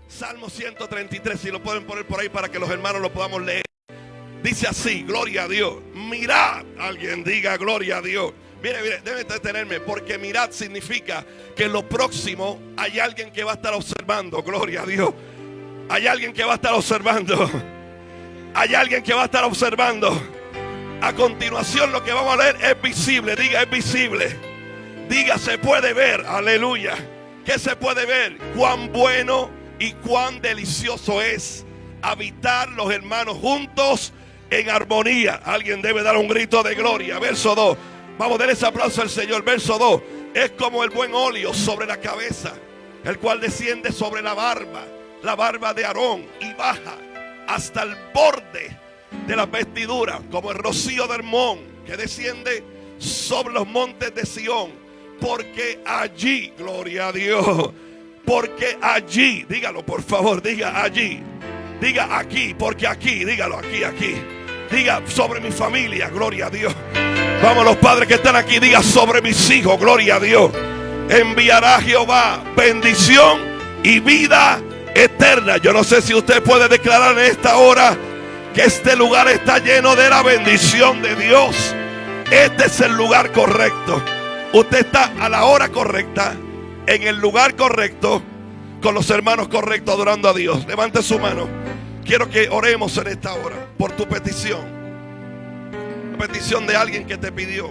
Salmo 133, si lo pueden poner por ahí para que los hermanos lo podamos leer. Dice así, gloria a Dios. Mirad, alguien diga gloria a Dios. Mire, debe detenerme, porque mirad significa que en lo próximo hay alguien que va a estar observando. Gloria a Dios. Hay alguien que va a estar observando. Hay alguien que va a estar observando. A continuación lo que vamos a leer es visible. Diga, es visible. Diga, se puede ver. Aleluya. ¿Qué se puede ver? Cuán bueno y cuán delicioso es habitar los hermanos juntos en armonía. Alguien debe dar un grito de gloria. Verso 2. Vamos a dar ese aplauso al Señor. Verso 2. Es como el buen óleo sobre la cabeza, el cual desciende sobre la barba de Aarón, y baja hasta el borde de la vestidura, como el rocío de Hermón, que desciende sobre los montes de Sión. Porque allí, gloria a Dios, porque allí, dígalo por favor, diga allí, diga aquí, porque aquí, dígalo aquí, diga sobre mi familia, gloria a Dios. Vamos, los padres que están aquí, diga sobre mis hijos, gloria a Dios. Enviará Jehová bendición y vida eterna. Yo no sé si usted puede declarar en esta hora que este lugar está lleno de la bendición de Dios. Este es el lugar correcto. Usted está a la hora correcta, en el lugar correcto, con los hermanos correctos, adorando a Dios. Levante su mano. Quiero que oremos en esta hora por tu petición. La petición de alguien que te pidió.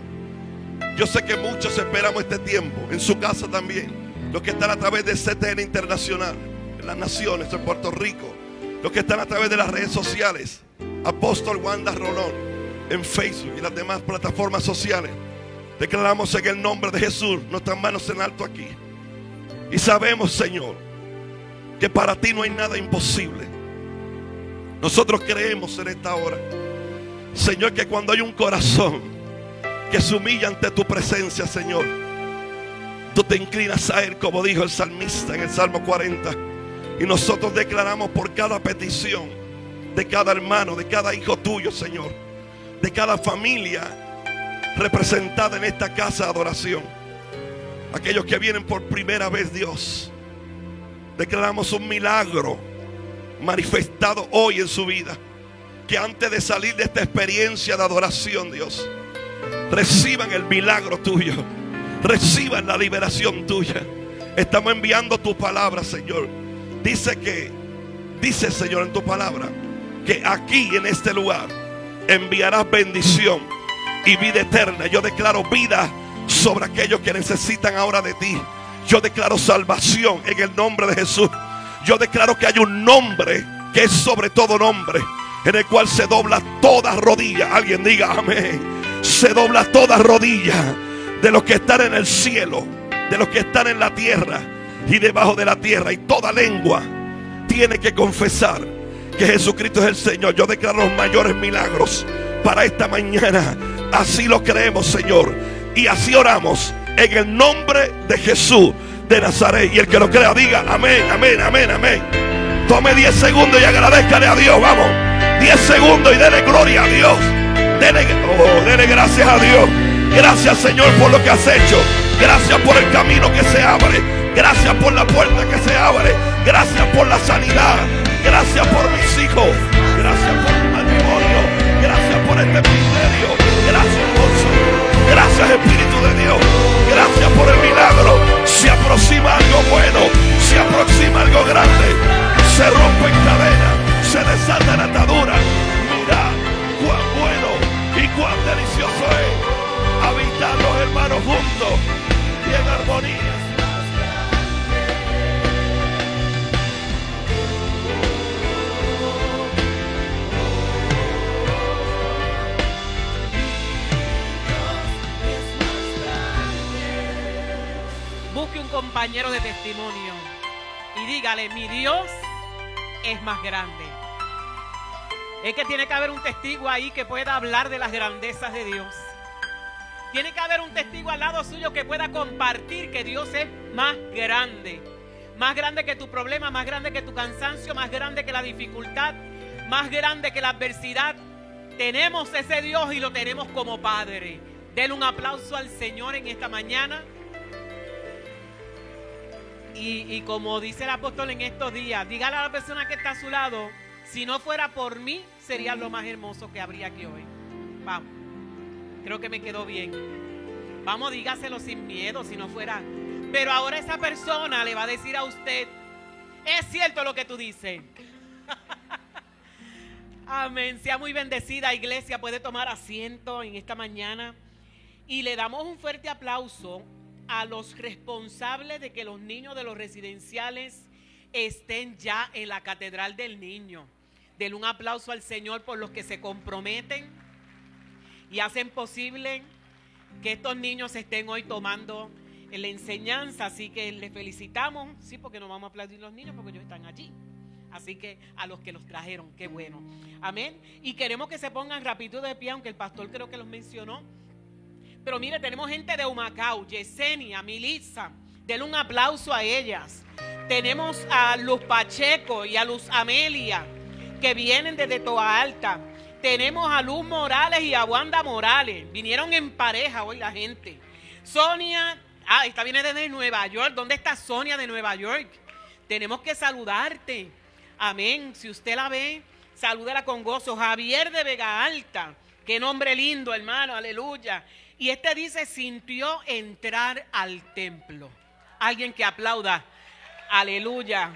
Yo sé que muchos esperamos este tiempo, en su casa también. Los que están a través de CTN Internacional, en las naciones, en Puerto Rico. Los que están a través de las redes sociales. Apóstol Wanda Rolón, en Facebook y las demás plataformas sociales. Declaramos en el nombre de Jesús nuestras manos en alto aquí. Y sabemos, Señor, que para ti no hay nada imposible. Nosotros creemos en esta hora, Señor, que cuando hay un corazón que se humilla ante tu presencia, Señor, tú te inclinas a Él, como dijo el salmista en el Salmo 40. Y nosotros declaramos por cada petición de cada hermano, de cada hijo tuyo, Señor, de cada familia representada en esta casa de adoración, aquellos que vienen por primera vez, Dios, declaramos un milagro manifestado hoy en su vida, que antes de salir de esta experiencia de adoración, Dios, reciban el milagro tuyo, reciban la liberación tuya. Estamos enviando tu palabra, Señor. Dice Señor en tu palabra que aquí en este lugar enviarás bendición y vida eterna. Yo declaro vida sobre aquellos que necesitan ahora de ti. Yo declaro salvación en el nombre de Jesús. Yo declaro que hay un nombre que es sobre todo nombre, en el cual se dobla toda rodilla. Alguien diga amén. Se dobla toda rodilla de los que están en el cielo, de los que están en la tierra y debajo de la tierra. Y toda lengua tiene que confesar que Jesucristo es el Señor. Yo declaro los mayores milagros para esta mañana. Así lo creemos, Señor, y así oramos en el nombre de Jesús de Nazaret. Y el que lo crea diga amén, amén, amén, amén. Tome 10 segundos y agradezcale a Dios. Vamos, 10 segundos y dele gloria a Dios. Dele gracias a Dios. Gracias, Señor, por lo que has hecho. Gracias por el camino que se abre. Gracias por la puerta que se abre. Gracias por la sanidad. Gracias por mis hijos. Gracias por mi matrimonio. Gracias por este ministerio. Gracias por su. Gracias, Espíritu de Dios. Gracias por el milagro. Se aproxima algo bueno. Se aproxima algo grande. Se rompen cadenas. Se desatan ataduras. Mira cuán bueno y cuán delicioso es habitar los hermanos juntos y en armonía. Busque un compañero de testimonio y dígale: mi Dios es más grande. Es que tiene que haber un testigo ahí que pueda hablar de las grandezas de Dios. Tiene que haber un testigo al lado suyo que pueda compartir que Dios es más grande. Más grande que tu problema, más grande que tu cansancio, más grande que la dificultad, más grande que la adversidad. Tenemos ese Dios y lo tenemos como Padre. Denle un aplauso al Señor en esta mañana. Y como dice el apóstol en estos días, dígale a la persona que está a su lado, si no fuera por mí, sería lo más hermoso que habría aquí hoy. Vamos, creo que me quedó bien. Vamos, dígaselo sin miedo, si no fuera. Pero ahora esa persona le va a decir a usted, es cierto lo que tú dices. Amén, sea muy bendecida, iglesia. Puede tomar asiento en esta mañana. Y le damos un fuerte aplauso a los responsables de que los niños de los residenciales estén ya en la Catedral del Niño. Denle un aplauso al Señor por los que se comprometen y hacen posible que estos niños estén hoy tomando la enseñanza. Así que les felicitamos, sí, porque no vamos a aplaudir a los niños porque ellos están allí. Así que a los que los trajeron, qué bueno. Amén. Y queremos que se pongan rapidito de pie, aunque el pastor creo que los mencionó. Pero mire, tenemos gente de Humacao, Yesenia, Militza. Denle un aplauso a ellas. Tenemos a Luz Pacheco y a Luz Amelia, que vienen desde Toa Alta. Tenemos a Luz Morales y a Wanda Morales. Vinieron en pareja hoy la gente. Sonia, esta viene desde Nueva York. ¿Dónde está Sonia de Nueva York? Tenemos que saludarte. Amén. Si usted la ve, salúdela con gozo. Javier de Vega Alta. Qué nombre lindo, hermano. Aleluya. Y este dice, sintió entrar al templo. Alguien que aplauda. Aleluya.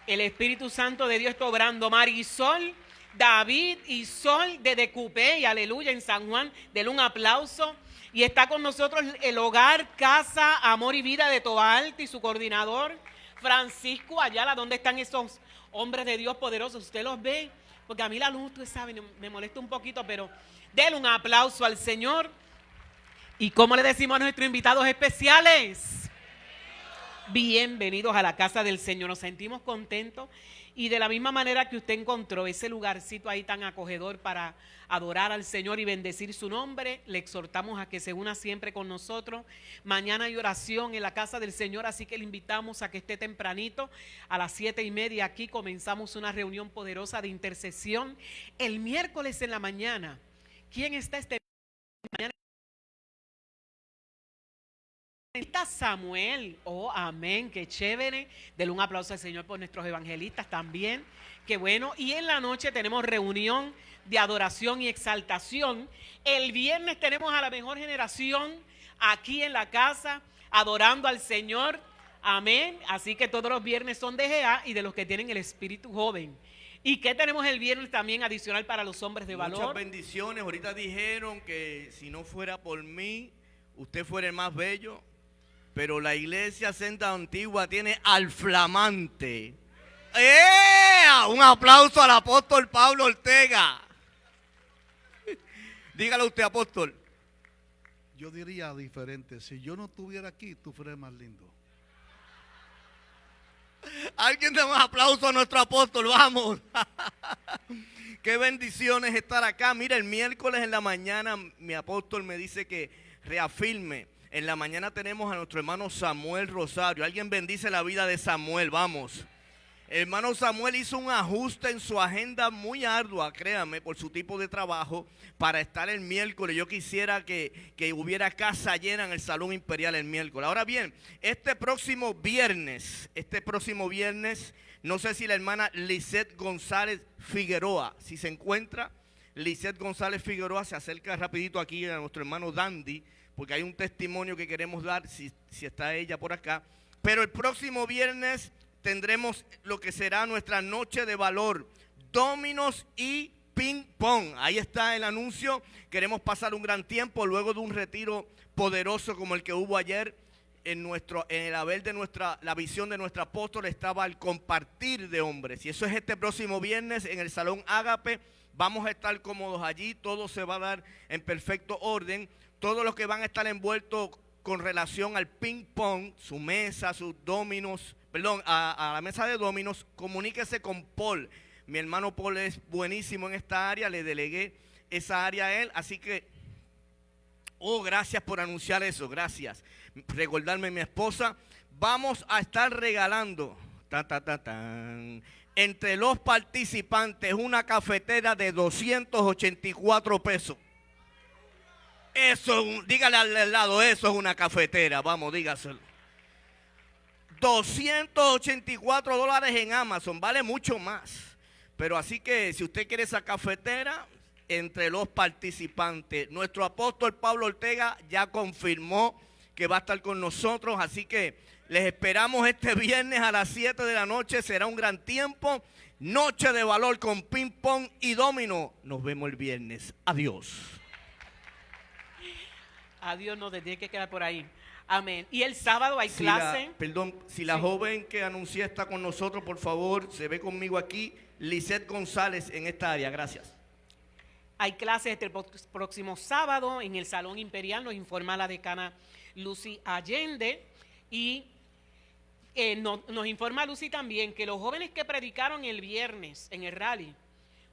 El Espíritu Santo de Dios está obrando. Marisol, David y Sol de Decupé. Aleluya, en San Juan. Denle un aplauso. Y está con nosotros el Hogar, Casa, Amor y Vida de Toa Alta y su coordinador, Francisco Ayala. ¿Dónde están esos hombres de Dios poderosos? ¿Usted los ve? Porque a mí la luz, ustedes saben, me molesta un poquito, pero denle un aplauso al Señor. ¿Y cómo le decimos a nuestros invitados especiales? Bienvenidos a la casa del Señor. Nos sentimos contentos y de la misma manera que usted encontró ese lugarcito ahí tan acogedor para adorar al Señor y bendecir su nombre, le exhortamos a que se una siempre con nosotros. Mañana hay oración en la casa del Señor, así que le invitamos a que esté tempranito. A las 7:30 aquí comenzamos una reunión poderosa de intercesión. El miércoles en la mañana, ¿quién está mañana? Está Samuel. Oh, amén, qué chévere. Denle un aplauso al Señor por nuestros evangelistas también. Qué bueno. Y en la noche tenemos reunión de adoración y exaltación. El viernes tenemos a la mejor generación aquí en la casa adorando al Señor. Amén. Así que todos los viernes son de GA y de los que tienen el espíritu joven. ¿Y qué tenemos el viernes también adicional para los hombres de valor? Muchas bendiciones. Ahorita dijeron que si no fuera por mí, usted fuera el más bello. Pero la iglesia Senda Antigua tiene al flamante. Un aplauso al apóstol Pablo Ortega. Dígalo usted, apóstol. Yo diría diferente. Si yo no estuviera aquí, tú fueras más lindo. Alguien dé más aplauso a nuestro apóstol, vamos. Qué bendiciones estar acá. Mira, el miércoles en la mañana mi apóstol me dice que reafirme. En la mañana tenemos a nuestro hermano Samuel Rosario. Alguien bendice la vida de Samuel, vamos. El hermano Samuel hizo un ajuste en su agenda muy ardua, créame, por su tipo de trabajo, para estar el miércoles. Yo quisiera que hubiera casa llena en el Salón Imperial el miércoles. Ahora bien, este próximo viernes, no sé si la hermana Lisette González Figueroa, si se encuentra, Lisette González Figueroa se acerca rapidito aquí a nuestro hermano Dandy, porque hay un testimonio que queremos dar, si está ella por acá. Pero el próximo viernes tendremos lo que será nuestra noche de valor, dominos y ping pong. Ahí está el anuncio. Queremos pasar un gran tiempo luego de un retiro poderoso como el que hubo ayer. En el haber de la visión de nuestro apóstol estaba el compartir de hombres. Y eso es este próximo viernes en el Salón Ágape. Vamos a estar cómodos allí, todo se va a dar en perfecto orden. Todos los que van a estar envueltos con relación al ping pong, su mesa, sus dominos, a la mesa de dominos, comuníquese con Paul. Mi hermano Paul es buenísimo en esta área, le delegué esa área a él, así que, gracias por anunciar eso, gracias. Recordarme a mi esposa, vamos a estar regalando, entre los participantes, una cafetera de 284 pesos. Eso, dígale al lado, eso es una cafetera, vamos, dígaselo. $284 en Amazon, vale mucho más. Pero así que si usted quiere esa cafetera, entre los participantes, nuestro apóstol Pablo Ortega ya confirmó que va a estar con nosotros, así que les esperamos este viernes a las 7 de la noche, será un gran tiempo, noche de valor con ping pong y domino. Nos vemos el viernes, adiós. Adiós, no te tiene que quedar por ahí. Amén. Y el sábado hay clase. Si la joven que anuncié está con nosotros, por favor, se ve conmigo aquí, Lisette González en esta área, gracias. Hay clases este próximo sábado en el Salón Imperial, nos informa la decana Lucy Allende. Y nos informa Lucy también que los jóvenes que predicaron el viernes en el rally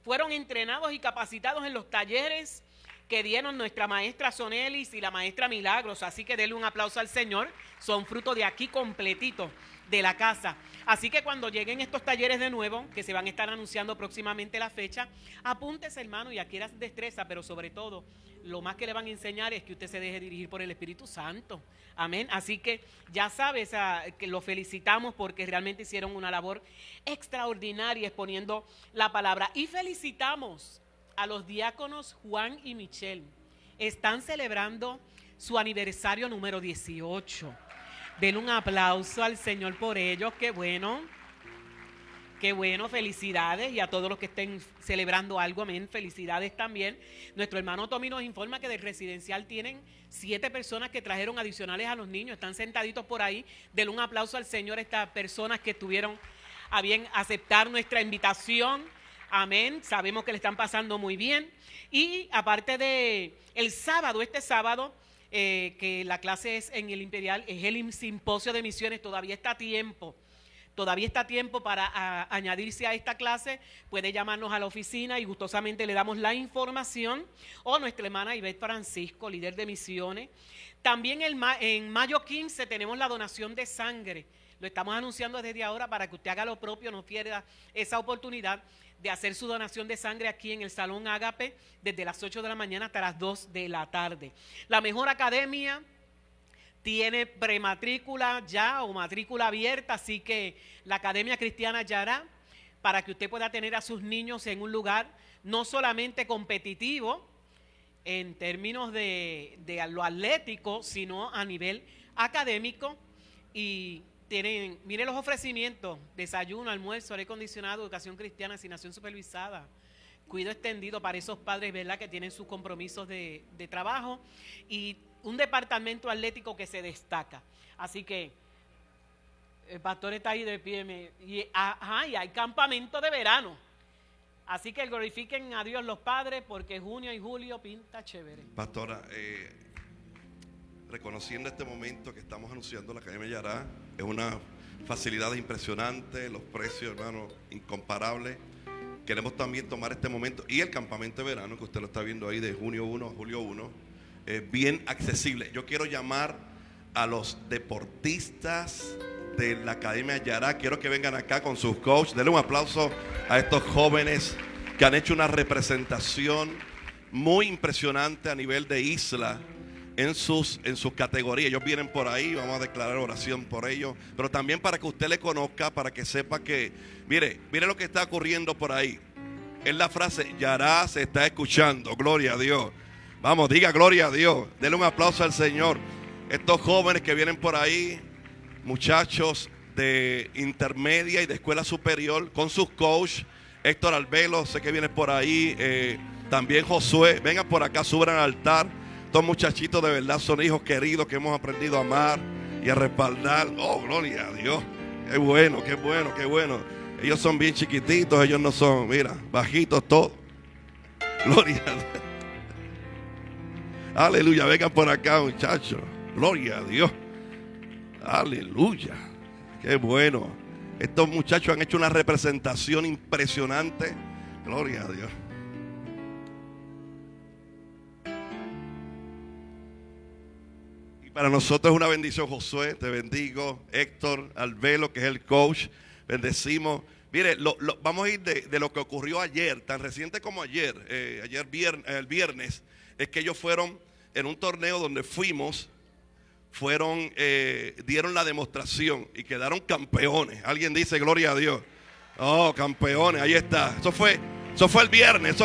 fueron entrenados y capacitados en los talleres que dieron nuestra maestra Sonelis y la maestra Milagros. Así que denle un aplauso al Señor, son fruto de aquí completito de la casa. Así que cuando lleguen estos talleres de nuevo, que se van a estar anunciando próximamente la fecha, apúntese, hermano, y adquiera destreza, pero sobre todo, lo más que le van a enseñar es que usted se deje dirigir por el Espíritu Santo. Amén. Así que ya sabes que lo felicitamos porque realmente hicieron una labor extraordinaria exponiendo la palabra. Y felicitamos a los diáconos Juan y Michelle. Están celebrando su aniversario número 18. Denle un aplauso al Señor por ellos, qué bueno, felicidades, y a todos los que estén celebrando algo, amén, felicidades también. Nuestro hermano Tommy nos informa que del residencial tienen 7 personas que trajeron adicionales a los niños, están sentaditos por ahí. Denle un aplauso al Señor a estas personas que estuvieron a bien aceptar nuestra invitación, amén, sabemos que le están pasando muy bien. Y aparte de el sábado, este sábado, que la clase es en el Imperial, es el simposio de misiones, todavía está a tiempo para añadirse a esta clase. Puede llamarnos a la oficina y gustosamente le damos la información, o nuestra hermana Ivette Francisco, líder de misiones. También en mayo 15 tenemos la donación de sangre, lo estamos anunciando desde ahora para que usted haga lo propio, no pierda esa oportunidad de hacer su donación de sangre aquí en el Salón Ágape desde las 8 de la mañana hasta las 2 de la tarde. La Mejor Academia tiene prematrícula ya o matrícula abierta, así que la Academia Cristiana Yará, para que usted pueda tener a sus niños en un lugar no solamente competitivo en términos de lo atlético, sino a nivel académico. Y miren los ofrecimientos: desayuno, almuerzo, aire acondicionado, educación cristiana, asignación supervisada, cuidado extendido para esos padres, ¿verdad?, que tienen sus compromisos de trabajo, y un departamento atlético que se destaca. Así que el pastor está ahí de pie, y hay campamento de verano. Así que glorifiquen a Dios los padres, porque junio y julio pinta chévere. Pastora, reconociendo este momento que estamos anunciando la Academia Yará, es una facilidad impresionante, los precios, hermano, incomparables. Queremos también tomar este momento y el campamento de verano que usted lo está viendo ahí de junio 1 a julio 1, bien accesible. Yo quiero llamar a los deportistas de la Academia Yará, quiero que vengan acá con sus coaches. Denle un aplauso a estos jóvenes que han hecho una representación muy impresionante a nivel de isla en sus categorías. Ellos vienen por ahí, vamos a declarar oración por ellos, pero también para que usted le conozca, para que sepa que, mire lo que está ocurriendo por ahí. Es la frase: Yará se está escuchando. Gloria a Dios. Vamos, diga gloria a Dios. Denle un aplauso al Señor. Estos jóvenes que vienen por ahí, muchachos de intermedia y de escuela superior, con sus coaches. Héctor Albelo, sé que vienes por ahí, también Josué. Vengan por acá, suban al altar. Estos muchachitos de verdad son hijos queridos que hemos aprendido a amar y a respaldar. Oh, gloria a Dios. Qué bueno, qué bueno, qué bueno. Ellos son bien chiquititos, ellos no son, mira, bajitos todos. Gloria a Dios. Aleluya, vengan por acá, muchachos. Gloria a Dios. Aleluya. Qué bueno. Estos muchachos han hecho una representación impresionante. Gloria a Dios. Y para nosotros es una bendición, Josué. Te bendigo. Héctor Albelo, que es el coach. Bendecimos. Mire, vamos a ir de lo que ocurrió ayer, tan reciente como ayer. El viernes, es que ellos fueron en un torneo donde fuimos dieron la demostración y quedaron campeones. Alguien dice gloria a Dios. Oh, campeones, ahí está. Eso fue el viernes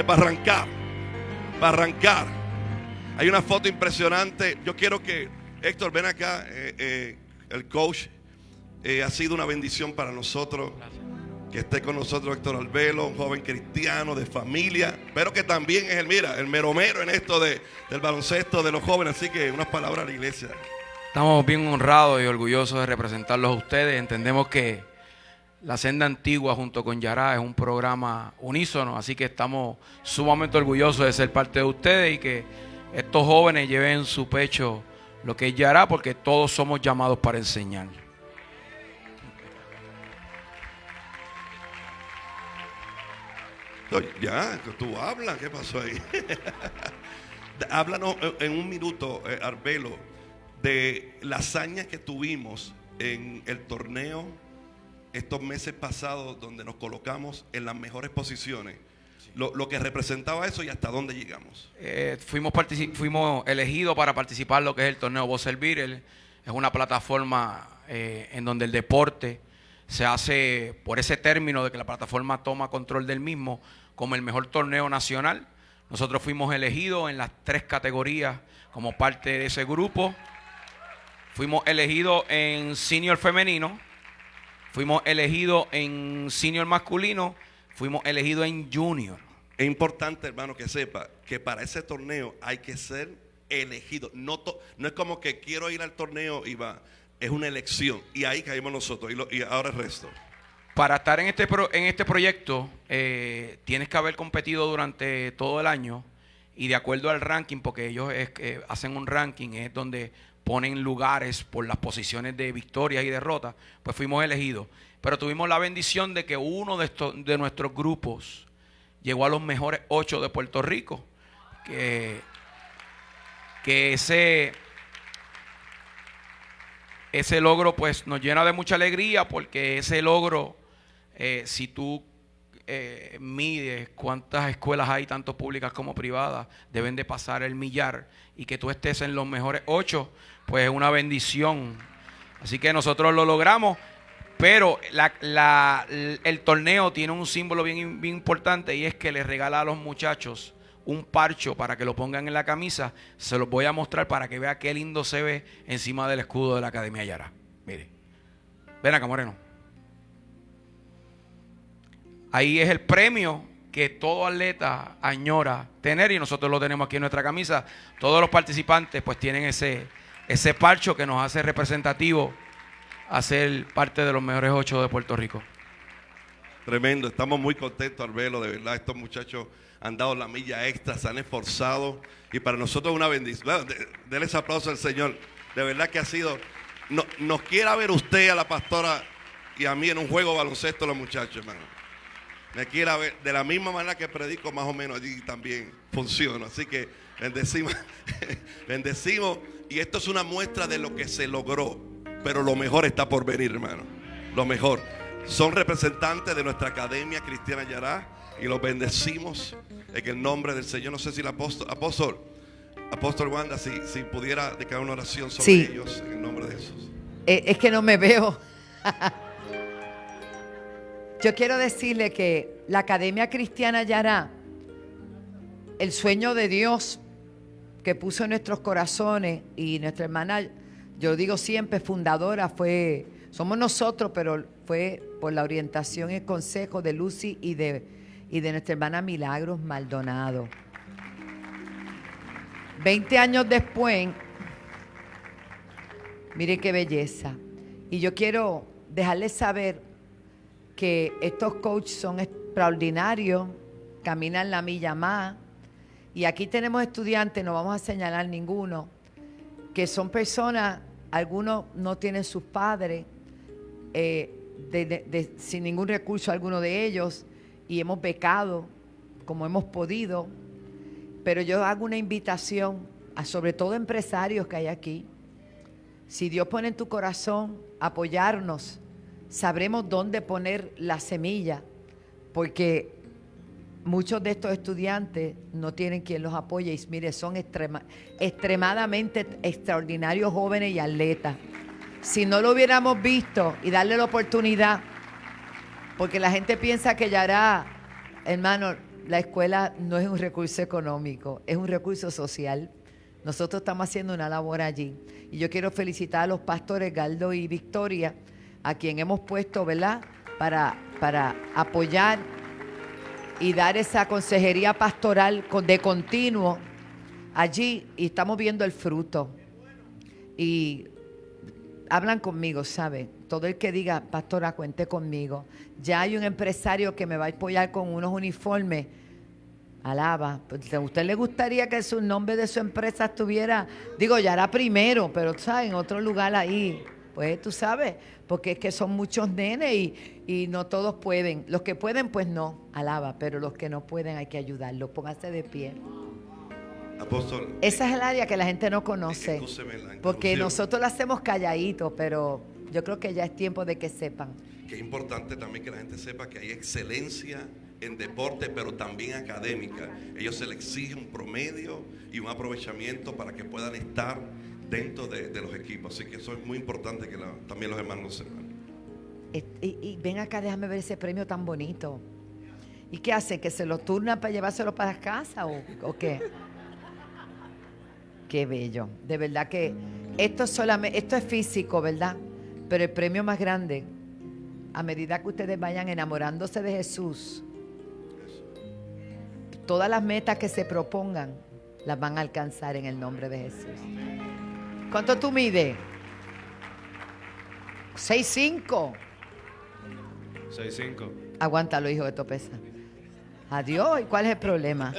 para arrancar. Hay una foto impresionante. Yo quiero que, Héctor, ven acá. El coach ha sido una bendición para nosotros. Gracias. Que esté con nosotros Héctor Albelo, un joven cristiano de familia, pero que también es el meromero en esto del baloncesto de los jóvenes. Así que unas palabras a la iglesia. Estamos bien honrados y orgullosos de representarlos a ustedes. Entendemos que La Senda Antigua junto con Yará es un programa unísono, así que estamos sumamente orgullosos de ser parte de ustedes y que estos jóvenes lleven en su pecho lo que es Yará, porque todos somos llamados para enseñar. Ya, tú hablas, ¿qué pasó ahí? Háblanos en un minuto, Arbelo, de la hazaña que tuvimos en el torneo estos meses pasados, donde nos colocamos en las mejores posiciones. Lo que representaba eso y hasta dónde llegamos. Fuimos elegidos para participar en lo que es el torneo Voz Servir. Es una plataforma en donde el deporte se hace por ese término de que la plataforma toma control del mismo como el mejor torneo nacional. Nosotros fuimos elegidos en las 3 categorías como parte de ese grupo. Fuimos elegidos en senior femenino, fuimos elegidos en senior masculino, fuimos elegidos en junior. Es importante, hermano, que sepa que para ese torneo hay que ser elegido. No es como que quiero ir al torneo y va. Es una elección. Y ahí caímos nosotros. Y ahora el resto. Para estar en este proyecto, tienes que haber competido durante todo el año. Y de acuerdo al ranking, porque ellos hacen un ranking, es donde ponen lugares por las posiciones de victorias y derrotas, pues fuimos elegidos. Pero tuvimos la bendición de que uno de nuestros grupos llegó a los mejores 8 de Puerto Rico. Que ese logro pues nos llena de mucha alegría, porque ese logro, si tú mides cuántas escuelas hay, tanto públicas como privadas, deben de pasar el millar, y que tú estés en los mejores 8, pues es una bendición. Así que nosotros lo logramos, pero el torneo tiene un símbolo bien importante, y es que le regala a los muchachos un parcho para que lo pongan en la camisa. Se los voy a mostrar para que vea qué lindo se ve encima del escudo de la Academia Yará. Mire, ven acá, Moreno. Ahí es el premio que todo atleta añora tener, y nosotros lo tenemos aquí en nuestra camisa. Todos los participantes pues tienen ese parcho que nos hace representativo a ser parte de los mejores 8 de Puerto Rico. Tremendo, estamos muy contentos al verlo, de verdad. Estos muchachos han dado la milla extra, se han esforzado, y para nosotros es una bendición. Bueno, denle ese aplauso al Señor. De verdad que ha sido. Nos quiera ver usted, a la pastora y a mí, en un juego de baloncesto, los muchachos, hermano. Me quiera ver de la misma manera que predico, más o menos allí también funciona. Así que bendecimos, bendecimos. Y esto es una muestra de lo que se logró, pero lo mejor está por venir, hermano. Lo mejor. Son representantes de nuestra Academia Cristiana Yará, y los bendecimos en el nombre del Señor. No sé si el apóstol Wanda, si pudiera declarar una oración sobre ellos en el nombre de Jesús. Es que no me veo. Yo quiero decirle que la Academia Cristiana Yará, el sueño de Dios que puso en nuestros corazones, y nuestra hermana, yo digo siempre, fundadora, somos nosotros, pero fue por la orientación y el consejo de Lucy y de nuestra hermana Milagros Maldonado. 20 años después, mire qué belleza. Y yo quiero dejarles saber que estos coaches son extraordinarios, caminan la milla más. Y aquí tenemos estudiantes, no vamos a señalar ninguno, que son personas, algunos no tienen sus padres, sin ningún recurso alguno de ellos, y hemos becado como hemos podido. Pero yo hago una invitación a sobre todo empresarios que hay aquí. Si Dios pone en tu corazón apoyarnos, sabremos dónde poner la semilla, porque muchos de estos estudiantes no tienen quien los apoye y mire, son extremadamente extraordinarios jóvenes y atletas. Si no lo hubiéramos visto y darle la oportunidad, porque la gente piensa que Yará, hermano, la escuela no es un recurso económico, es un recurso social. Nosotros estamos haciendo una labor allí. Y yo quiero felicitar a los pastores Galdo y Victoria, a quien hemos puesto, ¿verdad?, para apoyar y dar esa consejería pastoral de continuo allí. Y estamos viendo el fruto. Y hablan conmigo, ¿sabe? Todo el que diga, pastora, cuente conmigo. Ya hay un empresario que me va a apoyar con unos uniformes. Alaba. Pues, ¿a usted le gustaría que su nombre de su empresa estuviera, digo, ya era primero, pero ¿sabes? En otro lugar ahí? Pues tú sabes, porque es que son muchos nenes y no todos pueden. Los que pueden, pues no, alaba, pero los que no pueden hay que ayudarlos. Póngase de pie. Apóstol, Esa es el área que la gente no conoce, excúseme la porque interrupción. nosotros la hacemos calladitos, pero yo creo que ya es tiempo de que sepan. Que es importante también que la gente sepa que hay excelencia en deporte, pero también académica. Ellos se les exige un promedio y un aprovechamiento para que puedan estar dentro de los equipos. Así que eso es muy importante que también los hermanos lo sepan. Y ven acá, déjame ver ese premio tan bonito. ¿Y qué hacen? ¿Que se lo turnan para llevárselo para casa o qué? Qué bello. De verdad que esto es físico, ¿verdad? Pero el premio más grande, a medida que ustedes vayan enamorándose de Jesús, todas las metas que se propongan las van a alcanzar en el nombre de Jesús. ¿Cuánto tú mides? 6'5". 6'5". Aguántalo, hijo, de tu pesa. Adiós. ¿Y cuál es el problema?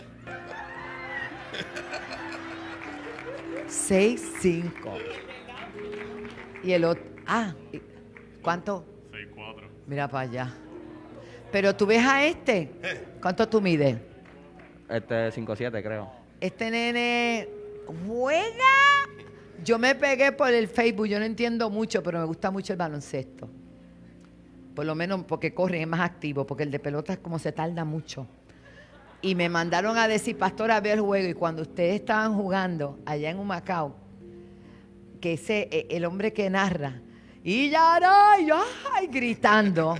6'5". Y el otro, ¿cuánto? 6'4". Mira para allá. Pero tú ves a este. ¿Cuánto tú mides? 5'7", creo. Este nene juega. Yo me pegué por el Facebook. Yo no entiendo mucho, pero me gusta mucho el baloncesto. Por lo menos porque corre, es más activo, porque el de pelota es como se tarda mucho. Y me mandaron a decir, pastora, ve el juego. Y cuando ustedes estaban jugando allá en Humacao, que el hombre que narra, y ya, ay, gritando.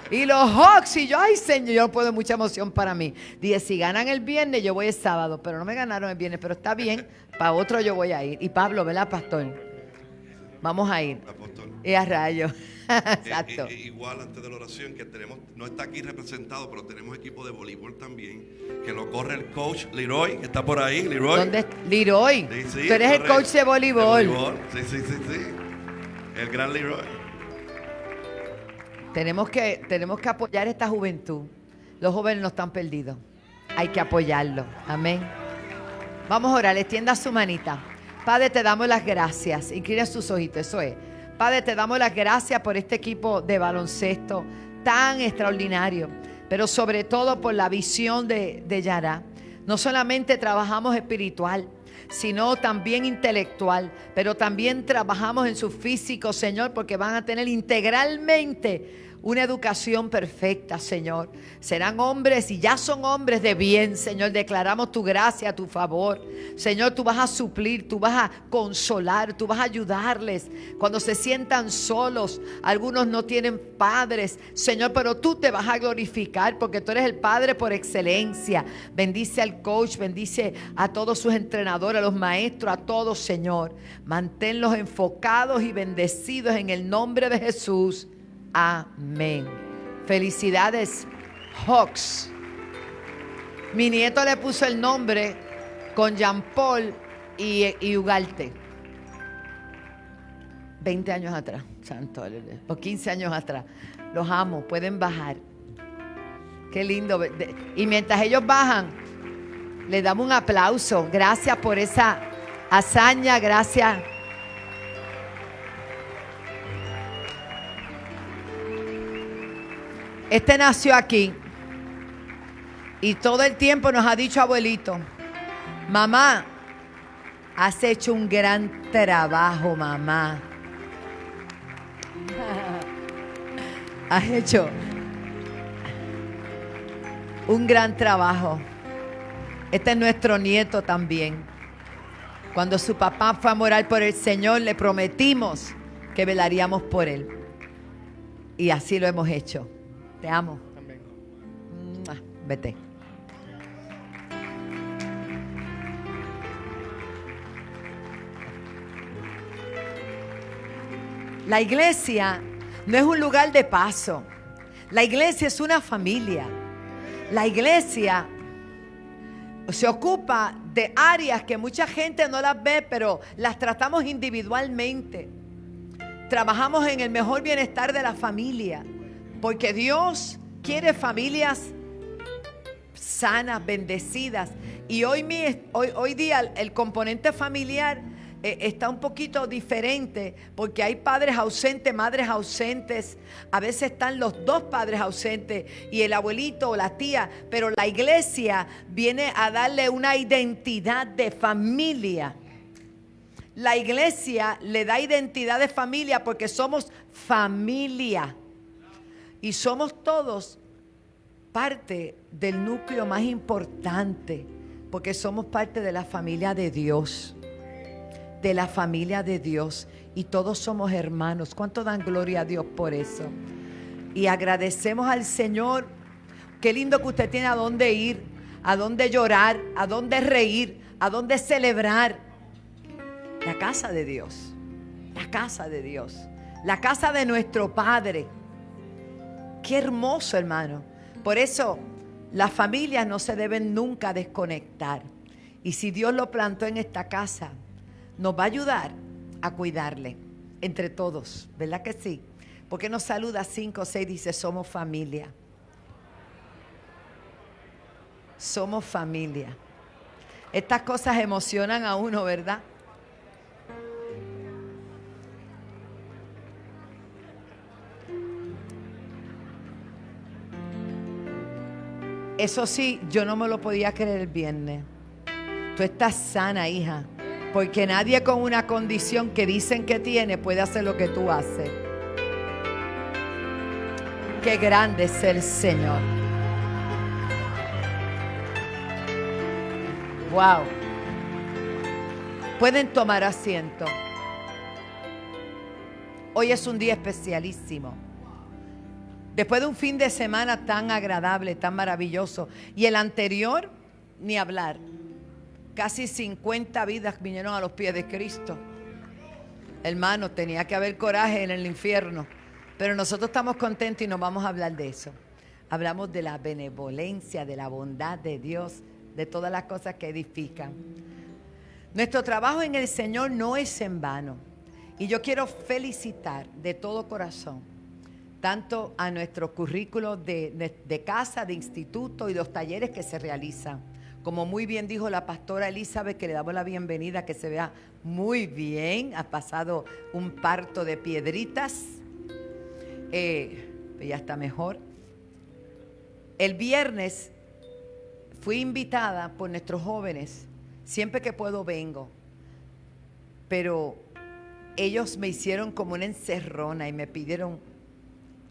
Y los Hawks, y yo, ay, señor, yo no puedo, mucha emoción para mí. Dije, si ganan el viernes, yo voy el sábado. Pero no me ganaron el viernes, pero está bien. Para otro yo voy a ir. Y Pablo, ¿verdad, pastor? Vamos a ir. Apóstol. Y a rayos. Exacto. Igual antes de la oración que tenemos, no está aquí representado, pero tenemos equipo de voleibol también, que lo corre el coach Leroy, que está por ahí, Leroy. ¿Dónde está? Leroy. Sí, Tú eres el coach de voleibol. Sí. El gran Leroy. Tenemos que apoyar esta juventud. Los jóvenes no están perdidos. Hay que apoyarlos. Amén. Vamos a orar. Extienda su manita. Padre, te damos las gracias. Inclina sus ojitos. Eso es. Padre, te damos las gracias por este equipo de baloncesto tan extraordinario, pero sobre todo por la visión de Yará. No solamente trabajamos espiritual, sino también intelectual, pero también trabajamos en su físico, Señor, porque van a tener integralmente una educación perfecta, Señor. Serán hombres y ya son hombres de bien, Señor. Declaramos tu gracia, tu favor. Señor, tú vas a suplir, tú vas a consolar, tú vas a ayudarles cuando se sientan solos. Algunos no tienen padres, Señor, pero tú te vas a glorificar porque tú eres el Padre por excelencia. Bendice al coach, bendice a todos sus entrenadores, a los maestros, a todos, Señor. Manténlos enfocados y bendecidos en el nombre de Jesús. Amén. Felicidades, Hawks. Mi nieto le puso el nombre con Jean Paul y Ugarte. 20 años atrás, santo, o 15 años atrás. Los amo, pueden bajar. Qué lindo. Y mientras ellos bajan, les damos un aplauso. Gracias por esa hazaña, gracias. Este nació aquí y todo el tiempo nos ha dicho, abuelito, mamá, has hecho un gran trabajo, mamá. Has hecho un gran trabajo. Este es nuestro nieto también. Cuando su papá fue a morar por el Señor, le prometimos que velaríamos por él. Y así lo hemos hecho. Te amo. ¡Mua! Vete. La iglesia no es un lugar de paso. La iglesia es una familia. La iglesia se ocupa de áreas que mucha gente no las ve, pero las tratamos individualmente. Trabajamos en el mejor bienestar de la familia, porque Dios quiere familias sanas, bendecidas. Y hoy día el componente familiar está un poquito diferente, porque hay padres ausentes, madres ausentes. A veces están los dos padres ausentes y el abuelito o la tía, pero la iglesia viene a darle una identidad de familia. La iglesia le da identidad de familia porque somos familia y somos todos parte del núcleo más importante, porque somos parte de la familia de Dios. De la familia de Dios, y todos somos hermanos. ¿Cuánto dan gloria a Dios por eso? Y agradecemos al Señor. Qué lindo que usted tiene a dónde ir, a dónde llorar, a dónde reír, a dónde celebrar. La casa de Dios, la casa de Dios, la casa de nuestro Padre. Qué hermoso, hermano. Por eso las familias no se deben nunca desconectar. Y si Dios lo plantó en esta casa, nos va a ayudar a cuidarle entre todos, ¿verdad que sí? Porque nos saluda 5 o 6, dice, somos familia. Somos familia. Estas cosas emocionan a uno, ¿verdad? Eso sí, yo no me lo podía creer el viernes. Tú estás sana, hija. Porque nadie con una condición que dicen que tiene puede hacer lo que tú haces. Qué grande es el Señor. Wow. Pueden tomar asiento. Hoy es un día especialísimo. Después de un fin de semana tan agradable, tan maravilloso. Y el anterior, ni hablar. Casi 50 vidas vinieron a los pies de Cristo. Hermano, tenía que haber coraje en el infierno. Pero nosotros estamos contentos y no vamos a hablar de eso. Hablamos de la benevolencia, de la bondad de Dios, de todas las cosas que edifican. Nuestro trabajo en el Señor no es en vano. Y yo quiero felicitar de todo corazón tanto a nuestro currículo de casa, de instituto y los talleres que se realizan. Como muy bien dijo la pastora Elizabeth, que le damos la bienvenida, que se vea muy bien. Ha pasado un parto de piedritas. Ya está mejor. El viernes fui invitada por nuestros jóvenes. Siempre que puedo vengo. Pero ellos me hicieron como una encerrona y me pidieron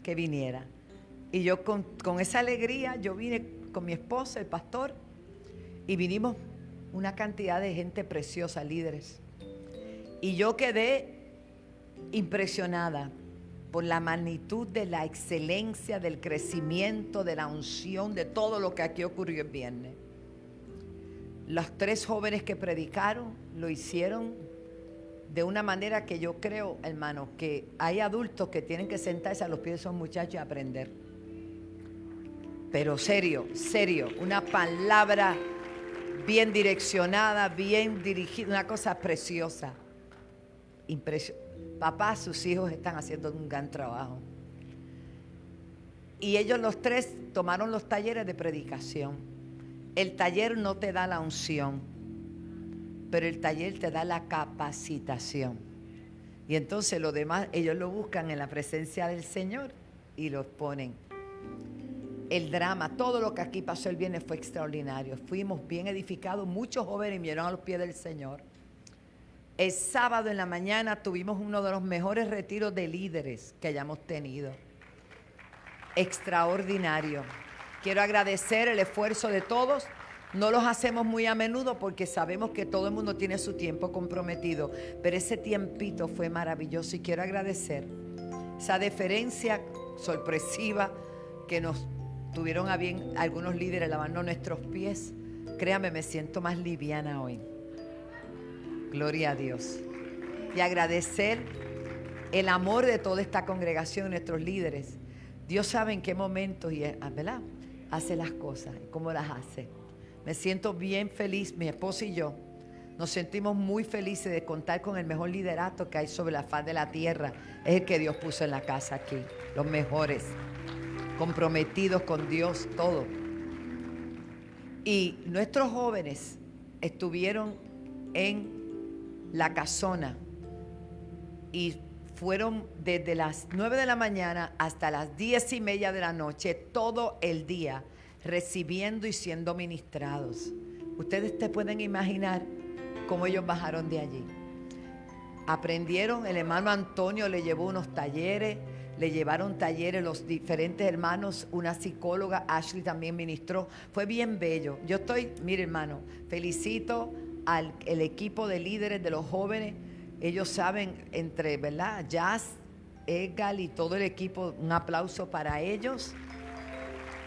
que viniera. Y yo con esa alegría, yo vine con mi esposo, el pastor, y vinimos una cantidad de gente preciosa, líderes. Y yo quedé impresionada por la magnitud de la excelencia, del crecimiento, de la unción, de todo lo que aquí ocurrió el viernes. Los 3 jóvenes que predicaron lo hicieron de una manera que yo creo, hermano, que hay adultos que tienen que sentarse a los pies de esos muchachos y aprender. Pero serio, una palabra bien direccionada, bien dirigida, una cosa preciosa. Papá, sus hijos están haciendo un gran trabajo. Y ellos los 3 tomaron los talleres de predicación. El taller no te da la unción, pero el taller te da la capacitación. Y entonces lo demás, ellos lo buscan en la presencia del Señor y los ponen. El drama, todo lo que aquí pasó el viernes fue extraordinario. Fuimos bien edificados, muchos jóvenes vinieron a los pies del Señor. El sábado en la mañana tuvimos uno de los mejores retiros de líderes que hayamos tenido. Extraordinario. Quiero agradecer el esfuerzo de todos. No los hacemos muy a menudo porque sabemos que todo el mundo tiene su tiempo comprometido, pero ese tiempito fue maravilloso y quiero agradecer esa deferencia sorpresiva que nos tuvieron a bien algunos líderes lavando nuestros pies. Créame, me siento más liviana hoy. Gloria a Dios. Y agradecer el amor de toda esta congregación, nuestros líderes. Dios sabe en qué momentos y, ¿verdad?, hace las cosas, cómo las hace. Me siento bien feliz, mi esposo y yo nos sentimos muy felices de contar con el mejor liderato que hay sobre la faz de la tierra. Es el que Dios puso en la casa aquí, los mejores, comprometidos con Dios, todo. Y nuestros jóvenes estuvieron en la casona y fueron desde las 9 de la mañana hasta las 10:30 de la noche, todo el día, recibiendo y siendo ministrados. Ustedes te pueden imaginar cómo ellos bajaron de allí. Aprendieron, el hermano Antonio le llevó unos talleres, le llevaron talleres los diferentes hermanos, una psicóloga, Ashley también ministró. Fue bien bello. Yo mire hermano, felicito al equipo de líderes de los jóvenes. Ellos saben, entre, ¿verdad?, Jazz, Edgar y todo el equipo, un aplauso para ellos.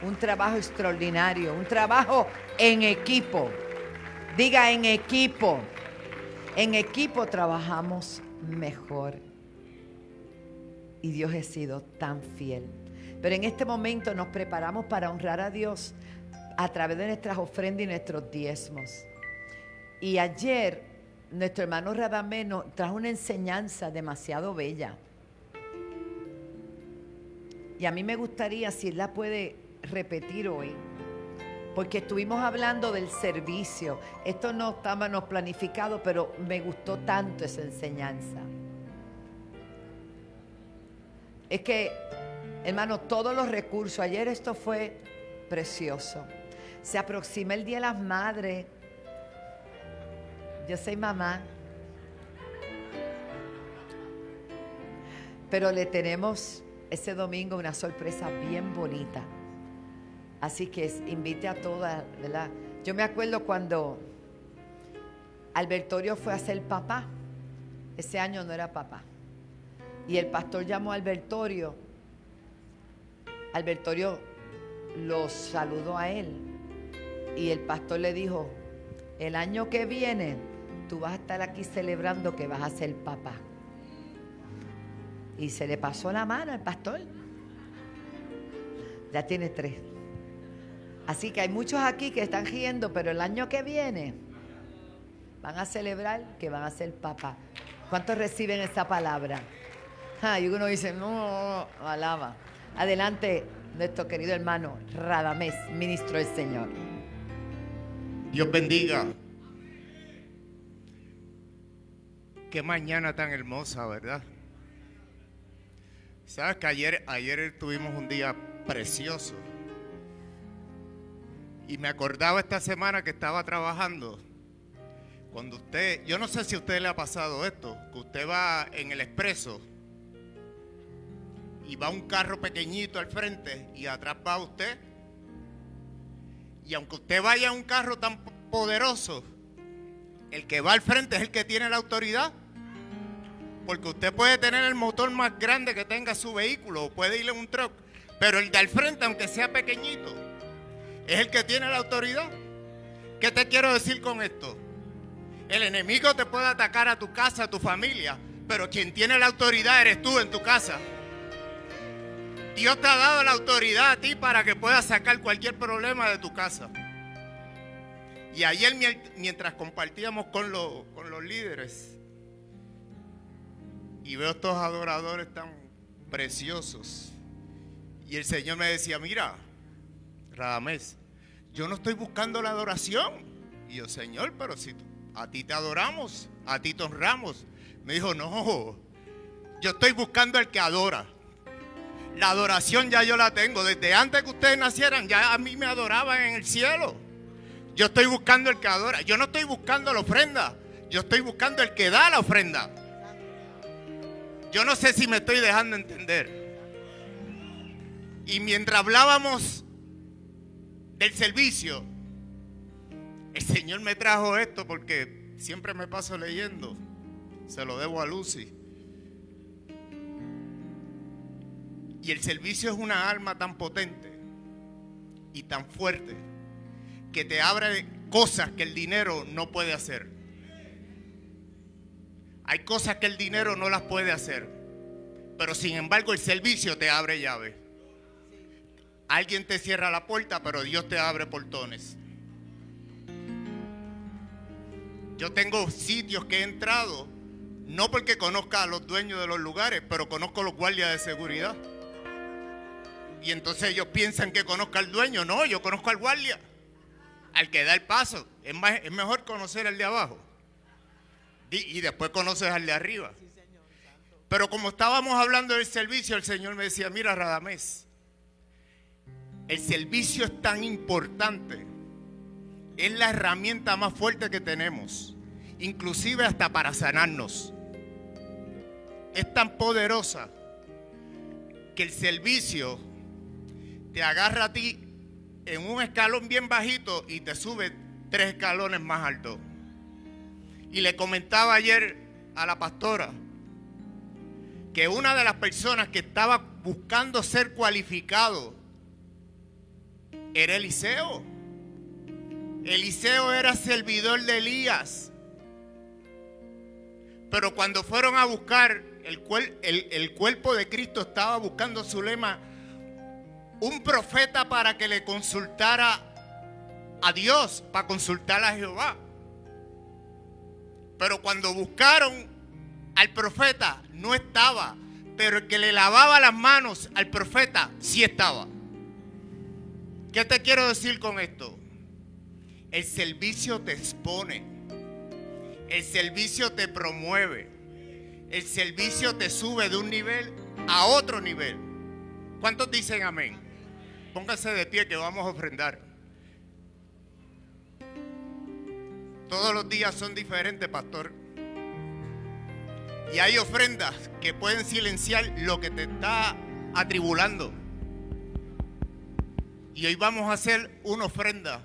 Un trabajo extraordinario, un trabajo en equipo. Diga, en equipo. En equipo trabajamos mejor. Y Dios ha sido tan fiel. Pero en este momento nos preparamos para honrar a Dios a través de nuestras ofrendas y nuestros diezmos. Y ayer nuestro hermano Radamés nos trajo una enseñanza demasiado bella. Y a mí me gustaría, si él la puede repetir hoy, porque estuvimos hablando del servicio. Esto no estábamos planificado, pero me gustó tanto esa enseñanza. Es que, hermano, todos los recursos, ayer esto fue precioso. Se aproxima el Día de las Madres. Yo soy mamá, pero le tenemos ese domingo una sorpresa bien bonita. Así que invite a todas, ¿verdad? Yo me acuerdo cuando Albertorio fue a ser papá. Ese año no era papá. Y el pastor llamó a Albertorio. Albertorio lo saludó a él. Y el pastor le dijo, el año que viene tú vas a estar aquí celebrando que vas a ser papá. Y se le pasó la mano al pastor. Ya tiene 3. Así que hay muchos aquí que están riendo, pero el año que viene van a celebrar que van a ser papá. ¿Cuántos reciben esta palabra? Y uno dice, no, alaba. Adelante, nuestro querido hermano Radamés, ministro del Señor. Dios bendiga. Qué mañana tan hermosa, ¿verdad? Sabes que ayer tuvimos un día precioso. Y me acordaba esta semana que estaba trabajando. Cuando yo no sé si a usted le ha pasado esto, que usted va en el expreso y va un carro pequeñito al frente y atrás va usted. Y aunque usted vaya en un carro tan poderoso, el que va al frente es el que tiene la autoridad. Porque usted puede tener el motor más grande que tenga su vehículo, o puede ir en un truck, pero el de al frente, aunque sea pequeñito, es el que tiene la autoridad. ¿Qué te quiero decir con esto? El enemigo te puede atacar a tu casa, a tu familia, pero quien tiene la autoridad eres tú en tu casa. Dios te ha dado la autoridad a ti para que puedas sacar cualquier problema de tu casa. Y ayer mientras compartíamos con los líderes, y veo estos adoradores tan preciosos, y el Señor me decía, mira, Radamés, yo no estoy buscando la adoración. Y yo, Señor, pero si a ti te adoramos, a ti te honramos. Me dijo, no, yo estoy buscando al que adora. La adoración ya yo la tengo. Desde antes que ustedes nacieran, ya a mí me adoraban en el cielo. Yo estoy buscando el que adora. Yo no estoy buscando la ofrenda. Yo estoy buscando el que da la ofrenda. Yo no sé si me estoy dejando entender. Y mientras hablábamos del servicio. El Señor me trajo esto porque siempre me paso leyendo. Se lo debo a Lucy. Y el servicio es una arma tan potente y tan fuerte que te abre cosas que el dinero no puede hacer. Hay cosas que el dinero no las puede hacer, pero sin embargo el servicio te abre llave. Alguien te cierra la puerta, pero Dios te abre portones. Yo tengo sitios que he entrado, no porque conozca a los dueños de los lugares, pero conozco a los guardias de seguridad. Y entonces ellos piensan que conozco al dueño. No, yo conozco al guardia, al que da el paso. Es mejor conocer al de abajo. Y después conoces al de arriba. Pero como estábamos hablando del servicio, el Señor me decía, mira, Radamés, el servicio es tan importante. Es la herramienta más fuerte que tenemos, inclusive hasta para sanarnos. Es tan poderosa que el servicio te agarra a ti en un escalón bien bajito y te sube 3 escalones más alto. Y le comentaba ayer a la pastora que una de las personas que estaba buscando ser cualificado era Eliseo. Eliseo era servidor de Elías. Pero cuando fueron a buscar, el cuerpo de Cristo estaba buscando a Zulema, un profeta para que le consultara a Dios, para consultar a Jehová. Pero cuando buscaron al profeta, no estaba. Pero el que le lavaba las manos al profeta, sí estaba. ¿Qué te quiero decir con esto? El servicio te expone. El servicio te promueve. El servicio te sube de un nivel a otro nivel. ¿Cuántos dicen amén? Pónganse de pie que vamos a ofrendar. Todos los días son diferentes, pastor. Y hay ofrendas que pueden silenciar lo que te está atribulando. Y hoy vamos a hacer una ofrenda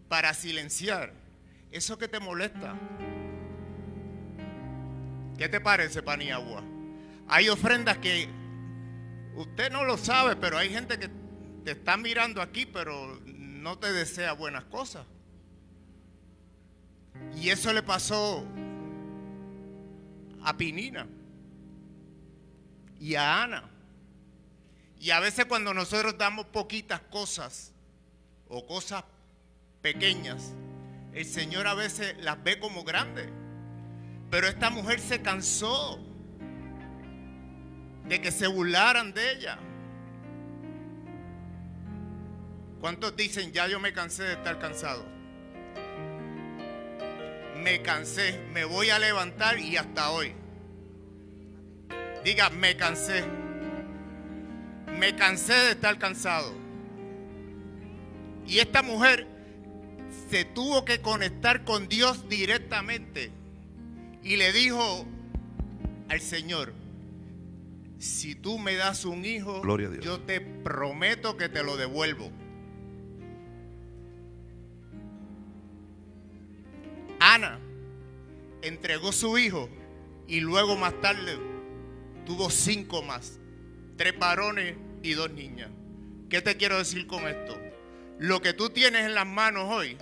para silenciar eso que te molesta. ¿Qué te parece, Paniagua? Hay ofrendas que usted no lo sabe, pero hay gente que te está mirando aquí, pero no te desea buenas cosas. Y eso le pasó a Pinina y a Ana. Y a veces cuando nosotros damos poquitas cosas o cosas pequeñas, el Señor a veces las ve como grandes. Pero esta mujer se cansó de que se burlaran de ella. ¿Cuántos dicen, ya yo me cansé de estar cansado? Me cansé, me voy a levantar y hasta hoy. Diga, me cansé. Me cansé de estar cansado. Y esta mujer se tuvo que conectar con Dios directamente. Y le dijo al Señor, si tú me das un hijo, Gloria a Dios, yo te prometo que te lo devuelvo. Ana entregó su hijo y luego más tarde tuvo 5 más, 3 varones y 2 niñas. ¿Qué te quiero decir con esto? Lo que tú tienes en las manos hoy,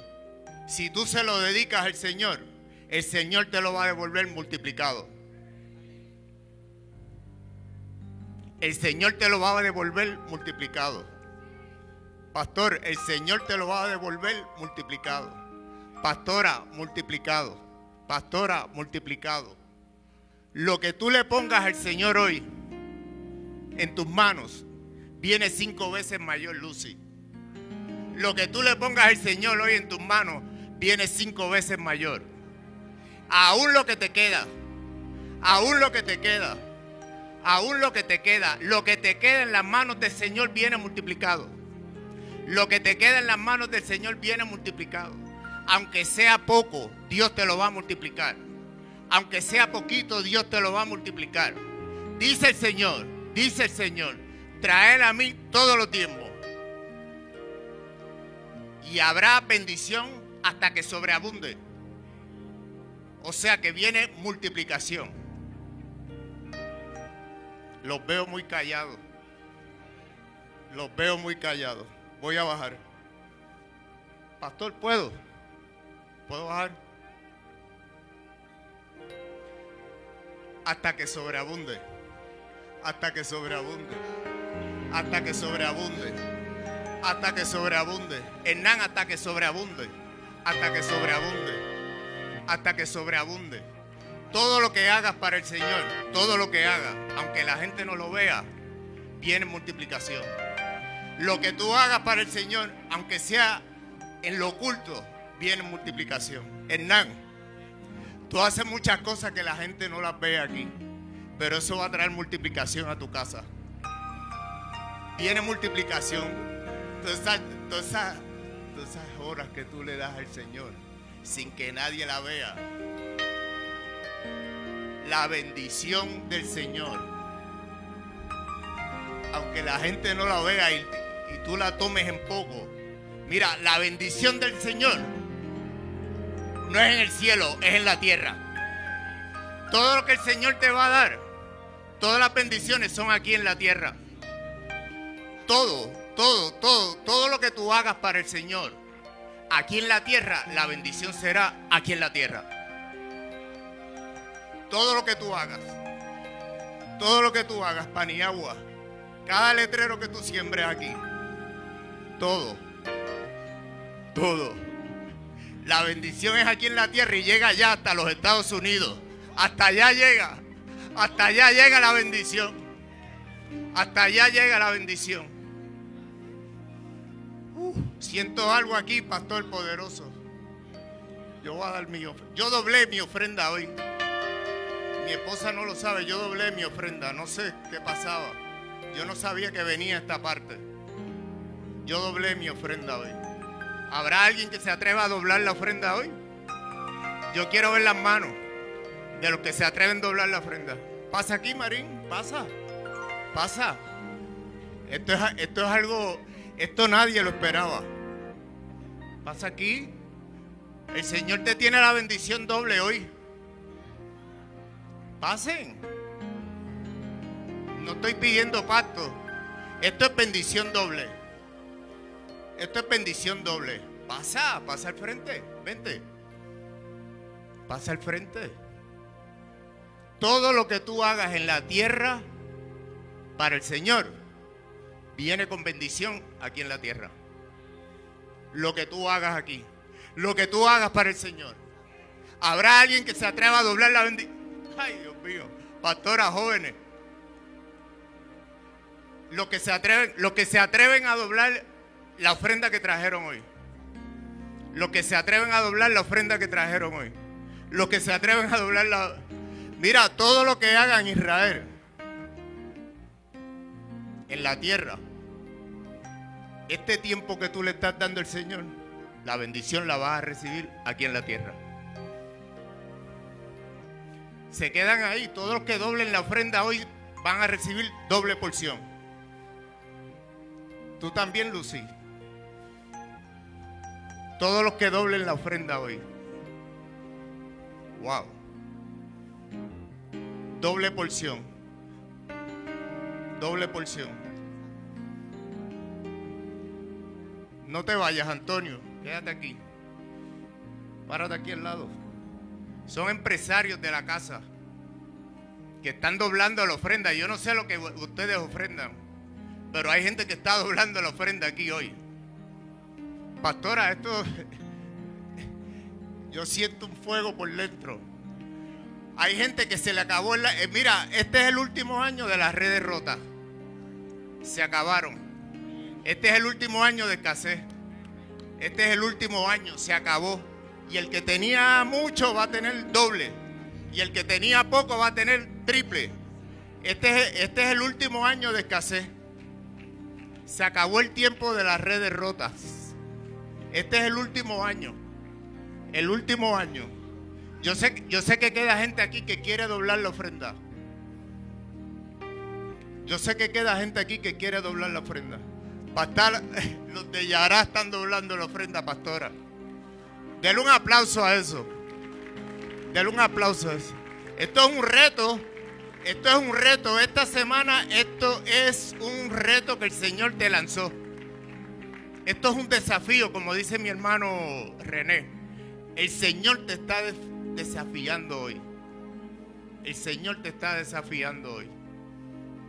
si tú se lo dedicas al Señor, el Señor te lo va a devolver multiplicado. El Señor te lo va a devolver multiplicado. Pastor, el Señor te lo va a devolver multiplicado. Pastora, multiplicado. Pastora, multiplicado. Lo que tú le pongas al Señor hoy en tus manos viene 5 veces mayor, Lucy. Lo que tú le pongas al Señor hoy en tus manos viene 5 veces mayor. Aún lo que te queda, aún lo que te queda, aún lo que te queda en las manos del Señor viene multiplicado. Lo que te queda en las manos del Señor viene multiplicado. Aunque sea poco, Dios te lo va a multiplicar. Aunque sea poquito, Dios te lo va a multiplicar. Dice el Señor, traed a mí todos los tiempos. y habrá bendición hasta que sobreabunde. O sea que viene multiplicación. Los veo muy callados. Los veo muy callados. Voy a bajar. Pastor, ¿puedo? ¿Puedo bajar? Hasta que sobreabunde. Hasta que sobreabunde. Hasta que sobreabunde. Hasta que sobreabunde. Hernán, hasta que sobreabunde. Hasta que sobreabunde. Hasta que sobreabunde. Todo lo que hagas para el Señor, todo lo que hagas, aunque la gente no lo vea, viene multiplicación. Lo que tú hagas para el Señor, aunque sea en lo oculto, viene multiplicación. Hernán, tú haces muchas cosas que la gente no las ve aquí, pero eso va a traer multiplicación a tu casa. Viene multiplicación. Todas esas horas que tú le das al Señor, sin que nadie la vea. La bendición del Señor, aunque la gente no la vea y tú la tomes en poco. Mira, la bendición del Señor no es en el cielo, es en la tierra. Todo lo que el Señor te va a dar, todas las bendiciones son aquí en la tierra. Todo lo que tú hagas para el Señor, aquí en la tierra, la bendición será aquí en la tierra. Todo lo que tú hagas, Paniagua, cada letrero que tú siembres aquí, todo. La bendición es aquí en la tierra y llega allá hasta los Estados Unidos. Hasta allá llega la bendición. Hasta allá llega la bendición. Siento algo aquí, pastor poderoso. Yo voy a dar yo doblé mi ofrenda hoy. Mi esposa no lo sabe, yo doblé mi ofrenda. No sé qué pasaba. Yo no sabía que venía esta parte. Yo doblé mi ofrenda hoy. ¿Habrá alguien que se atreva a doblar la ofrenda hoy? Yo quiero ver las manos de los que se atreven a doblar la ofrenda. Pasa aquí, Marín, pasa. Esto es algo, esto nadie lo esperaba. Pasa aquí. El Señor te tiene la bendición doble hoy. Pasen. No estoy pidiendo pacto. Esto es bendición doble. Pasa al frente. Vente. Pasa al frente. Todo lo que tú hagas en la tierra para el Señor viene con bendición aquí en la tierra. Lo que tú hagas aquí, lo que tú hagas para el Señor. ¿Habrá alguien que se atreva a doblar la bendición? Ay, Dios mío, pastoras jóvenes. Los que se atreven a doblar la ofrenda que trajeron hoy. Los que se atreven a doblar la ofrenda que trajeron hoy. Los que se atreven a doblar la... Mira, todo lo que haga en Israel, en la tierra, este tiempo que tú le estás dando al Señor, la bendición la vas a recibir aquí en la tierra. Se quedan ahí. Todos los que doblen la ofrenda hoy van a recibir doble porción. Tú también, Lucy. Todos los que doblen la ofrenda hoy. Wow. Doble porción. No te vayas, Antonio. Quédate aquí. Párate aquí al lado. Son empresarios de la casa que están doblando la ofrenda. Yo no sé lo que ustedes ofrendan, pero hay gente que está doblando la ofrenda aquí hoy. Pastora, esto... Yo siento un fuego por dentro. Hay gente que se le acabó mira, este es el último año de las redes rotas. Se acabaron. Este es el último año de escasez. Este es el último año, se acabó. Y el que tenía mucho va a tener doble. Y el que tenía poco va a tener triple. Este es el último año de escasez. Se acabó el tiempo de las redes rotas. Este es el último año. El último año. Yo sé que queda gente aquí que quiere doblar la ofrenda. Pastor, los de Yará están doblando la ofrenda, pastora. Denle un aplauso a eso. Denle un aplauso a eso. Esto es un reto. Esto es un reto. Esta semana esto es un reto que el Señor te lanzó. Esto es un desafío, como dice mi hermano René. El Señor te está desafiando hoy. El Señor te está desafiando hoy.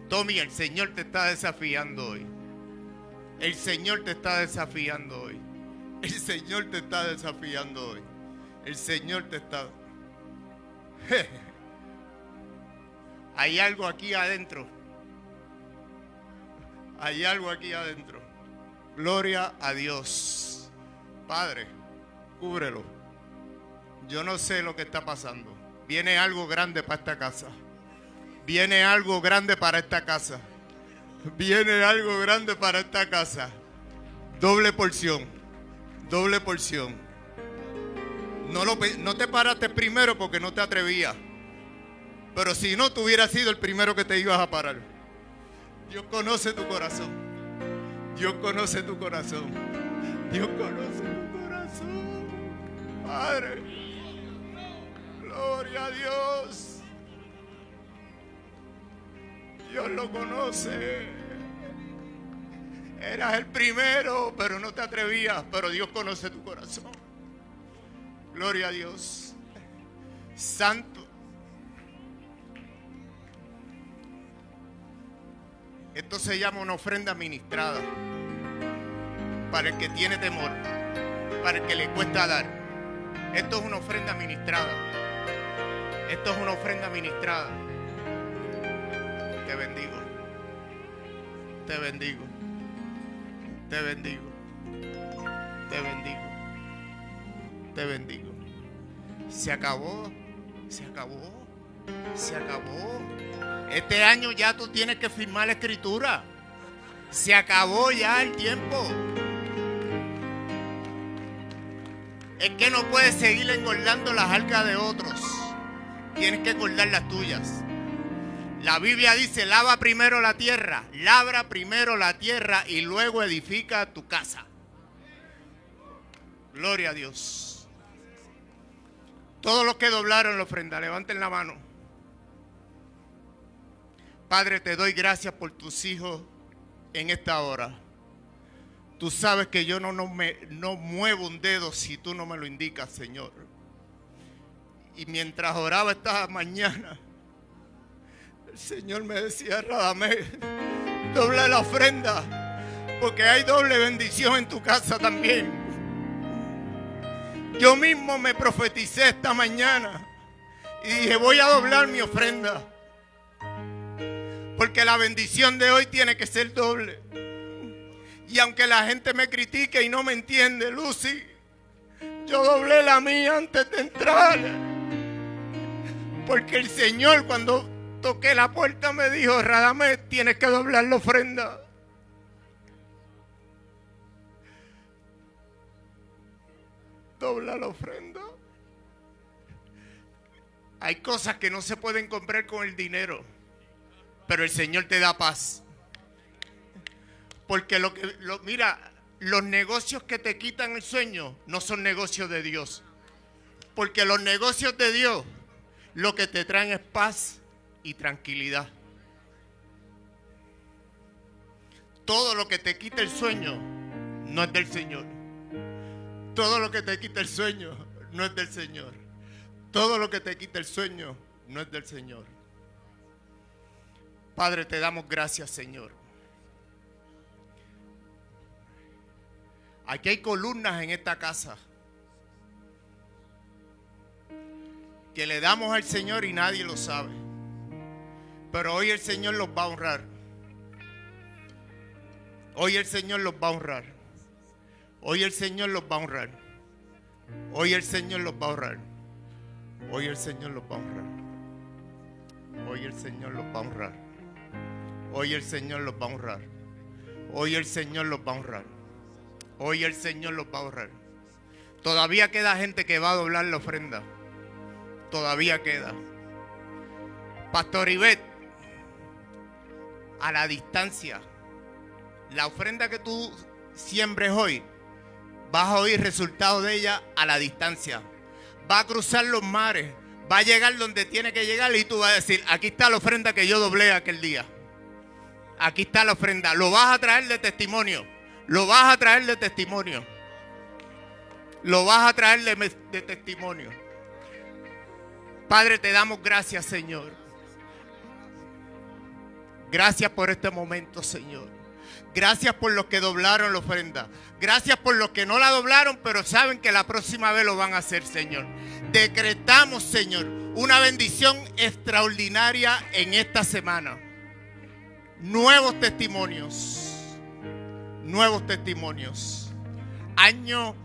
Tommy, el Señor te está desafiando hoy. El Señor te está desafiando hoy. El Señor te está desafiando hoy. El Señor te está... Hay algo aquí adentro. Hay algo aquí adentro. Gloria a Dios. Padre, cúbrelo. Yo no sé lo que está pasando. Viene algo grande para esta casa. Viene algo grande para esta casa. Viene algo grande para esta casa. Doble porción. Doble porción. No te paraste primero porque no te atrevías. Pero si no, tú hubieras sido el primero que te ibas a parar. Dios conoce tu corazón. Dios conoce tu corazón. Dios conoce tu corazón. Padre. Gloria a Dios. Dios lo conoce. Eras el primero, pero no te atrevías. Pero Dios conoce tu corazón. Gloria a Dios. Santo. Esto se llama una ofrenda ministrada. Para el que tiene temor. Para el que le cuesta dar. Esto es una ofrenda ministrada. Esto es una ofrenda ministrada. Te bendigo. Te bendigo. Te bendigo. Te bendigo. Te bendigo. Se acabó. Se acabó. Se acabó. Este año ya tú tienes que firmar la escritura. Se acabó ya el tiempo. Es que no puedes seguir engordando las arcas de otros. Tienes que engordar las tuyas. La Biblia dice, lava primero la tierra, labra primero la tierra y luego edifica tu casa. Gloria a Dios. Todos los que doblaron la ofrenda, levanten la mano. Padre, te doy gracias por tus hijos en esta hora. Tú sabes que yo no muevo un dedo si tú no me lo indicas, Señor. Y mientras oraba esta mañana, el Señor me decía, Radamés, dobla la ofrenda, porque hay doble bendición en tu casa también. Yo mismo me profeticé esta mañana y dije, voy a doblar mi ofrenda, porque la bendición de hoy tiene que ser doble. Y aunque la gente me critique y no me entiende, Lucy, yo doblé la mía antes de entrar, porque el Señor cuando toqué la puerta me dijo, Radamés, tienes que doblar la ofrenda. Dobla la ofrenda. Hay cosas que no se pueden comprar con el dinero, pero el Señor te da paz. Porque mira, los negocios que te quitan el sueño no son negocios de Dios. Porque los negocios de Dios lo que te traen es paz y tranquilidad. Todo lo que te quita el sueño no es del Señor. Todo lo que te quita el sueño no es del Señor. Todo lo que te quita el sueño no es del Señor. Padre, te damos gracias, Señor. Aquí hay columnas en esta casa que le damos al Señor y nadie lo sabe. Pero hoy el Señor los va a honrar. Hoy el Señor los va a honrar. Hoy el Señor los va a honrar. Hoy el Señor los va a honrar. Hoy el Señor los va a honrar. Hoy el Señor los va a honrar. Hoy el Señor los va a honrar. Hoy el Señor los va a honrar. Hoy el Señor los va a honrar. Todavía queda gente que va a doblar la ofrenda. Todavía queda. Pastor Ivette, a la distancia, la ofrenda que tú siembres hoy, vas a oír resultado de ella a la distancia. Va a cruzar los mares, va a llegar donde tiene que llegar y tú vas a decir, aquí está la ofrenda que yo doblé aquel día. Aquí está la ofrenda. Lo vas a traer de testimonio. Lo vas a traer de testimonio. Lo vas a traer de testimonio. Padre, te damos gracias, Señor. Gracias por este momento, Señor. Gracias por los que doblaron la ofrenda. Gracias por los que no la doblaron, pero saben que la próxima vez lo van a hacer, Señor. Decretamos, Señor, una bendición extraordinaria en esta semana. Nuevos testimonios. Nuevos testimonios. Año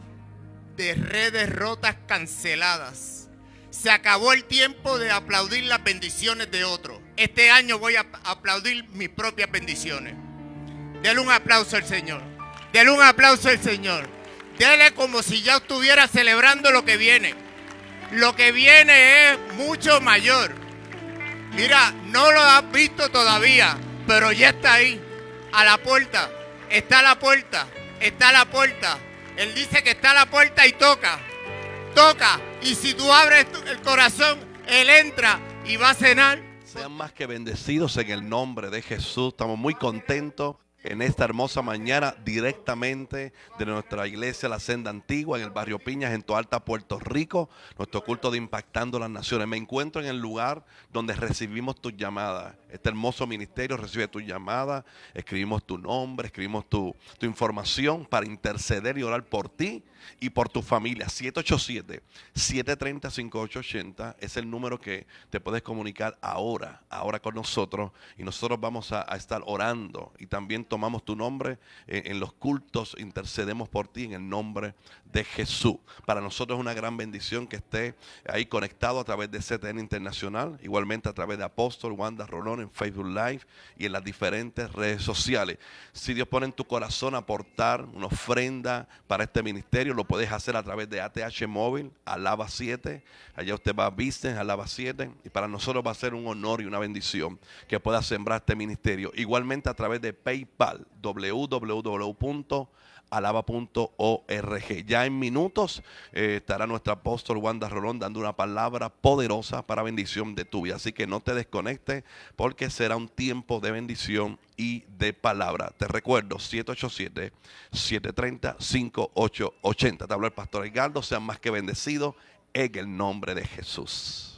de redes rotas canceladas. Se acabó el tiempo de aplaudir las bendiciones de otros. Este año voy a aplaudir mis propias bendiciones. Dele un aplauso al Señor. Dele un aplauso al Señor. Dele como si ya estuviera celebrando lo que viene. Lo que viene es mucho mayor. Mira, no lo has visto todavía, pero ya está ahí, a la puerta. Está a la puerta. Está a la puerta. Él dice que está a la puerta y toca. Toca. Y si tú abres el corazón, Él entra y va a cenar. Sean más que bendecidos en el nombre de Jesús. Estamos muy contentos en esta hermosa mañana directamente de nuestra iglesia La Senda Antigua en el barrio Piñas en Toalta, Puerto Rico. Nuestro culto de Impactando las Naciones. Me encuentro en el lugar donde recibimos tus llamadas. Este hermoso ministerio recibe tus llamadas. Escribimos tu nombre, escribimos tu información para interceder y orar por ti y por tu familia. 787-730-5880 es el número que te puedes comunicar ahora con nosotros, y nosotros vamos a estar orando, y también tomamos tu nombre en los cultos, intercedemos por ti en el nombre de Jesús. Para nosotros es una gran bendición que esté ahí conectado a través de CTN Internacional, igualmente a través de Apóstol Wanda Rolón en Facebook Live y en las diferentes redes sociales. Si Dios pone en tu corazón aportar una ofrenda para este ministerio, lo puedes hacer a través de ATH Móvil, Alaba 7. Allá usted va a Business, Alaba 7. Y para nosotros va a ser un honor y una bendición que pueda sembrar este ministerio. Igualmente a través de PayPal, www.alaba.org. Ya en minutos estará nuestra apóstol Wanda Rolón dando una palabra poderosa para bendición de tu vida. Así que no te desconectes, porque será un tiempo de bendición y de palabra. Te recuerdo, 787-730-5880. Te habló el pastor Edgardo. Sean más que bendecidos en el nombre de Jesús.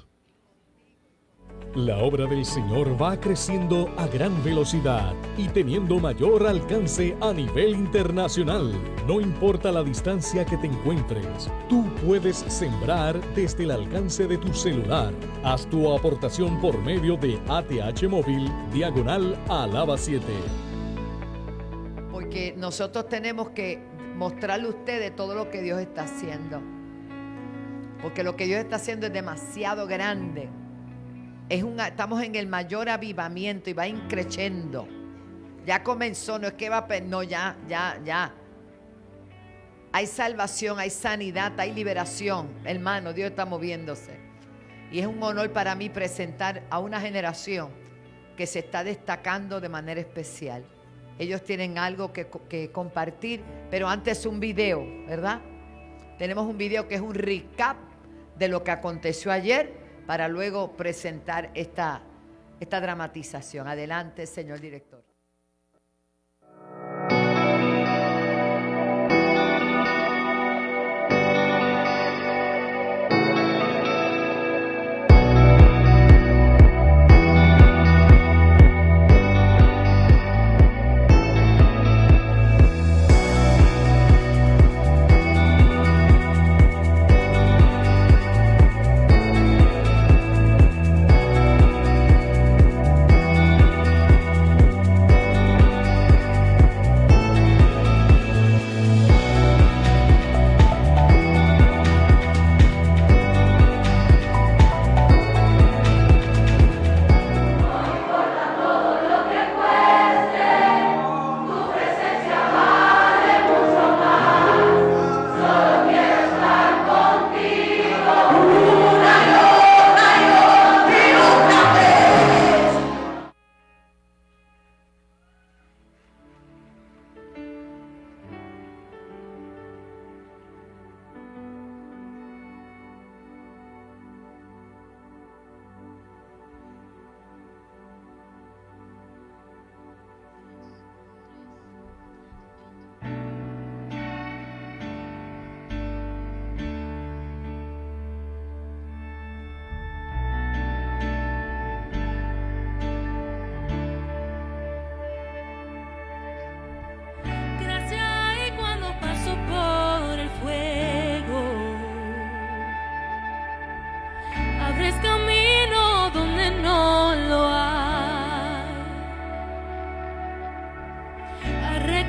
La obra del Señor va creciendo a gran velocidad y teniendo mayor alcance a nivel internacional. No importa la distancia que te encuentres, tú puedes sembrar desde el alcance de tu celular. Haz tu aportación por medio de ATH Móvil, /Alaba 7. Porque nosotros tenemos que mostrarle a ustedes todo lo que Dios está haciendo. Porque lo que Dios está haciendo es demasiado grande. Estamos en el mayor avivamiento y va increciendo. Ya comenzó, no es que va a... No, ya. Hay salvación, hay sanidad, hay liberación. Hermano, Dios está moviéndose. Y es un honor para mí presentar a una generación que se está destacando de manera especial. Ellos tienen algo que compartir, pero antes un video, ¿verdad? Tenemos un video que es un recap de lo que aconteció ayer, para luego presentar esta dramatización. Adelante, señor director.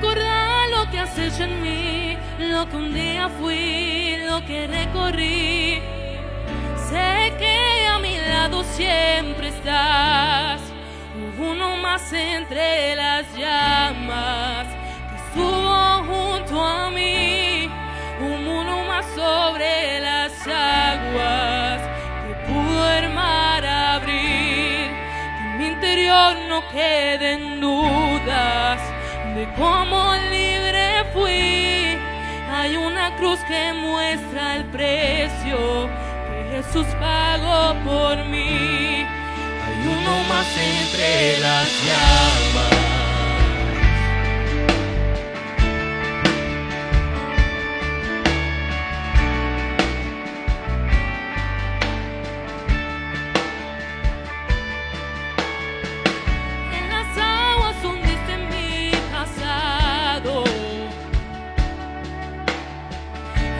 recordar lo que has hecho en mí, lo que un día fui, lo que recorrí. Sé que a mi lado siempre estás, uno más entre las llamas, que estuvo junto a mí, uno más sobre las aguas, que pudo el mar abrir, que en mi interior no queden dudas de cómo libre fui. Hay una cruz que muestra el precio que Jesús pagó por mí. Hay uno más entre las llamas. En las aguas hundiste mi pasado.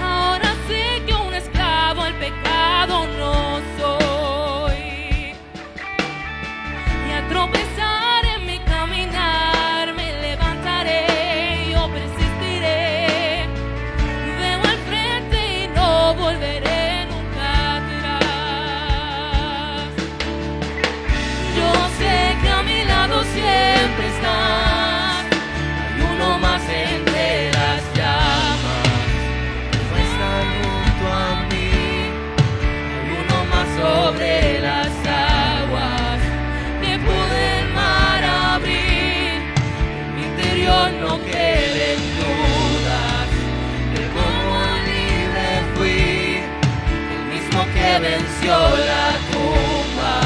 Ahora sé que un esclavo al pecado no soy. Y a tropezar en mi caminar me levantaré, yo persistiré. Veo al frente y no volveré nunca atrás. Yo sé que a mi lado siempre estás. Hay uno más entre las llamas, que están junto a mí. Hay uno más sobre las aguas, que pude el mar abrir. En mi interior no queden dudas de cómo libre fui. El mismo que venció la tumba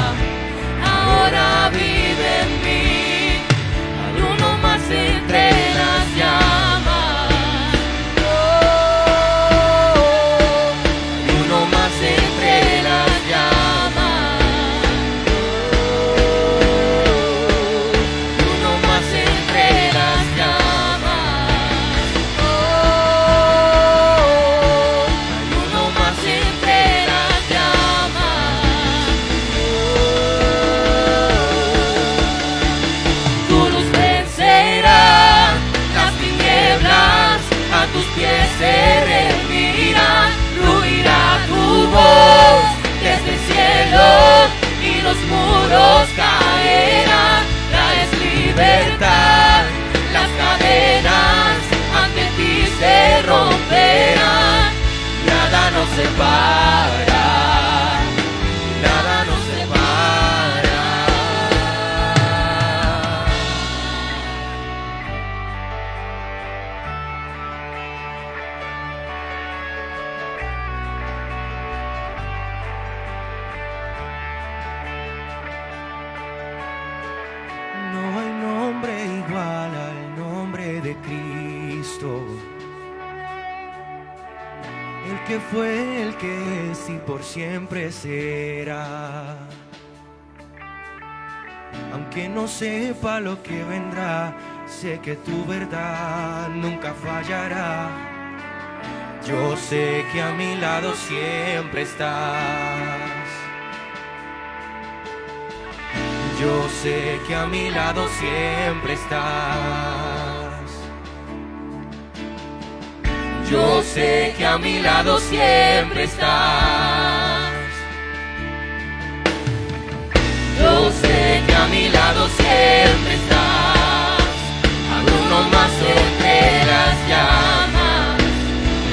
ahora vive en mí. Hay uno más entre las llamas. Hay uno más entre las llamas. Hay uno más entre las llamas. Hay uno más entre las llamas. Tu luz vencerá las tinieblas, a tus pies se rendirán. Fluirá tu voz desde el cielo y los muros caerán. Traes libertad, las cadenas ante ti se romperán. Nada nos separa, nada nos separa. No hay nombre igual al nombre de Cristo, el que fue, el que es y por siempre será. Aunque no sepa lo que vendrá, sé que tu verdad nunca fallará. Yo sé que a mi lado siempre estás. Yo sé que a mi lado siempre estás. Yo sé que a mi lado siempre estás. Yo sé que a mi lado siempre estás. Habrá uno más entre las llamas,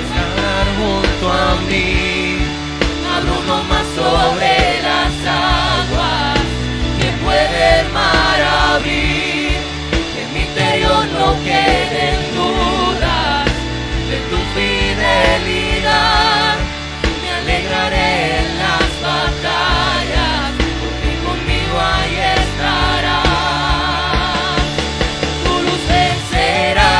estar junto a mí. Habrá uno más sobre las aguas, que puede el mar abrir. En mi interior no queden dudas de tu fidelidad. Me alegraré en las batallas, porque conmigo ahí estarás. Tu luz vencerá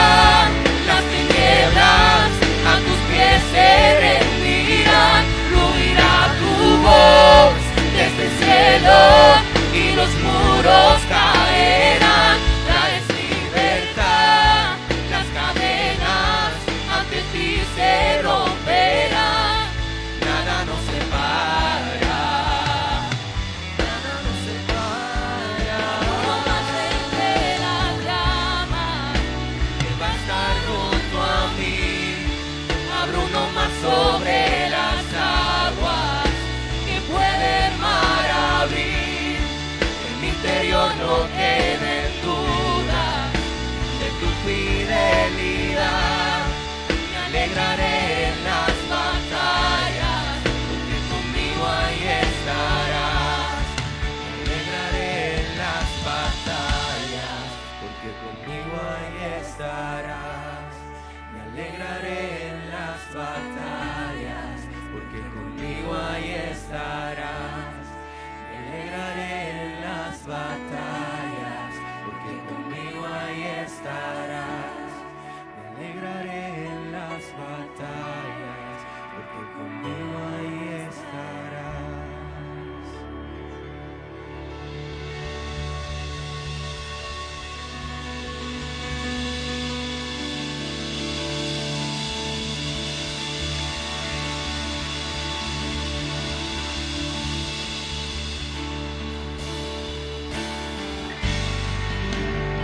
las tinieblas, a tus pies se rendirán. Fluirá tu voz desde el cielo y los muros caerán. no queden duda de tu fidelidad. Me alegraré en las batallas, porque conmigo ahí estarás. Me alegraré en las batallas, porque conmigo ahí estarás. Me alegraré en las batallas, porque conmigo ahí estarás. Me alegraré en las batallas, porque conmigo ahí estarás. Me alegraré en las batallas, porque conmigo ahí estarás.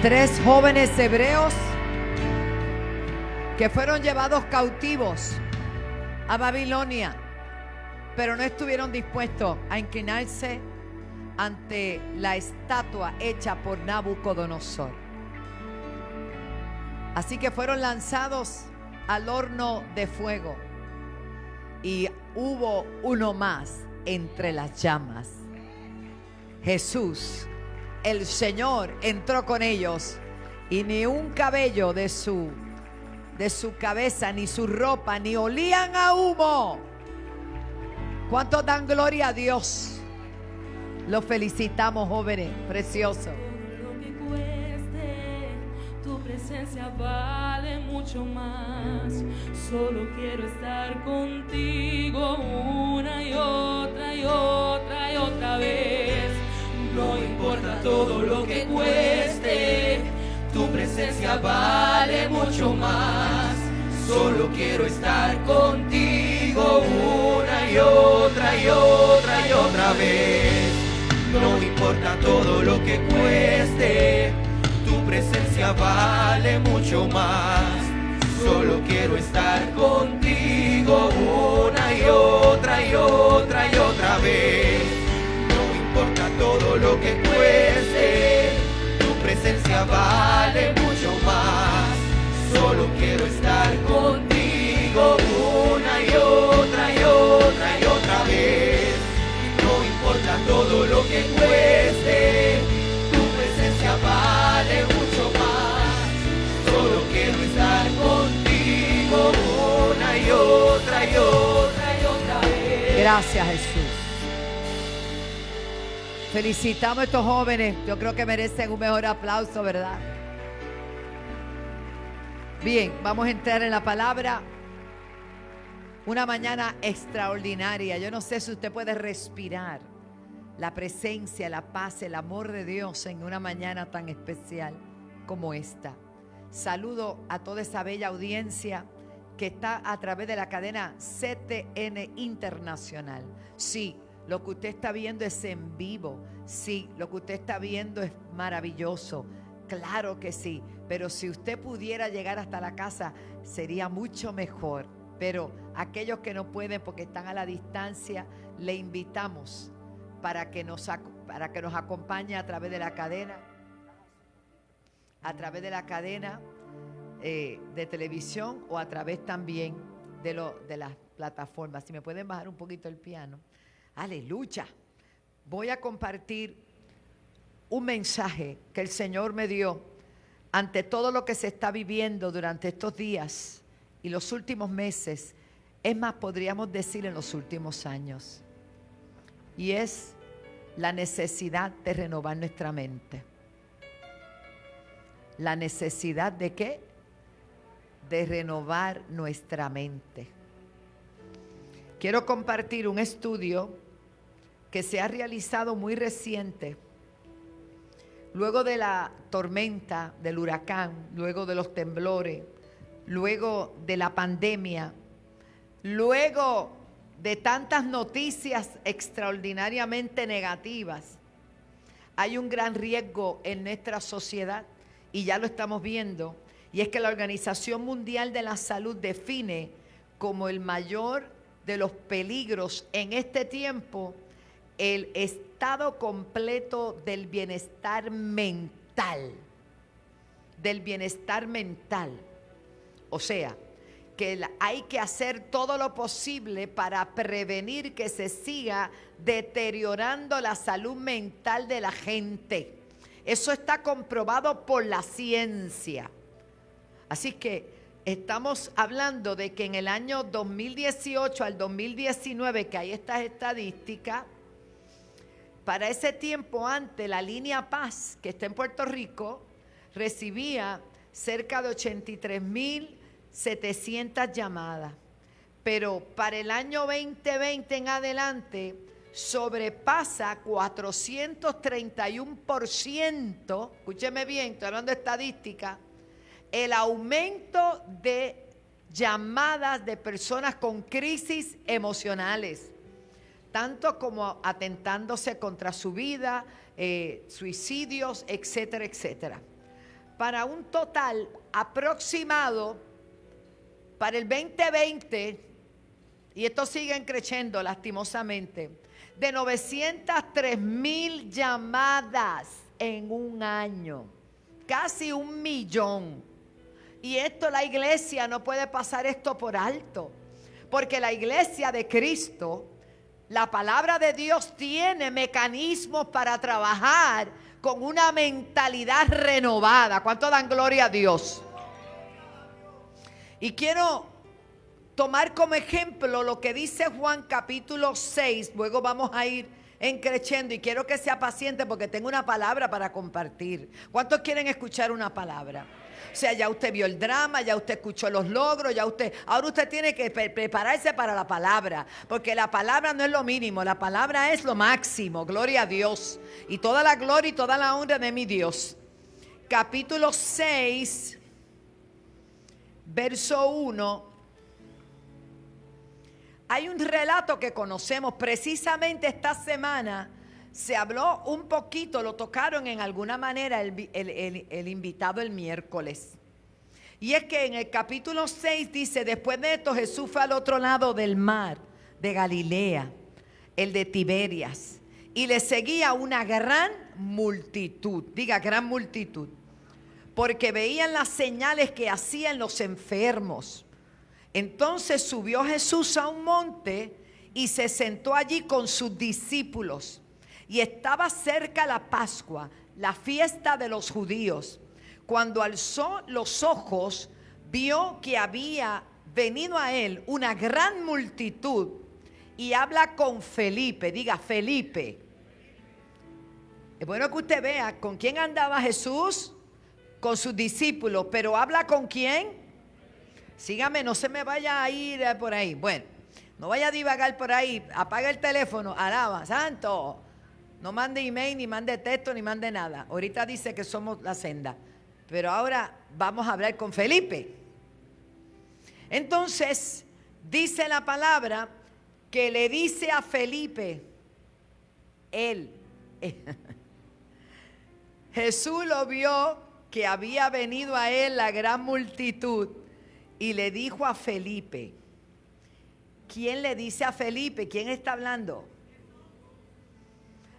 Tres jóvenes hebreos que fueron llevados cautivos a Babilonia, pero no estuvieron dispuestos a inclinarse ante la estatua hecha por Nabucodonosor. Así que fueron lanzados al horno de fuego y hubo uno más entre las llamas. Jesús, el Señor, entró con ellos y ni un cabello de su cabeza, ni su ropa, ni olían a humo. ¿Cuántos dan gloria a Dios? Los felicitamos, jóvenes, preciosos. Lo que cueste, tu presencia vale mucho más. Solo quiero estar contigo una y otra y otra y otra vez. No importa todo lo que cueste, tu presencia vale mucho más. Solo quiero estar contigo una y otra y otra y otra vez. No importa todo lo que cueste, tu presencia vale mucho más. Solo quiero estar contigo una y otra y otra y otra vez. No importa todo lo que cueste, tu presencia vale mucho más. Solo quiero estar contigo una y otra y otra y otra vez. No importa todo lo que cueste, tu presencia vale mucho más. Solo quiero estar contigo una y otra y otra y otra vez. Gracias, Jesús. Felicitamos a estos jóvenes. Yo creo que merecen un mejor aplauso, ¿verdad? Bien, vamos a entrar en la palabra. Una mañana extraordinaria. Yo no sé si usted puede respirar la presencia, la paz, el amor de Dios en una mañana tan especial como esta. Saludo a toda esa bella audiencia que está a través de la cadena CTN Internacional. Sí, lo que usted está viendo es en vivo. Sí, lo que usted está viendo es maravilloso. Claro que sí. Pero si usted pudiera llegar hasta la casa, sería mucho mejor. Pero aquellos que no pueden porque están a la distancia, le invitamos para que nos acompañe a través de la cadena. A través de la cadena de televisión o a través también de las plataformas. Si me pueden bajar un poquito el piano. Aleluya. Voy a compartir un mensaje que el Señor me dio ante todo lo que se está viviendo durante estos días y los últimos meses. Es más, podríamos decir en los últimos años. Y es la necesidad de renovar nuestra mente. ¿La necesidad de qué? De renovar nuestra mente. Quiero compartir un estudio que se ha realizado muy reciente, luego de la tormenta, del huracán, luego de los temblores, luego de la pandemia, luego de tantas noticias extraordinariamente negativas. Hay un gran riesgo en nuestra sociedad y ya lo estamos viendo, y es que la Organización Mundial de la Salud define como el mayor de los peligros en este tiempo el estado completo del bienestar mental. Del bienestar mental. O sea, que hay que hacer todo lo posible para prevenir que se siga deteriorando la salud mental de la gente. Eso está comprobado por la ciencia. Así que estamos hablando de que en el año 2018 al 2019, que hay estas estadísticas, para ese tiempo antes la línea Paz, que está en Puerto Rico, recibía cerca de 83.700 llamadas. Pero para el año 2020 en adelante sobrepasa 431%, escúcheme bien, estoy hablando de estadística, el aumento de llamadas de personas con crisis emocionales, tanto como atentándose contra su vida, suicidios, etcétera, etcétera. Para un total aproximado para el 2020, y esto sigue creciendo lastimosamente, de 903,000 llamadas en un año, casi 1 millón. Y esto la iglesia no puede pasar esto por alto, porque la iglesia de Cristo, la palabra de Dios tiene mecanismos para trabajar con una mentalidad renovada. ¿Cuánto dan gloria a Dios? Y quiero tomar como ejemplo lo que dice Juan capítulo 6, luego vamos a ir creciendo y quiero que sea paciente porque tengo una palabra para compartir. ¿Cuántos quieren escuchar una palabra? O sea, ya usted vio el drama, ya usted escuchó los logros, ahora usted tiene que prepararse para la palabra, porque la palabra no es lo mínimo, la palabra es lo máximo, gloria a Dios, y toda la gloria y toda la honra de mi Dios. Capítulo 6, verso 1. Hay un relato que conocemos, precisamente esta semana se habló un poquito, lo tocaron en alguna manera el invitado el miércoles. Y es que en el capítulo 6 dice, después de esto Jesús fue al otro lado del mar de Galilea, el de Tiberias, y le seguía una gran multitud, diga gran multitud, porque veían las señales que hacían los enfermos. Entonces subió Jesús a un monte y se sentó allí con sus discípulos. Y estaba cerca la Pascua, la fiesta de los judíos. Cuando alzó los ojos, vio que había venido a él una gran multitud y habla con Felipe. Diga Felipe. Es bueno que usted vea con quién andaba Jesús, con sus discípulos, pero habla con quién. Sígame, no se me vaya a ir por ahí. Bueno, no vaya a divagar por ahí. Apaga el teléfono, alaba, santo. No mande email, ni mande texto, ni mande nada. Ahorita dice que somos la senda. Pero ahora vamos a hablar con Felipe. Entonces, dice la palabra que le dice a Felipe, Jesús lo vio que había venido a él la gran multitud y le dijo a Felipe. ¿Quién le dice a Felipe? ¿Quién está hablando?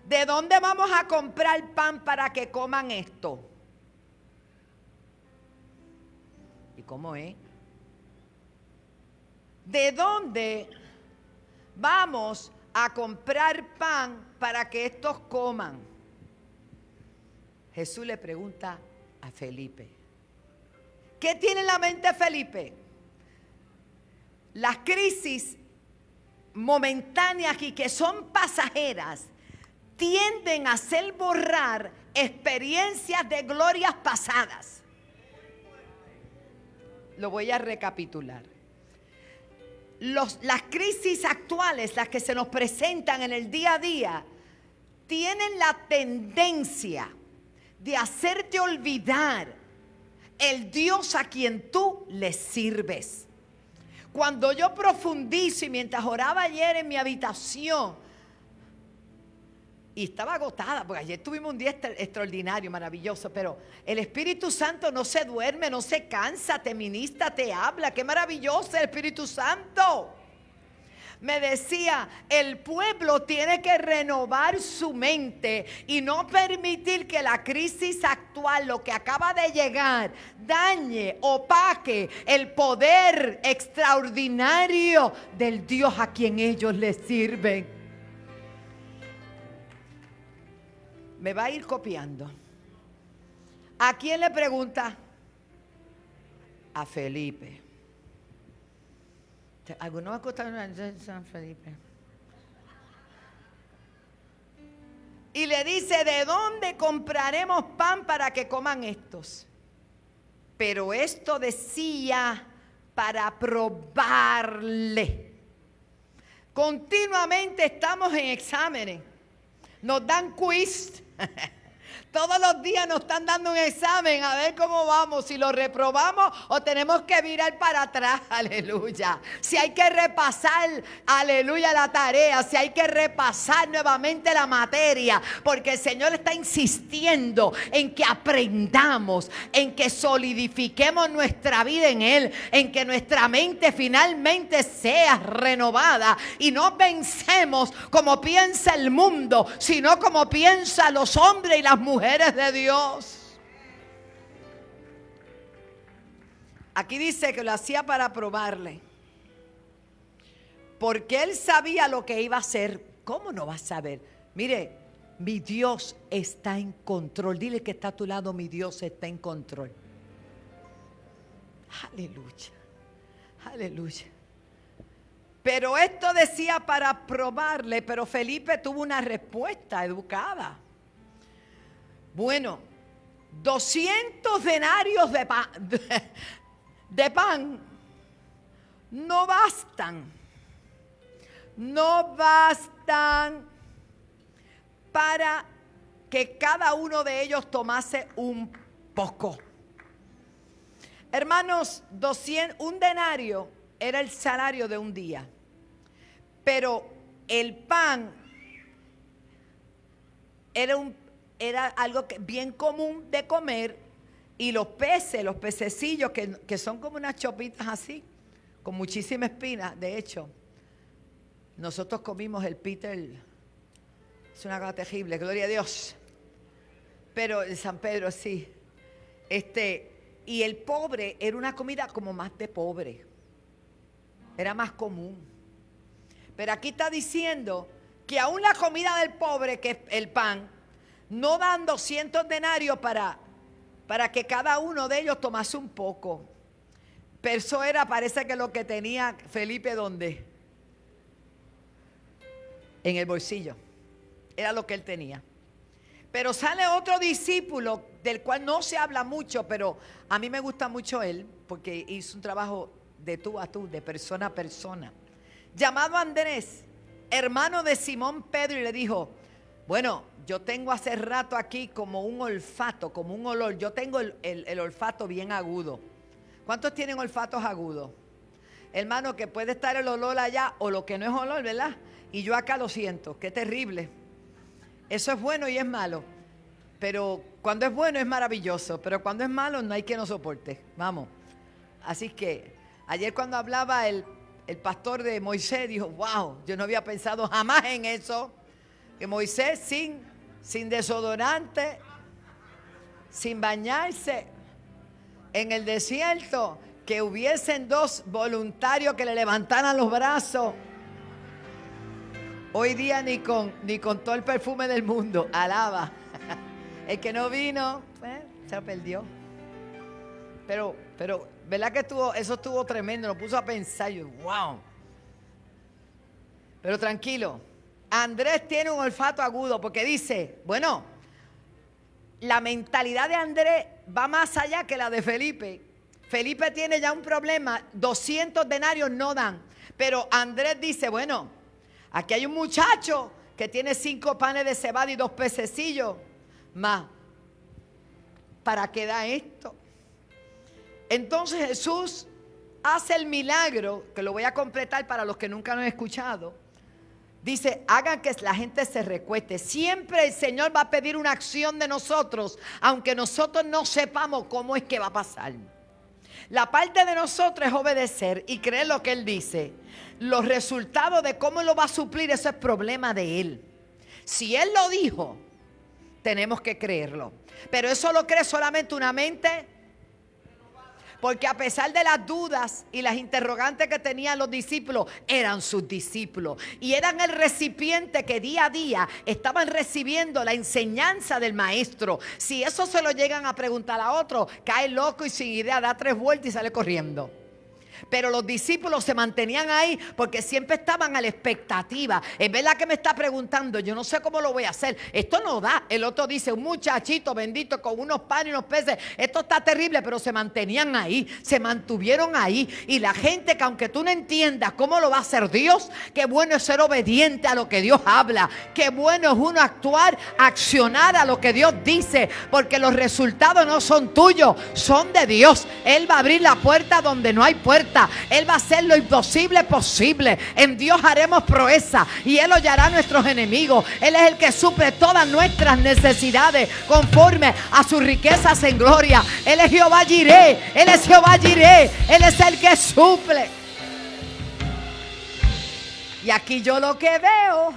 ¿De dónde vamos a comprar pan para que coman esto? ¿Y cómo es? ¿De dónde vamos a comprar pan para que estos coman? Jesús le pregunta a Felipe. ¿Qué tiene en la mente Felipe? Las crisis momentáneas y que son pasajeras tienden a hacer borrar experiencias de glorias pasadas. Lo voy a recapitular. Las crisis actuales, las que se nos presentan en el día a día, tienen la tendencia de hacerte olvidar el Dios a quien tú le sirves. Cuando yo profundizo y mientras oraba ayer en mi habitación, y estaba agotada, porque ayer tuvimos un día extraordinario, maravilloso, pero el Espíritu Santo no se duerme, no se cansa, te ministra, te habla. ¡Qué maravilloso el Espíritu Santo! me decía, el pueblo tiene que renovar su mente y no permitir que la crisis actual, lo que acaba de llegar, dañe, opaque el poder extraordinario del Dios a quien ellos le sirven. Me va a ir copiando. ¿A quién le pregunta? A Felipe. ¿Alguno va a escuchar San Felipe? Y le dice, ¿de dónde compraremos pan para que coman estos? Pero esto decía para probarle. Continuamente estamos en exámenes. Nos dan quiz. Todos los días nos están dando un examen a ver cómo vamos, si lo reprobamos o tenemos que virar para atrás, aleluya. Si hay que repasar, aleluya, la tarea, si hay que repasar nuevamente la materia, porque el Señor está insistiendo en que aprendamos, en que solidifiquemos nuestra vida en Él, en que nuestra mente finalmente sea renovada y no pensemos como piensa el mundo, sino como piensan los hombres y las mujeres de Dios. Aquí dice que lo hacía para probarle, porque él sabía lo que iba a hacer. ¿Cómo no va a saber? Mire, mi Dios está en control. Dile que está a tu lado, mi Dios está en control. Aleluya, aleluya. Pero esto decía para probarle, pero Felipe tuvo una respuesta educada. Bueno, 200 denarios de pan no bastan. No bastan para que cada uno de ellos tomase un poco. Hermanos, un denario era el salario de un día. Pero el pan era algo bien común de comer, y los pececillos que son como unas chopitas así, con muchísima espina. De hecho, nosotros comimos el Peter, es una cosa terrible, gloria a Dios. Pero el San Pedro sí. Y el pobre era una comida como más de pobre, era más común. Pero aquí está diciendo que aún la comida del pobre, que es el pan, no dan 200 denarios para que cada uno de ellos tomase un poco. Pero eso parece que lo que tenía Felipe, ¿dónde? En el bolsillo. Era lo que él tenía. Pero sale otro discípulo del cual no se habla mucho, pero a mí me gusta mucho él, porque hizo un trabajo de tú a tú, de persona a persona, llamado Andrés, hermano de Simón Pedro, y le dijo, bueno, yo tengo hace rato aquí como un olfato, como un olor. Yo tengo el olfato bien agudo. ¿Cuántos tienen olfatos agudos? Hermano, que puede estar el olor allá o lo que no es olor, ¿verdad? Y yo acá lo siento. Qué terrible. Eso es bueno y es malo. Pero cuando es bueno es maravilloso. Pero cuando es malo no hay quien lo soporte. Vamos. Así que ayer cuando hablaba el pastor de Moisés, dijo, wow, yo no había pensado jamás en eso. Que Moisés sin desodorante, sin bañarse, en el desierto, que hubiesen 2 voluntarios que le levantaran los brazos. Hoy día ni con todo el perfume del mundo, alaba. El que no vino, se perdió. Pero, ¿verdad que eso estuvo tremendo? Nos puso a pensar, yo, wow. Pero tranquilo. Andrés tiene un olfato agudo porque dice, bueno, la mentalidad de Andrés va más allá que la de Felipe. Felipe tiene ya un problema, 200 denarios no dan. Pero Andrés dice, bueno, aquí hay un muchacho que tiene 5 panes de cebada y 2 pececillos más. ¿Para qué da esto? Entonces Jesús hace el milagro, que lo voy a completar para los que nunca lo han escuchado. Dice, hagan que la gente se recueste. Siempre el Señor va a pedir una acción de nosotros, aunque nosotros no sepamos cómo es que va a pasar. La parte de nosotros es obedecer y creer lo que Él dice. Los resultados de cómo lo va a suplir, eso es problema de Él. Si Él lo dijo, tenemos que creerlo. Pero eso lo cree solamente una mente. Porque a pesar de las dudas y las interrogantes que tenían los discípulos, eran sus discípulos. Y eran el recipiente que día a día estaban recibiendo la enseñanza del maestro. Si eso se lo llegan a preguntar a otro, cae loco y sin idea, da 3 vueltas y sale corriendo. Pero los discípulos se mantenían ahí porque siempre estaban a la expectativa. Es verdad que me está preguntando, yo no sé cómo lo voy a hacer. Esto no da. El otro dice, un muchachito bendito con unos panes y unos peces. Esto está terrible, pero se mantenían ahí. Se mantuvieron ahí. Y la gente que aunque tú no entiendas cómo lo va a hacer Dios, qué bueno es ser obediente a lo que Dios habla. Qué bueno es uno actuar, accionar a lo que Dios dice. Porque los resultados no son tuyos, son de Dios. Él va a abrir la puerta donde no hay puerta. Él va a hacer lo imposible posible. En Dios haremos proeza y Él hollará a nuestros enemigos. Él es el que suple todas nuestras necesidades conforme a sus riquezas en gloria. Él es Jehová Jireh. Él es Jehová Jireh. Él es el que suple. Y aquí yo lo que veo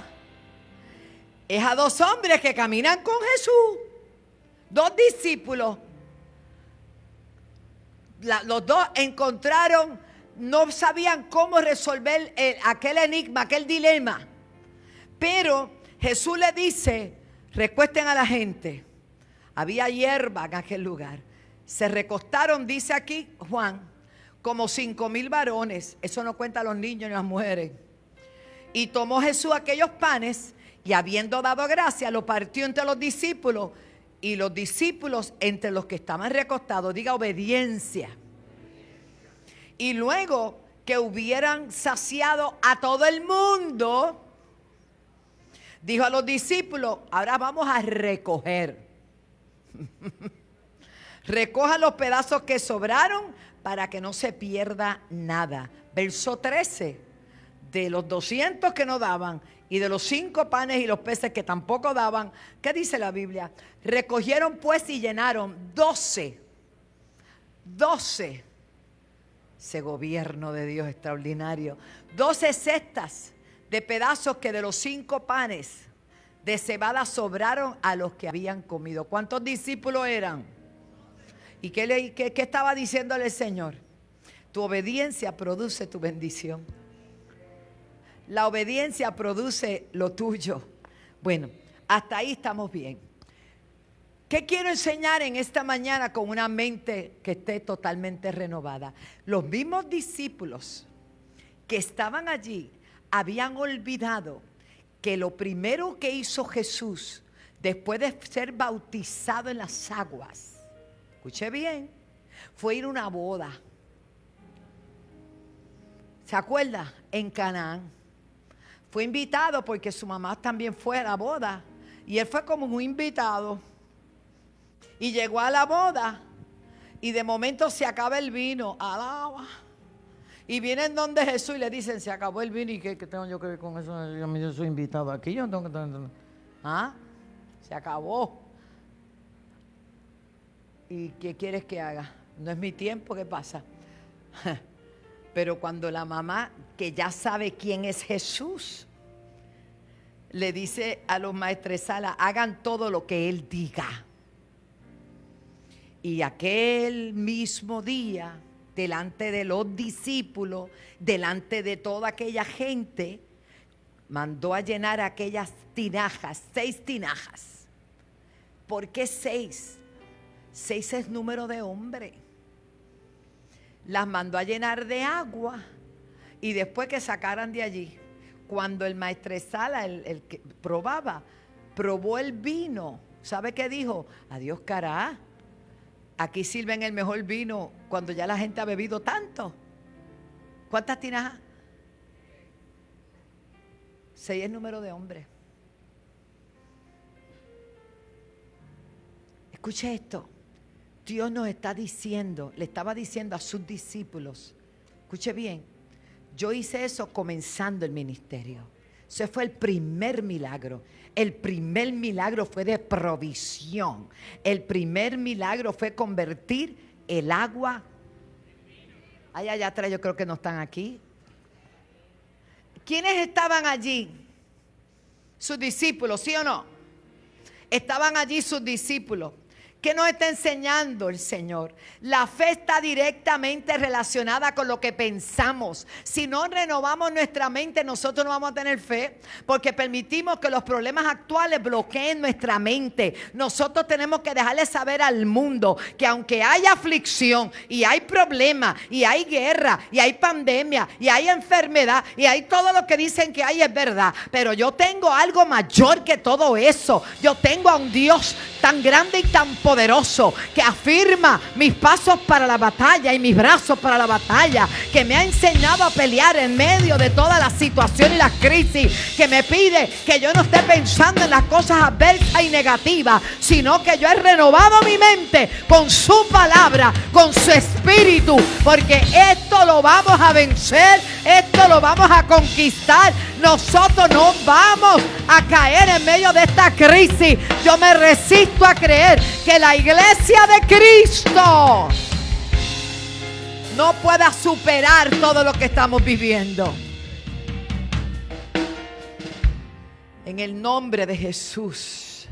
es a 2 hombres que caminan con Jesús. 2 discípulos. Los 2 encontraron, no sabían cómo resolver aquel enigma, aquel dilema. Pero Jesús le dice, recuesten a la gente. Había hierba en aquel lugar. Se recostaron, dice aquí Juan, como 5,000 varones. Eso no cuenta a los niños ni las mujeres. Y tomó Jesús aquellos panes y habiendo dado gracia, lo partió entre los discípulos. Y los discípulos entre los que estaban recostados, diga obediencia. Y luego que hubieran saciado a todo el mundo, dijo a los discípulos, ahora vamos a recoger. Recojan los pedazos que sobraron para que no se pierda nada. Verso 13, de los 200 que no daban y de los 5 panes y los peces que tampoco daban, ¿qué dice la Biblia? Recogieron pues y llenaron 12. Ese gobierno de Dios extraordinario. 12 cestas de pedazos que de los 5 panes de cebada sobraron a los que habían comido. ¿Cuántos discípulos eran? ¿Y qué estaba diciéndole el Señor? Tu obediencia produce tu bendición. La obediencia produce lo tuyo. Bueno, hasta ahí estamos bien. ¿Qué quiero enseñar en esta mañana con una mente que esté totalmente renovada? Los mismos discípulos que estaban allí habían olvidado que lo primero que hizo Jesús después de ser bautizado en las aguas, escuche bien, fue ir a una boda. ¿Se acuerda? En Canaán. Fue invitado porque su mamá también fue a la boda. Y él fue como un invitado. Y llegó a la boda. Y de momento se acaba el vino. Alaba. Y vienen donde Jesús y le dicen, se acabó el vino. ¿Y qué tengo yo que ver con eso? Yo soy invitado aquí. Yo no tengo que... ¿Ah? Se acabó. ¿Y qué quieres que haga? No es mi tiempo, ¿qué pasa? Pero cuando la mamá, que ya sabe quién es Jesús, le dice a los maestresalas, hagan todo lo que Él diga. Y aquel mismo día, delante de los discípulos, delante de toda aquella gente, mandó a llenar aquellas tinajas, 6 tinajas. ¿Por qué 6? 6 es número de hombre. Las mandó a llenar de agua y después que sacaran de allí, cuando el maestresala, el que probó el vino, ¿sabe qué dijo? Adiós cará, aquí sirven el mejor vino cuando ya la gente ha bebido tanto. ¿Cuántas tinajas? 6 es número de hombre. Escuche esto. Dios nos está diciendo, le estaba diciendo a sus discípulos, escuche bien, yo hice eso comenzando el ministerio. Ese fue el primer milagro. El primer milagro fue de provisión. El primer milagro fue convertir el agua. Allá atrás yo creo que no están aquí. ¿Quiénes estaban allí? Sus discípulos, ¿sí o no? Estaban allí sus discípulos. ¿Qué nos está enseñando el Señor? La fe está directamente relacionada con lo que pensamos. Si no renovamos nuestra mente, nosotros no vamos a tener fe, porque permitimos que los problemas actuales bloqueen nuestra mente. Nosotros tenemos que dejarle saber al mundo que aunque hay aflicción y hay problemas y hay guerra y hay pandemia y hay enfermedad y hay todo lo que dicen que hay es verdad, pero yo tengo algo mayor que todo eso. Yo tengo a un Dios tan grande y tan poderoso que afirma mis pasos para la batalla y mis brazos para la batalla, que me ha enseñado a pelear en medio de todas las situaciones y las crisis, que me pide que yo no esté pensando en las cosas adversas y negativas, sino que yo he renovado mi mente con su palabra, con su espíritu, porque esto lo vamos a vencer, esto lo vamos a conquistar. Nosotros no vamos a caer en medio de esta crisis. Yo me resisto a creer que la iglesia de Cristo no pueda superar todo lo que estamos viviendo. En el nombre de Jesús.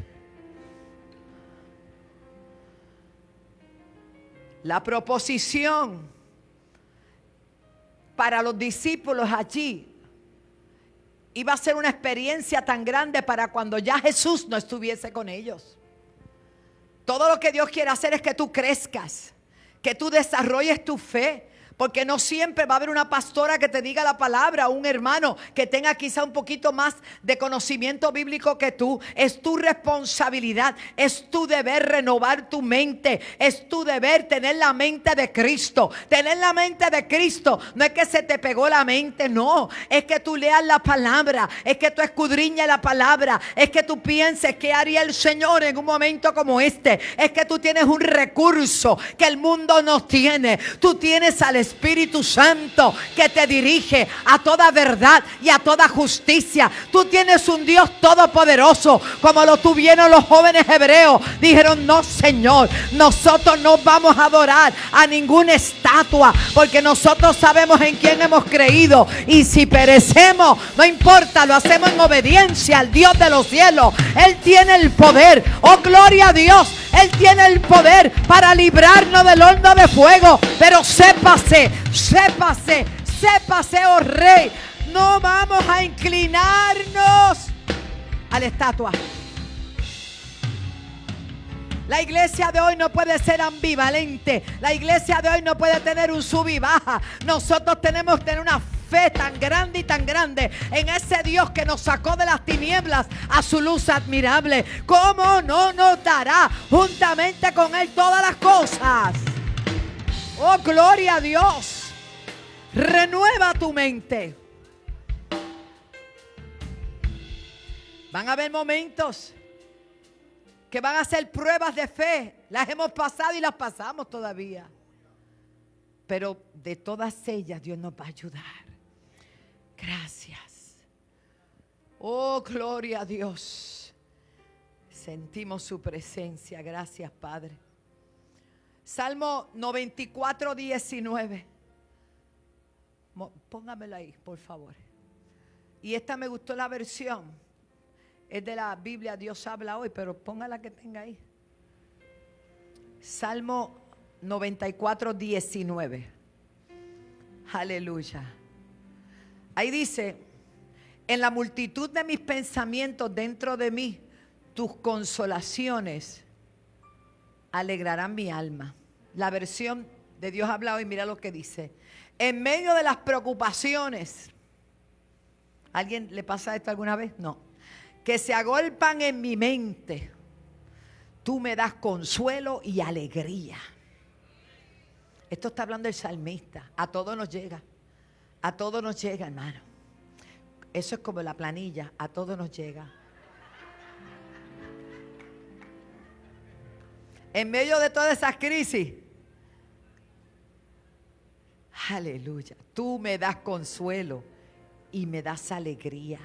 La proposición para los discípulos allí iba a ser una experiencia tan grande para cuando ya Jesús no estuviese con ellos. Todo lo que Dios quiere hacer es que tú crezcas, que tú desarrolles tu fe. Porque no siempre va a haber una pastora que te diga la palabra, o un hermano que tenga quizá un poquito más de conocimiento bíblico que tú. Es tu responsabilidad, es tu deber renovar tu mente, es tu deber tener la mente de Cristo. Tener la mente de Cristo no es que se te pegó la mente, no, es que tú leas la palabra, es que tú escudriñes la palabra, es que tú pienses qué haría el Señor en un momento como este. Es que tú tienes un recurso que el mundo no tiene. Tú tienes al Espíritu Santo que te dirige a toda verdad y a toda justicia. Tú tienes un Dios todopoderoso, como lo tuvieron los jóvenes hebreos. Dijeron: no, Señor, nosotros no vamos a adorar a ninguna estatua, porque nosotros sabemos en quién hemos creído, y si perecemos, no importa, lo hacemos en obediencia al Dios de los cielos. Él tiene el poder. Oh, gloria a Dios. Él tiene el poder para librarnos del horno de fuego. Pero sépase, oh Rey, no vamos a inclinarnos a la estatua. La iglesia de hoy no puede ser ambivalente. La iglesia de hoy no puede tener un sub y baja. Nosotros tenemos que tener una fe tan grande y tan grande en ese Dios que nos sacó de las tinieblas a su luz admirable. ¿Cómo no nos dará juntamente con Él todas las cosas? Oh, gloria a Dios. Renueva tu mente. Van a haber momentos que van a ser pruebas de fe. Las hemos pasado y las pasamos todavía. Pero de todas ellas Dios nos va a ayudar. Gracias. Oh, gloria a Dios. Sentimos su presencia. Gracias, Padre. Salmo 94, 19. Póngamelo ahí, por favor. Y esta me gustó la versión. Es de la Biblia Dios habla hoy, pero póngala que tenga ahí. Salmo 94, 19. Aleluya. Ahí dice: en la multitud de mis pensamientos dentro de mí, tus consolaciones alegrarán mi alma. La versión de Dios habla hoy, mira lo que dice: en medio de las preocupaciones. ¿Alguien le pasa esto alguna vez? No. Que se agolpan en mi mente, tú me das consuelo y alegría. Esto está hablando el salmista. A todos nos llega. A todos nos llega, hermano. Eso es como la planilla. A todos nos llega. En medio de todas esas crisis, aleluya, tú me das consuelo y me das alegría.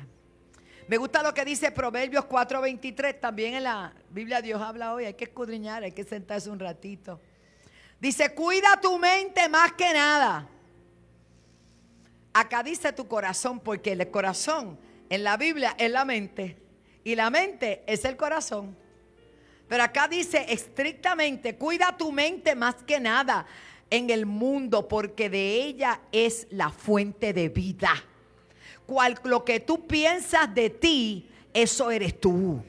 Me gusta lo que dice Proverbios 4:23. También en la Biblia Dios habla hoy. Hay que escudriñar, hay que sentarse un ratito. Dice: cuida tu mente más que nada. Acá dice tu corazón, porque el corazón en la Biblia es la mente y la mente es el corazón. Pero acá dice estrictamente, cuida tu mente más que nada en el mundo, porque de ella es la fuente de vida. Lo que tú piensas de ti, eso eres tú.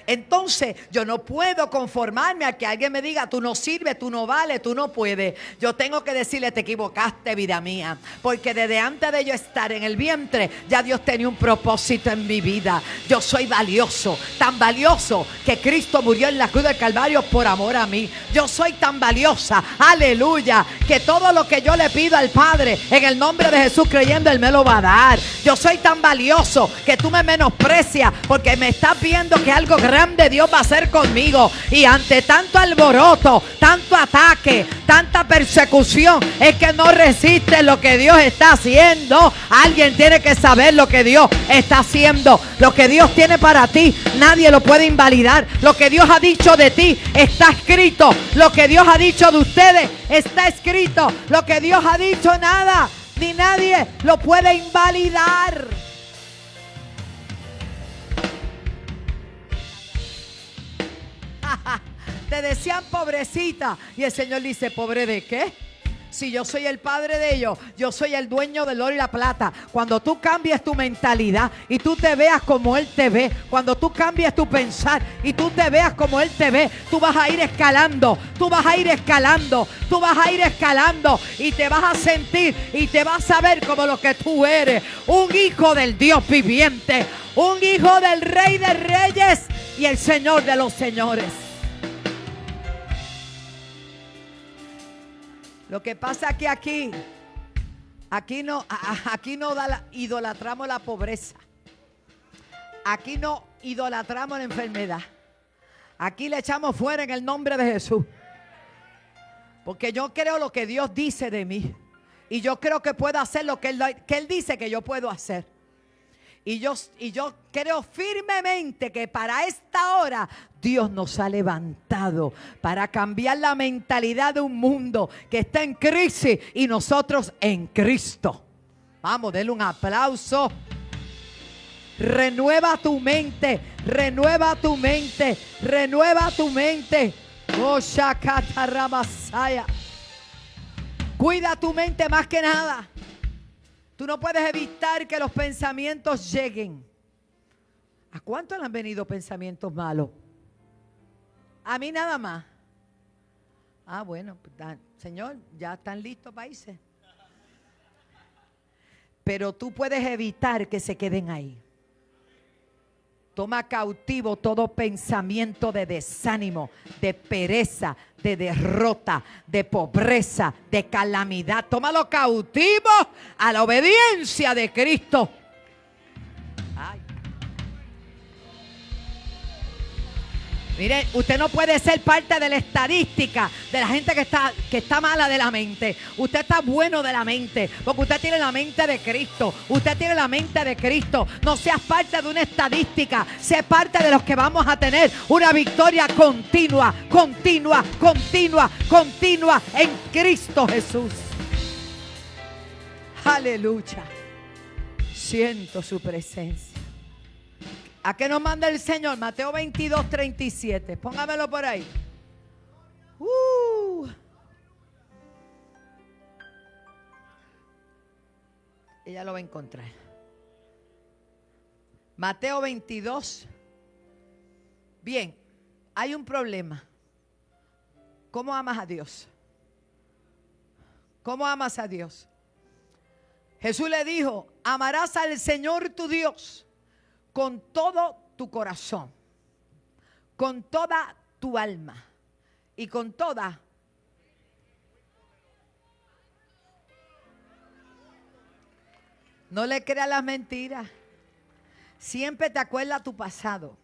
Entonces yo no puedo conformarme a que alguien me diga: tú no sirves, tú no vales, tú no puedes. Yo tengo que decirle: te equivocaste, vida mía, porque desde antes de yo estar en el vientre, ya Dios tenía un propósito en mi vida. Yo soy valioso, tan valioso que Cristo murió en la cruz del Calvario por amor a mí. Yo soy tan valiosa, aleluya, que todo lo que yo le pido al Padre en el nombre de Jesús creyendo, Él me lo va a dar. Yo soy tan valioso que tú me menosprecias porque me estás viendo que algo grande Dios va a hacer conmigo. Y ante tanto alboroto, tanto ataque, tanta persecución, es que no resiste lo que Dios está haciendo. Alguien tiene que saber lo que Dios está haciendo. Lo que Dios tiene para ti, nadie lo puede invalidar. Lo que Dios ha dicho de ti está escrito. Lo que Dios ha dicho de ustedes está escrito. Lo que Dios ha dicho, nada ni nadie lo puede invalidar. Te decían pobrecita, y el Señor dice: ¿pobre de qué? Si yo soy el padre de ellos, yo soy el dueño del oro y la plata. Cuando tú cambies tu mentalidad y tú te veas como Él te ve, cuando tú cambies tu pensar y tú te veas como Él te ve, tú vas a ir escalando, tú vas a ir escalando, tú vas a ir escalando y te vas a sentir y te vas a ver como lo que tú eres, un hijo del Dios viviente, un hijo del Rey de Reyes y el Señor de los señores. Lo que pasa es que aquí no idolatramos la pobreza. Aquí no idolatramos la enfermedad. Aquí le echamos fuera en el nombre de Jesús. Porque yo creo lo que Dios dice de mí. Y yo creo que puedo hacer lo que Él dice que yo puedo hacer. Y yo creo firmemente que para esta hora Dios nos ha levantado para cambiar la mentalidad de un mundo que está en crisis y nosotros en Cristo. Vamos, denle un aplauso. Renueva tu mente, renueva tu mente, renueva tu mente. Oh, Shakata Ramasaya. Cuida tu mente más que nada. Tú no puedes evitar que los pensamientos lleguen. ¿A cuántos le han venido pensamientos malos? A mí nada más. Ah, bueno, Señor, ya están listos para irse. Pero tú puedes evitar que se queden ahí. Toma cautivo todo pensamiento de desánimo, de pereza, de derrota, de pobreza, de calamidad. Tómalo cautivo a la obediencia de Cristo. Ay. Mire, usted no puede ser parte de la estadística de la gente que está mala de la mente. Usted está bueno de la mente, porque usted tiene la mente de Cristo. Usted tiene la mente de Cristo. No seas parte de una estadística. Sé parte de los que vamos a tener una victoria continua, continua, continua, continua en Cristo Jesús. Aleluya. Siento su presencia. ¿A qué nos manda el Señor? Mateo 22, 37. Póngamelo por ahí. Ella lo va a encontrar. Mateo 22. Bien, hay un problema. ¿Cómo amas a Dios? ¿Cómo amas a Dios? Jesús le dijo: amarás al Señor tu Dios con todo tu corazón, con toda tu alma y con toda. No le creas las mentiras. Siempre te acuerdas tu pasado.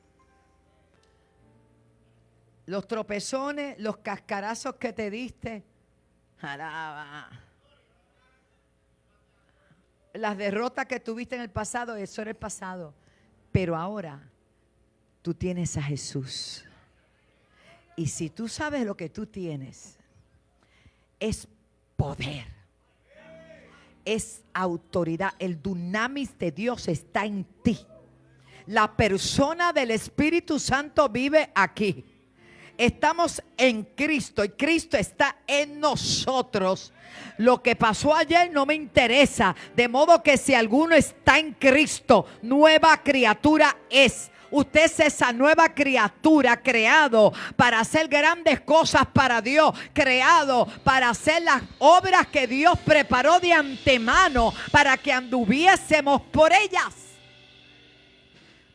Los tropezones, los cascarazos que te diste. Alaba. Las derrotas que tuviste en el pasado, eso era el pasado. Pero ahora tú tienes a Jesús. Y si tú sabes lo que tú tienes, es poder. es autoridad. El dunamis de Dios está en ti. La persona del Espíritu Santo vive aquí. Estamos en Cristo y Cristo está en nosotros. Lo que pasó ayer no me interesa. De modo que si alguno está en Cristo, nueva criatura es. Usted es esa nueva criatura, creado para hacer grandes cosas para Dios, creado para hacer las obras que Dios preparó de antemano para que anduviésemos por ellas.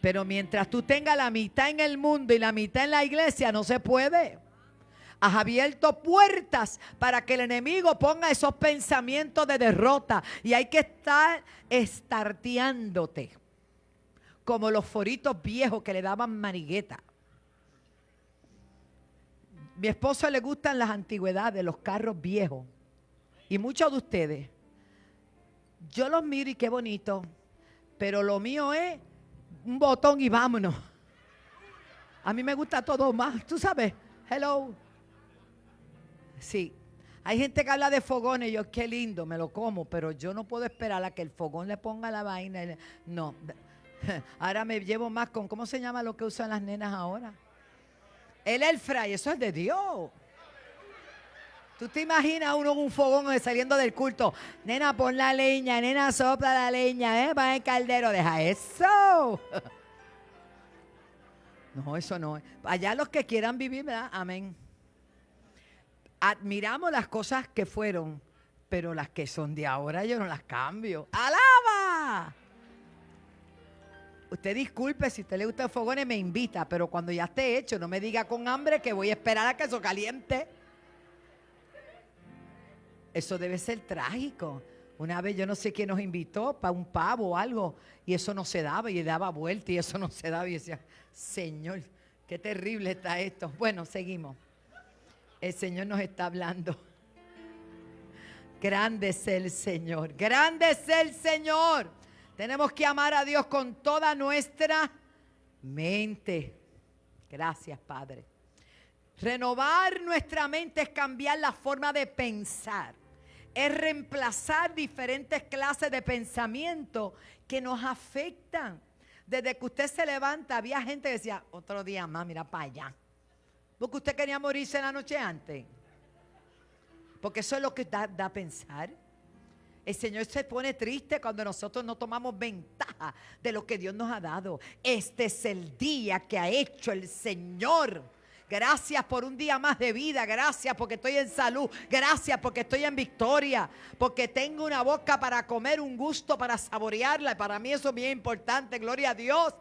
Pero mientras tú tengas la mitad en el mundo y la mitad en la iglesia, no se puede. Has abierto puertas para que el enemigo ponga esos pensamientos de derrota. Y hay que estar estarteándote. Como los foritos viejos que le daban manigueta. Mi esposo le gustan las antigüedades, los carros viejos. Y muchos de ustedes, yo los miro y qué bonito. Pero lo mío es un botón y vámonos. A mí me gusta todo más, tú sabes. Hello. Sí. Hay gente que habla de fogones, yo qué lindo, me lo como, pero yo no puedo esperar a que el fogón le ponga la vaina. No. Ahora me llevo más con, ¿cómo se llama lo que usan las nenas ahora? El air fry, eso es de Dios. ¿Tú te imaginas uno con un fogón saliendo del culto? Nena, pon la leña, nena, sopla la leña, va en el caldero, deja eso. No, eso no. Allá los que quieran vivir, ¿verdad? Amén. Admiramos las cosas que fueron, pero las que son de ahora yo no las cambio. ¡Alaba! Usted disculpe, si a usted le gusta el fogón me invita, pero cuando ya esté hecho, no me diga con hambre que voy a esperar a que eso caliente. Eso debe ser trágico. Una vez yo no sé quién nos invitó para un pavo o algo y eso no se daba y daba vuelta y eso no se daba y decía, Señor, qué terrible está esto. Bueno, seguimos. El Señor nos está hablando. Grande es el Señor, grande es el Señor. Tenemos que amar a Dios con toda nuestra mente. Gracias, Padre. Renovar nuestra mente es cambiar la forma de pensar. Es reemplazar diferentes clases de pensamiento que nos afectan. Desde que usted se levanta, había gente que decía, otro día más, mira para allá. Porque usted quería morirse la noche antes. Porque eso es lo que da a pensar. El Señor se pone triste cuando nosotros no tomamos ventaja de lo que Dios nos ha dado. Este es el día que ha hecho el Señor. Gracias por un día más de vida. Gracias porque estoy en salud. Gracias porque estoy en victoria. Porque tengo una boca para comer, un gusto para saborearla. Y para mí eso es bien importante. Gloria a Dios.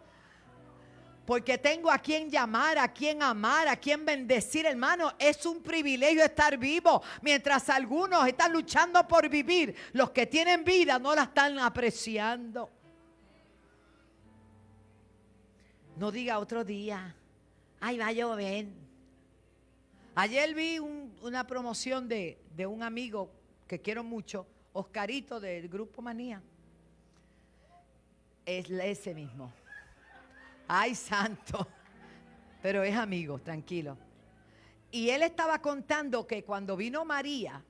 Porque tengo a quien llamar, a quien amar, a quien bendecir, hermano. Es un privilegio estar vivo. Mientras algunos están luchando por vivir, los que tienen vida no la están apreciando. No diga otro día. Ay, va a llover. Ayer vi una promoción de un amigo que quiero mucho, Oscarito del Grupo Manía. Es ese mismo. Ay, santo. Pero es amigo, tranquilo. Y él estaba contando que cuando vino María,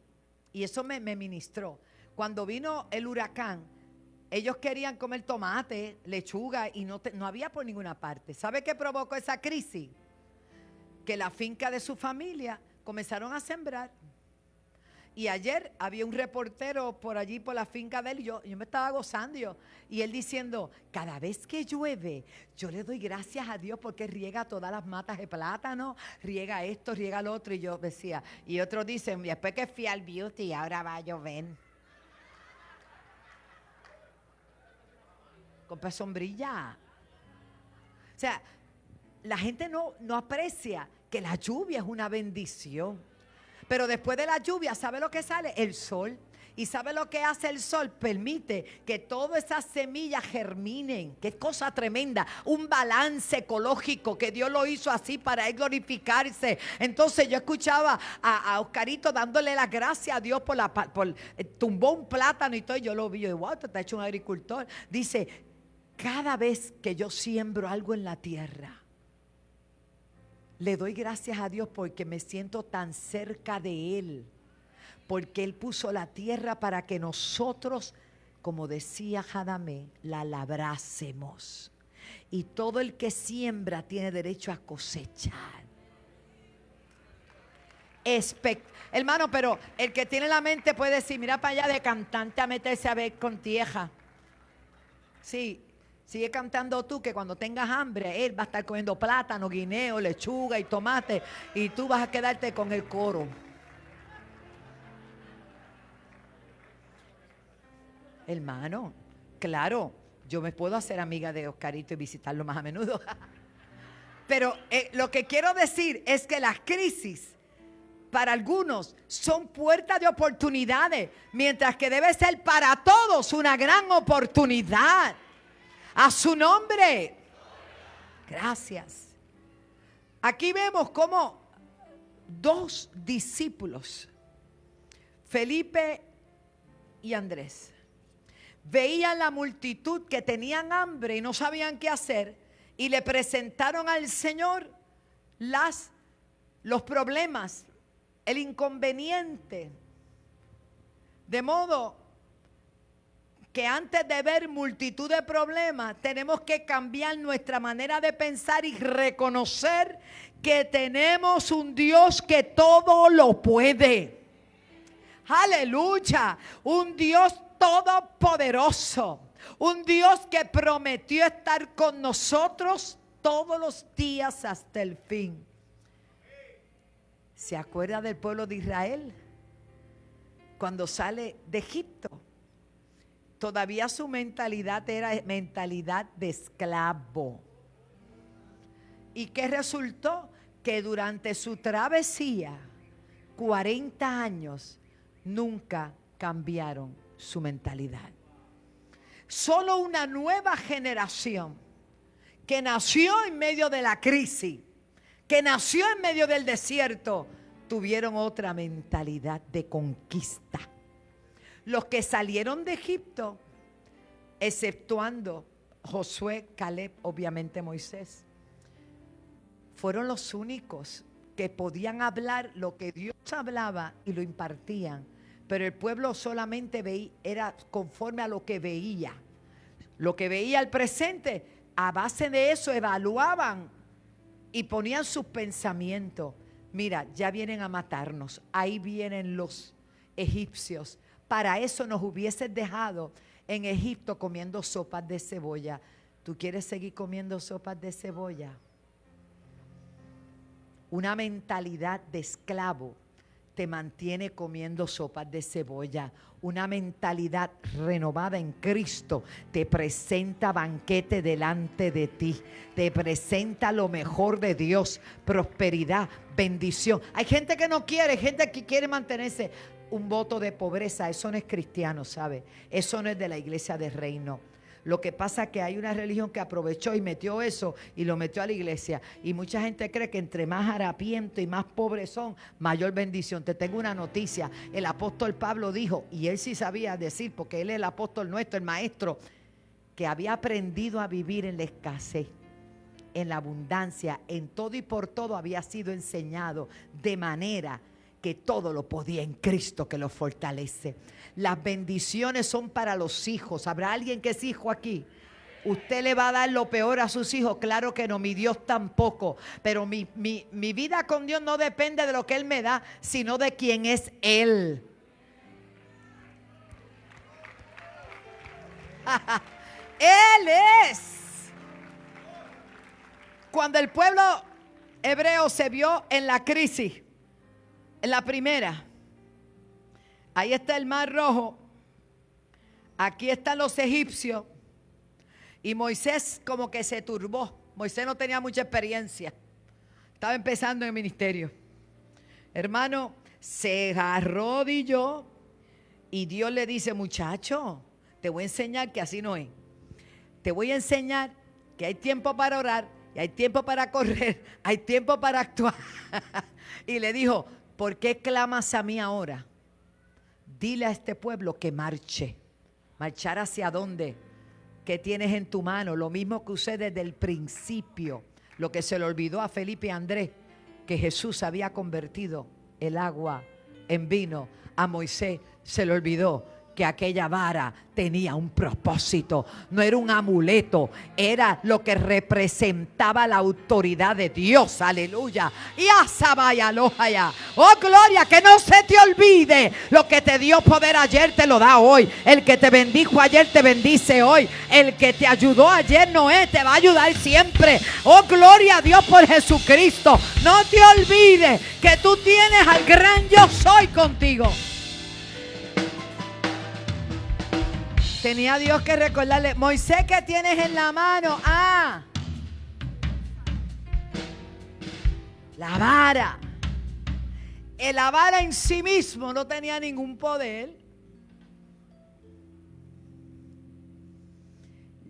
y eso me ministró, cuando vino el huracán, ellos querían comer tomate, lechuga y no había por ninguna parte. ¿Sabe qué provocó esa crisis? Que la finca de su familia comenzaron a sembrar. Y ayer había un reportero por allí, por la finca de él, y yo me estaba gozando. Y él diciendo, cada vez que llueve, yo le doy gracias a Dios porque riega todas las matas de plátano, riega esto, riega lo otro. Y yo decía, y otros dicen, después que fui al beauty, ahora va a llover. Compra sombrilla. O sea, la gente no aprecia que la lluvia es una bendición. Pero después de la lluvia, ¿sabe lo que sale? El sol. ¿Y sabe lo que hace el sol? Permite que todas esas semillas germinen. Qué cosa tremenda. Un balance ecológico que Dios lo hizo así para él glorificarse. Entonces yo escuchaba a Oscarito dándole las gracias a Dios por tumbó un plátano y todo. Y yo lo vi. Yo digo, wow, te está hecho un agricultor. Dice, cada vez que yo siembro algo en la tierra, le doy gracias a Dios porque me siento tan cerca de Él. porque Él puso la tierra para que nosotros, como decía Jadamé, la labrásemos. Y todo el que siembra tiene derecho a cosechar. Hermano, pero el que tiene la mente puede decir, mira para allá de cantante a meterse a ver con tierra. Sí, sigue cantando tú, que cuando tengas hambre, él va a estar comiendo plátano, guineo, lechuga y tomate, y tú vas a quedarte con el coro. Hermano, claro, yo me puedo hacer amiga de Oscarito y visitarlo más a menudo. Pero lo que quiero decir es que las crisis para algunos son puertas de oportunidades, mientras que debe ser para todos una gran oportunidad. A su nombre. Gracias. Aquí vemos cómo dos discípulos, Felipe y Andrés, veían la multitud que tenían hambre y no sabían qué hacer, y le presentaron al Señor los problemas, el inconveniente. De modo que antes de ver multitud de problemas, tenemos que cambiar nuestra manera de pensar y reconocer que tenemos un Dios que todo lo puede. Aleluya, un Dios todopoderoso, un Dios que prometió estar con nosotros todos los días hasta el fin. ¿Se acuerda del pueblo de Israel? Cuando sale de Egipto, todavía su mentalidad era mentalidad de esclavo. ¿Y qué resultó? Que durante su travesía, 40 años, nunca cambiaron su mentalidad. Solo una nueva generación que nació en medio de la crisis, que nació en medio del desierto, tuvieron otra mentalidad de conquista. Los que salieron de Egipto, exceptuando Josué, Caleb, obviamente Moisés, fueron los únicos que podían hablar lo que Dios hablaba y lo impartían. Pero el pueblo solamente era conforme a lo que veía. Lo que veía al presente, a base de eso evaluaban y ponían sus pensamientos. Mira, ya vienen a matarnos. Ahí vienen los egipcios. Para eso nos hubieses dejado en Egipto comiendo sopas de cebolla. ¿Tú quieres seguir comiendo sopas de cebolla? Una mentalidad de esclavo te mantiene comiendo sopas de cebolla. Una mentalidad renovada en Cristo te presenta banquete delante de ti. Te presenta lo mejor de Dios, prosperidad, bendición. Hay gente que no quiere, gente que quiere mantenerse un voto de pobreza. Eso no es cristiano, ¿sabe? Eso no es de la iglesia del reino. Lo que pasa es que hay una religión que aprovechó y metió eso y lo metió a la iglesia. Y mucha gente cree que entre más harapientos y más pobres son, mayor bendición. Te tengo una noticia. El apóstol Pablo dijo, y él sí sabía decir, porque él es el apóstol nuestro, el maestro, que había aprendido a vivir en la escasez, en la abundancia, en todo y por todo había sido enseñado, de manera que todo lo podía en Cristo que lo fortalece. Las bendiciones son para los hijos. ¿Habrá alguien que es hijo aquí? ¿Usted le va a dar lo peor a sus hijos? Claro que no, mi Dios tampoco. Pero mi vida con Dios no depende de lo que Él me da, sino de quién es Él. Él es. Cuando el pueblo hebreo se vio en la crisis, en la primera, ahí está el Mar Rojo, aquí están los egipcios, y Moisés como que se turbó. Moisés no tenía mucha experiencia, estaba empezando en el ministerio. Hermano, se arrodilló y Dios le dice, muchacho, te voy a enseñar que así no es. Te voy a enseñar que hay tiempo para orar, y hay tiempo para correr, hay tiempo para actuar. Y le dijo, ¿por qué clamas a mí ahora? Dile a este pueblo que marche. ¿Marchar hacia dónde? ¿Qué tienes en tu mano? Lo mismo que usé desde el principio. Lo que se le olvidó a Felipe y Andrés, que Jesús había convertido el agua en vino. A Moisés se le olvidó que aquella vara tenía un propósito, no era un amuleto, era lo que representaba la autoridad de Dios, aleluya. Y oh gloria, que no se te olvide, lo que te dio poder ayer te lo da hoy, el que te bendijo ayer te bendice hoy, el que te ayudó ayer Noé te va a ayudar siempre. Oh gloria a Dios por Jesucristo. No te olvides que tú tienes al gran yo soy contigo. Tenía Dios que recordarle: Moisés, ¿qué tienes en la mano? La vara. La vara en sí mismo no tenía ningún poder.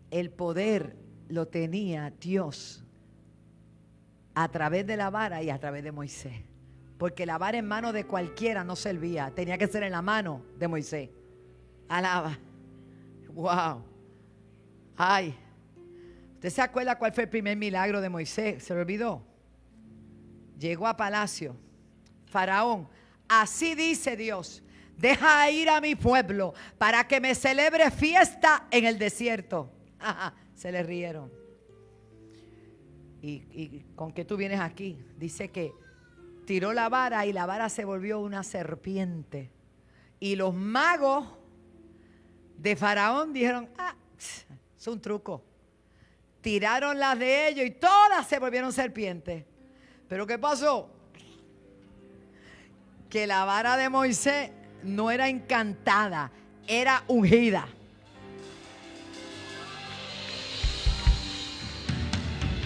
El poder lo tenía Dios a través de la vara y a través de Moisés. Porque la vara en mano de cualquiera no servía. Tenía que ser en la mano de Moisés. Alaba. Wow. Ay. ¿Usted se acuerda cuál fue el primer milagro de Moisés? ¿Se lo olvidó? Llegó a palacio. Faraón, así dice Dios: deja ir a mi pueblo para que me celebre fiesta en el desierto. Se le rieron. ¿Y con qué tú vienes aquí? Dice que tiró la vara y la vara se volvió una serpiente. Y los magos de Faraón dijeron: es un truco. Tiraron las de ellos y todas se volvieron serpientes. ¿Pero qué pasó? Que la vara de Moisés no era encantada, era ungida.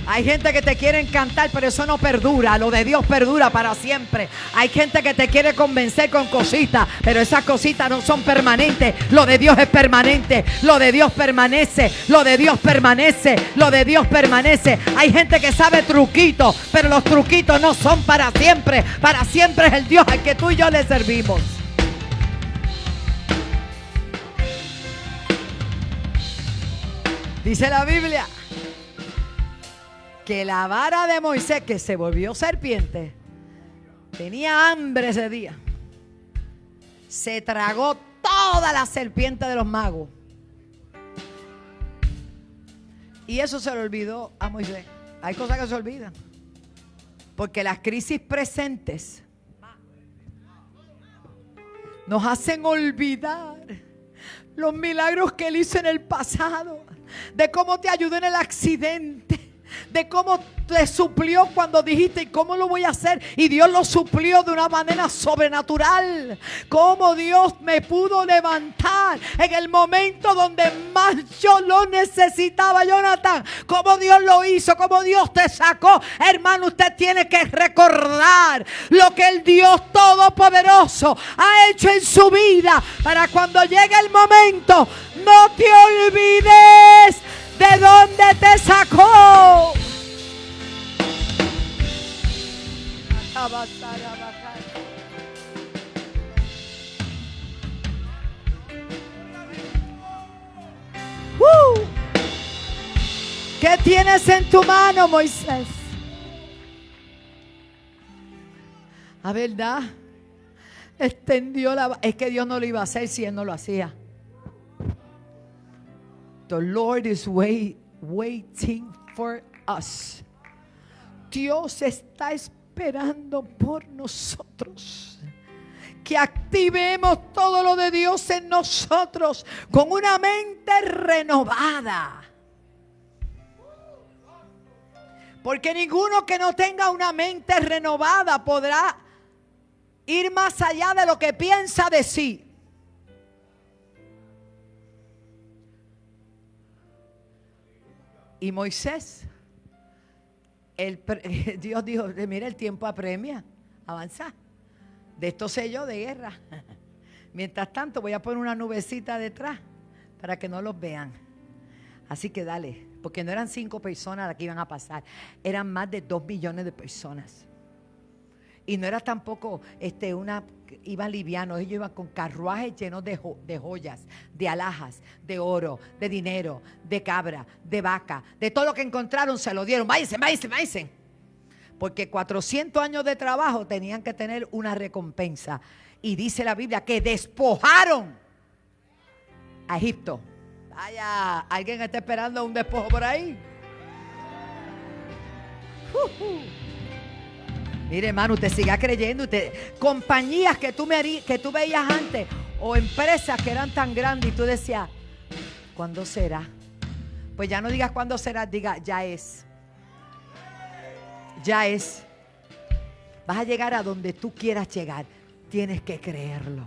Hay gente que te quiere encantar, pero eso no perdura. Lo de Dios perdura para siempre. Hay gente que te quiere convencer con cositas, pero esas cositas no son permanentes. Lo de Dios es permanente. Lo de Dios permanece. Lo de Dios permanece. Lo de Dios permanece. Hay gente que sabe truquitos, pero los truquitos no son para siempre. Para siempre es el Dios al que tú y yo le servimos. Dice la Biblia que la vara de Moisés, que se volvió serpiente, tenía hambre ese día. Se tragó toda la serpiente de los magos. Y eso se le olvidó a Moisés. Hay cosas que se olvidan. Porque las crisis presentes nos hacen olvidar los milagros que Él hizo en el pasado. De cómo te ayudó en el accidente. De cómo te suplió cuando dijiste: ¿y cómo lo voy a hacer? Y Dios lo suplió de una manera sobrenatural. Cómo Dios me pudo levantar en el momento donde más yo lo necesitaba, Jonathan. Cómo Dios lo hizo, cómo Dios te sacó. Hermano, usted tiene que recordar lo que el Dios Todopoderoso ha hecho en su vida, para cuando llegue el momento no te olvides ¿de dónde te sacó? ¿Qué tienes en tu mano, Moisés? ¿A verdad? Extendió la... Es que Dios no lo iba a hacer si Él no lo hacía. The Lord is waiting for us. Dios está esperando por nosotros. Que activemos todo lo de Dios en nosotros con una mente renovada. Porque ninguno que no tenga una mente renovada podrá ir más allá de lo que piensa de sí. Y Moisés, Dios dijo: mira, el tiempo apremia, avanza. De estos sellos de guerra. Mientras tanto voy a poner una nubecita detrás para que no los vean. Así que dale, porque no eran 5 personas las que iban a pasar, eran más de 2 millones de personas. Y no era tampoco iban livianos, ellos iban con carruajes llenos de joyas, de alhajas, de oro, de dinero, de cabra, de vaca, de todo lo que encontraron se lo dieron. Váyanse. Porque 400 años de trabajo tenían que tener una recompensa. Y dice la Biblia que despojaron a Egipto. Vaya, ¿alguien está esperando un despojo por ahí? Mire, hermano, usted siga creyendo. Compañías que tú veías antes, o empresas que eran tan grandes y tú decías, ¿cuándo será? Pues ya no digas cuándo será, diga, ya es. Ya es. Vas a llegar a donde tú quieras llegar. Tienes que creerlo.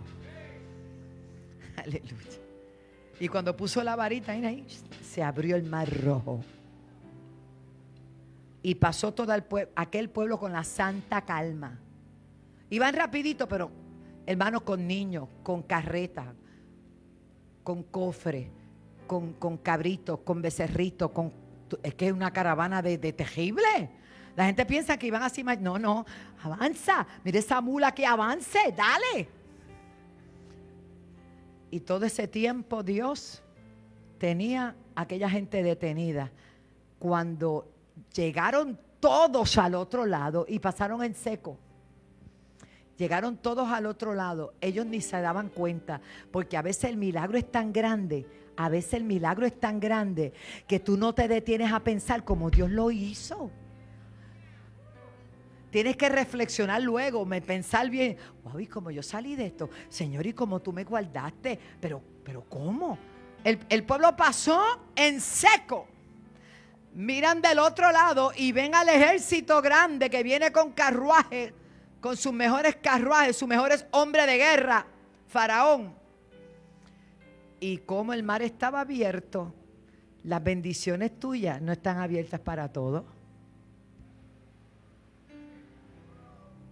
Aleluya. Y cuando puso la varita ahí, se abrió el mar rojo. Y pasó todo aquel pueblo con la santa calma. Iban rapidito, pero hermanos, con niños, con carretas, con cofres, con cabritos, con becerritos, es que es una caravana de terrible. La gente piensa que iban así, no, avanza, mire esa mula que avance, dale. Y todo ese tiempo Dios tenía a aquella gente detenida. Cuando llegaron todos al otro lado y pasaron en seco. Llegaron todos al otro lado. Ellos ni se daban cuenta, porque a veces el milagro es tan grande, que tú no te detienes a pensar cómo Dios lo hizo. Tienes que reflexionar luego, pensar bien. Wow, ¿y cómo yo salí de esto? Señor, ¿y cómo tú me guardaste? Pero ¿cómo? El pueblo pasó en seco. Miran del otro lado y ven al ejército grande que viene con carruajes, con sus mejores carruajes, sus mejores hombres de guerra, Faraón. Y como el mar estaba abierto, las bendiciones tuyas no están abiertas para todos.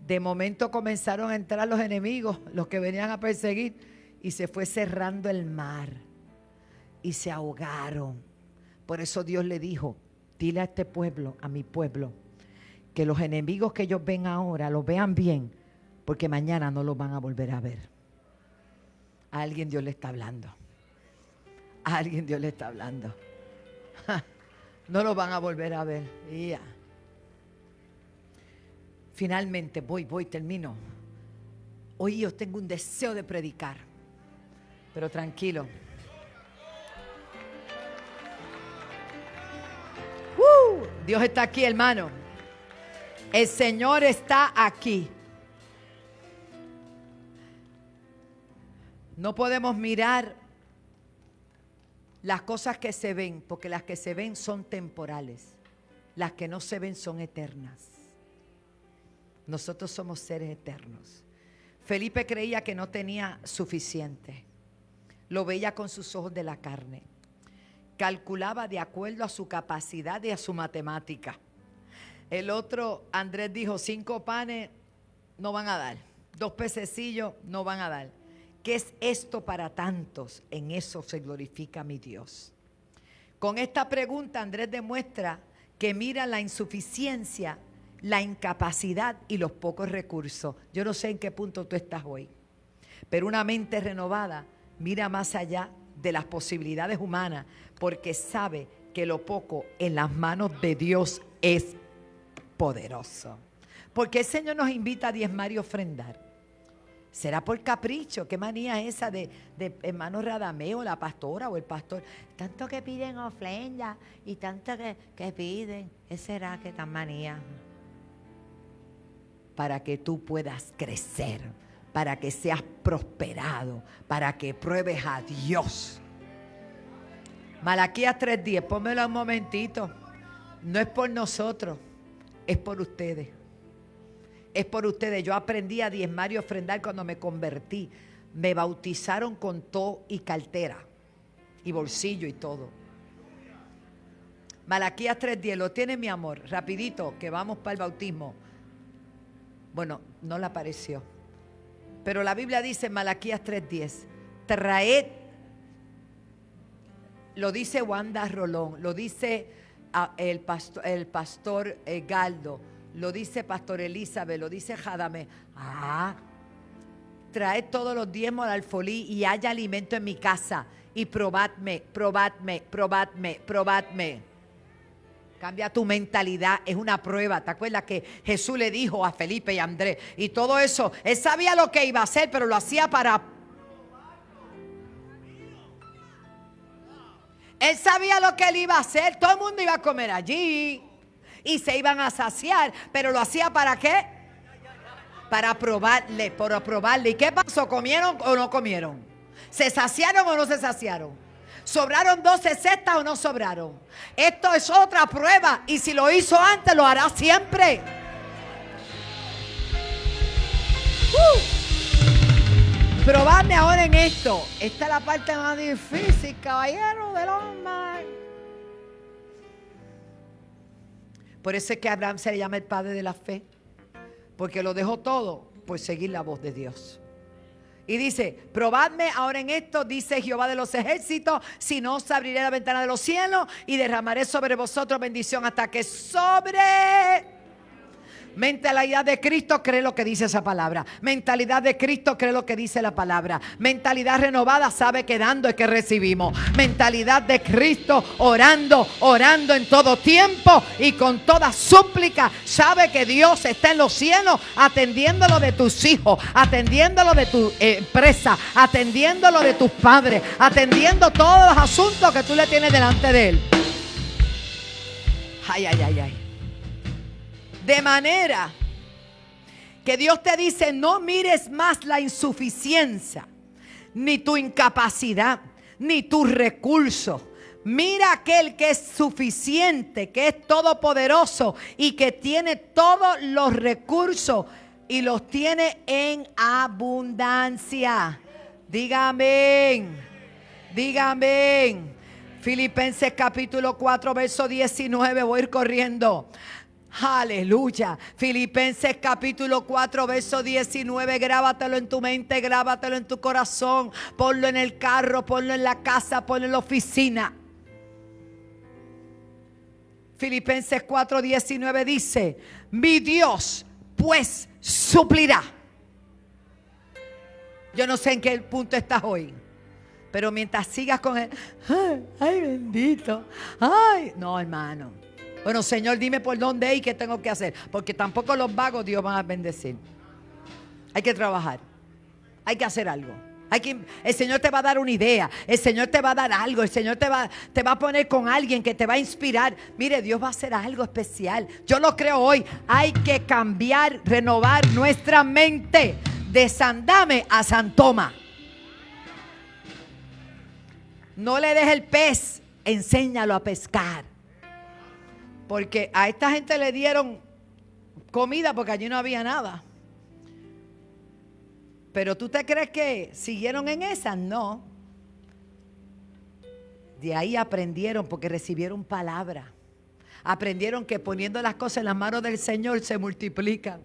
De momento comenzaron a entrar los enemigos, los que venían a perseguir, y se fue cerrando el mar y se ahogaron. Por eso Dios le dijo, dile a este pueblo, a mi pueblo, que los enemigos que ellos ven ahora los vean bien, porque mañana no los van a volver a ver. A alguien Dios le está hablando. A alguien Dios le está hablando. No los van a volver a ver. Yeah. Finalmente, termino. Hoy yo tengo un deseo de predicar, pero tranquilo. Dios está aquí, hermano. El Señor está aquí. No podemos mirar las cosas que se ven, porque las que se ven son temporales. Las que no se ven son eternas. Nosotros somos seres eternos. Felipe creía que no tenía suficiente. Lo veía con sus ojos de la carne. Calculaba de acuerdo a su capacidad y a su matemática. El otro, Andrés, dijo, 5 panes no van a dar. 2 pececillos no van a dar. ¿Qué es esto para tantos? En eso se glorifica mi Dios. Con esta pregunta Andrés demuestra que mira la insuficiencia, la incapacidad y los pocos recursos. Yo no sé en qué punto tú estás hoy, pero una mente renovada mira más allá de las posibilidades humanas, porque sabe que lo poco en las manos de Dios es poderoso. Porque el Señor nos invita a diezmar y ofrendar. ¿Será por capricho? ¿Qué manía es esa de hermano Radameo, la pastora o el pastor? Tanto que piden ofrenda y tanto que piden. ¿Qué será que tan manía? Para que tú puedas crecer, para que seas prosperado, para que pruebes a Dios. Malaquías 3:10, pónmelo un momentito. No es por nosotros, es por ustedes. Es por ustedes. Yo aprendí a diezmar y ofrendar cuando me convertí. Me bautizaron con todo y cartera y bolsillo y todo. Malaquías 3:10, lo tiene mi amor, rapidito, que vamos para el bautismo. Bueno, no le apareció. Pero la Biblia dice en Malaquías 3:10, traed, lo dice Wanda Rolón, lo dice el pastor Galdo, lo dice Pastor Elizabeth, lo dice Jadame. Traed todos los diezmos al alfolí y haya alimento en mi casa y probadme, probadme, probadme, probadme. Cambia tu mentalidad, es una prueba. ¿Te acuerdas que Jesús le dijo a Felipe y a Andrés? Y todo eso, él sabía lo que iba a hacer, pero lo hacía para... Él sabía lo que él iba a hacer. Todo el mundo iba a comer allí y se iban a saciar, pero lo hacía ¿para qué? Para probarle, para probarle. ¿Y qué pasó? ¿Comieron o no comieron? ¿Se saciaron o no se saciaron? ¿Sobraron 12 cestas o no sobraron? Esto es otra prueba. Y si lo hizo antes, lo hará siempre. Probadme ahora en esto. Esta es la parte más difícil, caballero del hombre. Por eso es que Abraham se le llama el padre de la fe. Porque lo dejó todo por seguir la voz de Dios. Y dice, probadme ahora en esto, dice Jehová de los ejércitos, si no os abriré la ventana de los cielos y derramaré sobre vosotros bendición hasta que sobre... Mentalidad de Cristo, cree lo que dice esa palabra. Mentalidad de Cristo, cree lo que dice la palabra. Mentalidad renovada, sabe que dando es que recibimos. Mentalidad de Cristo, orando en todo tiempo y con toda súplica. Sabe que Dios está en los cielos atendiéndolo de tus hijos, atendiéndolo de tu empresa, atendiéndolo de tus padres, atendiendo todos los asuntos que tú le tienes delante de Él. Ay, ay, ay, ay. De manera que Dios te dice, no mires más la insuficiencia, ni tu incapacidad, ni tus recursos. Mira aquel que es suficiente, que es todopoderoso y que tiene todos los recursos y los tiene en abundancia. Dígame, dígame. Filipenses capítulo 4, verso 19, voy a ir corriendo. Aleluya. Filipenses capítulo 4 verso 19. Grábatelo en tu mente, grábatelo en tu corazón. Ponlo en el carro, ponlo en la casa, ponlo en la oficina. Filipenses 4, 19 dice: mi Dios pues suplirá. Yo no sé en qué punto estás hoy, pero mientras sigas con él, ay bendito, ay, no hermano. Bueno, Señor, dime por dónde y qué tengo que hacer. Porque tampoco los vagos Dios va a bendecir. Hay que trabajar. Hay que hacer algo. El Señor te va a dar una idea. El Señor te va a dar algo. El Señor te va a poner con alguien que te va a inspirar. Mire, Dios va a hacer algo especial. Yo lo creo hoy. Hay que cambiar, renovar nuestra mente. De San Dame a San Tomás. No le des el pez. Enséñalo a pescar. Porque a esta gente le dieron comida porque allí no había nada. Pero ¿tú te crees que siguieron en esa? No. De ahí aprendieron porque recibieron palabra. Aprendieron que poniendo las cosas en las manos del Señor se multiplican.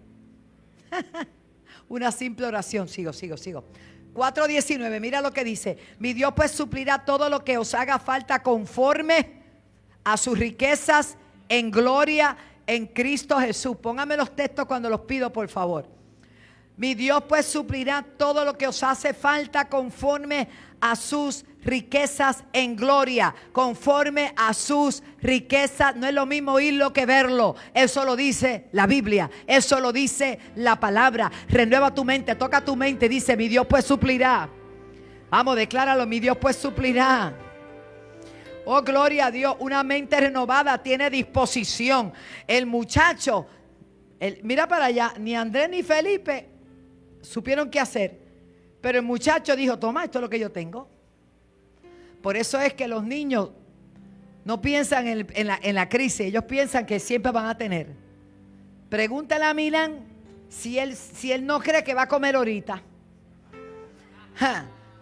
Una simple oración. Sigo. 4:19, mira lo que dice. Mi Dios pues suplirá todo lo que os haga falta conforme a sus riquezas en gloria en Cristo Jesús. Póngame los textos cuando los pido, por favor. Mi Dios pues suplirá todo lo que os hace falta conforme a sus riquezas en gloria. Conforme a sus riquezas. No es lo mismo oírlo que verlo. Eso lo dice la Biblia. Eso lo dice la palabra. Renueva tu mente, toca tu mente. Dice, mi Dios pues suplirá. Vamos, decláralo, mi Dios pues suplirá. Oh, gloria a Dios. Una mente renovada tiene disposición. El muchacho, mira para allá, ni Andrés ni Felipe supieron qué hacer. Pero el muchacho dijo, toma, esto es lo que yo tengo. Por eso es que los niños no piensan en la crisis. Ellos piensan que siempre van a tener. Pregúntale a Milán si él no cree que va a comer ahorita.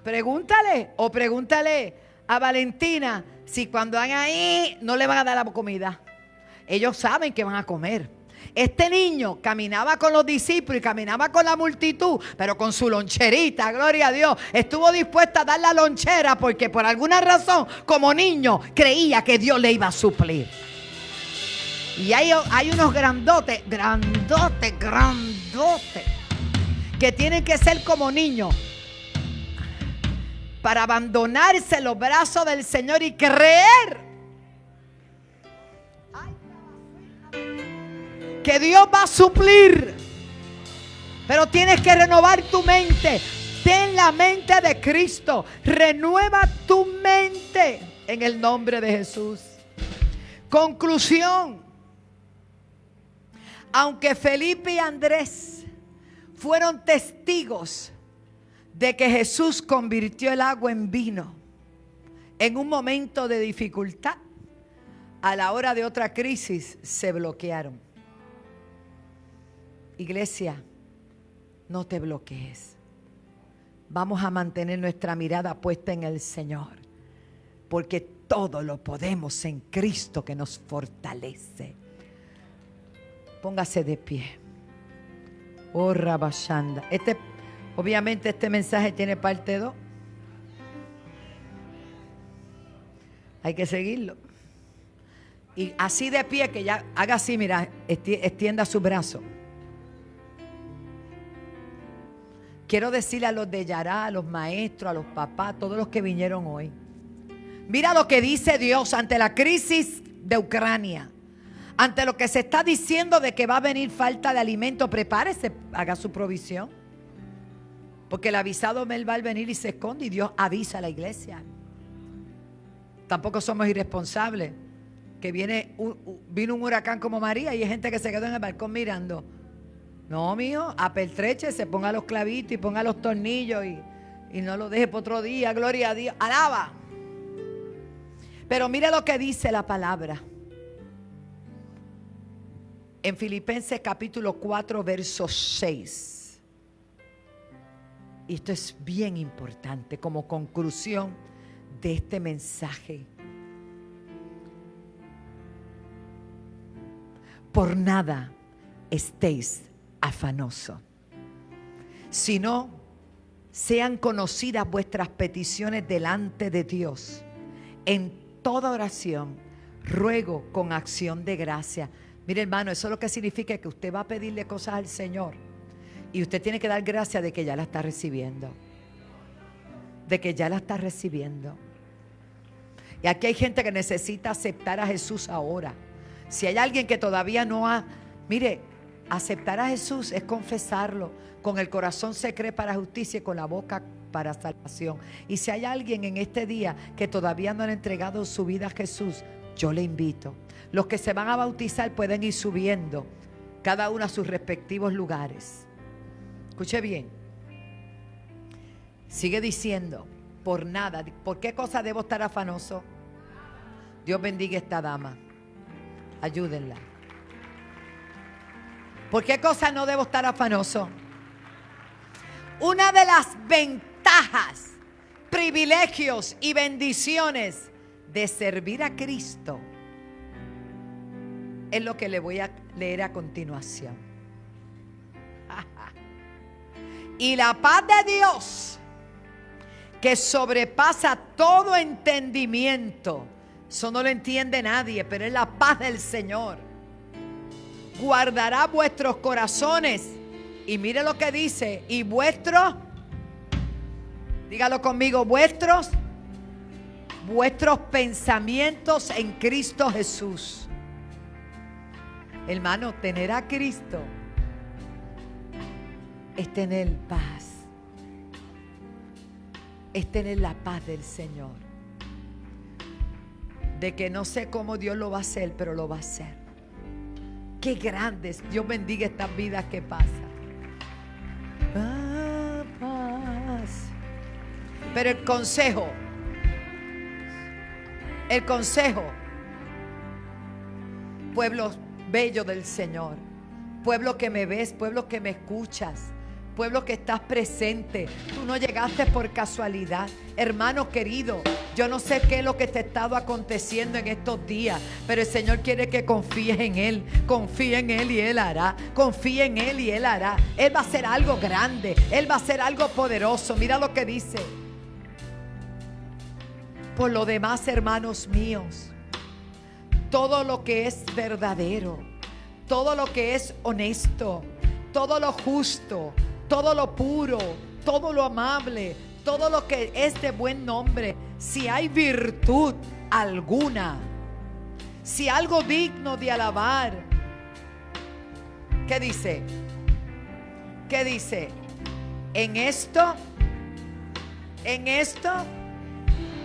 Pregúntale a Valentina si cuando van ahí no le van a dar la comida. Ellos saben que van a comer. Este niño caminaba con los discípulos y caminaba con la multitud, pero con su loncherita, gloria a Dios. Estuvo dispuesta a dar la lonchera porque por alguna razón, como niño, creía que Dios le iba a suplir. Y hay unos grandotes, que tienen que ser como niños para abandonarse en los brazos del Señor y creer. Ay, que Dios va a suplir. Pero tienes que renovar tu mente. Ten la mente de Cristo. Renueva tu mente en el nombre de Jesús. Conclusión. Aunque Felipe y Andrés fueron testigos de que Jesús convirtió el agua en vino en un momento de dificultad, a la hora de otra crisis se bloquearon. Iglesia, no te bloquees. Vamos a mantener nuestra mirada puesta en el Señor, porque todo lo podemos en Cristo que nos fortalece. Póngase de pie. Oh, Rabashanda. Obviamente este mensaje tiene parte 2. Hay que seguirlo. Y así de pie, que ya haga así, mira, extienda su brazo. Quiero decirle a los de Yará, a los maestros, a los papás, todos los que vinieron hoy. Mira lo que dice Dios ante la crisis de Ucrania. Ante lo que se está diciendo de que va a venir falta de alimento, prepárese, haga su provisión. Porque el avisado va a venir y se esconde y Dios avisa a la iglesia. Tampoco somos irresponsables. Que vino un huracán como María y hay gente que se quedó en el balcón mirando. No, mijo, apertreche, se ponga los clavitos y ponga los tornillos y no lo deje para otro día. Gloria a Dios. Alaba. Pero mire lo que dice la palabra. En Filipenses capítulo 4, verso 6. Y esto es bien importante como conclusión de este mensaje. Por nada estéis afanosos, sino sean conocidas vuestras peticiones delante de Dios. En toda oración, ruego con acción de gracia. Mire, hermano, eso es lo que significa que usted va a pedirle cosas al Señor y usted tiene que dar gracias de que ya la está recibiendo. De que ya la está recibiendo. Y aquí hay gente que necesita aceptar a Jesús ahora. Si hay alguien que todavía no ha... Mire, aceptar a Jesús es confesarlo. Con el corazón se cree para justicia y con la boca para salvación. Y si hay alguien en este día que todavía no ha entregado su vida a Jesús, yo le invito. Los que se van a bautizar pueden ir subiendo cada uno a sus respectivos lugares. Escuche bien. Sigue diciendo, por nada. ¿Por qué cosa debo estar afanoso? Dios bendiga a esta dama. Ayúdenla. ¿Por qué cosa no debo estar afanoso? Una de las ventajas, privilegios y bendiciones de servir a Cristo es lo que le voy a leer a continuación. Y la paz de Dios, que sobrepasa todo entendimiento. Eso no lo entiende nadie, pero es la paz del Señor. Guardará vuestros corazones. Y mire lo que dice. Y vuestros, dígalo conmigo, vuestros pensamientos en Cristo Jesús. Hermano, tener a Cristo es tener paz. Es tener la paz del Señor. De que no sé cómo Dios lo va a hacer, pero lo va a hacer. Qué grandes. Dios bendiga estas vidas que pasan. Paz. Pero el consejo, pueblo bello del Señor, pueblo que me ves, pueblo que me escuchas, pueblo que estás presente. Tú no llegaste por casualidad. Hermano querido, yo no sé qué es lo que te ha estado aconteciendo en estos días, pero el Señor quiere que confíes en Él. Confía en Él y Él hará. Confía en Él y Él hará. Él va a hacer algo grande. Él va a hacer algo poderoso. Mira lo que dice. Por lo demás, hermanos míos, todo lo que es verdadero, todo lo que es honesto, todo lo justo, todo lo puro, todo lo amable, todo lo que es de buen nombre, si hay virtud alguna, si algo digno de alabar, ¿Qué dice? ¿Qué dice? En esto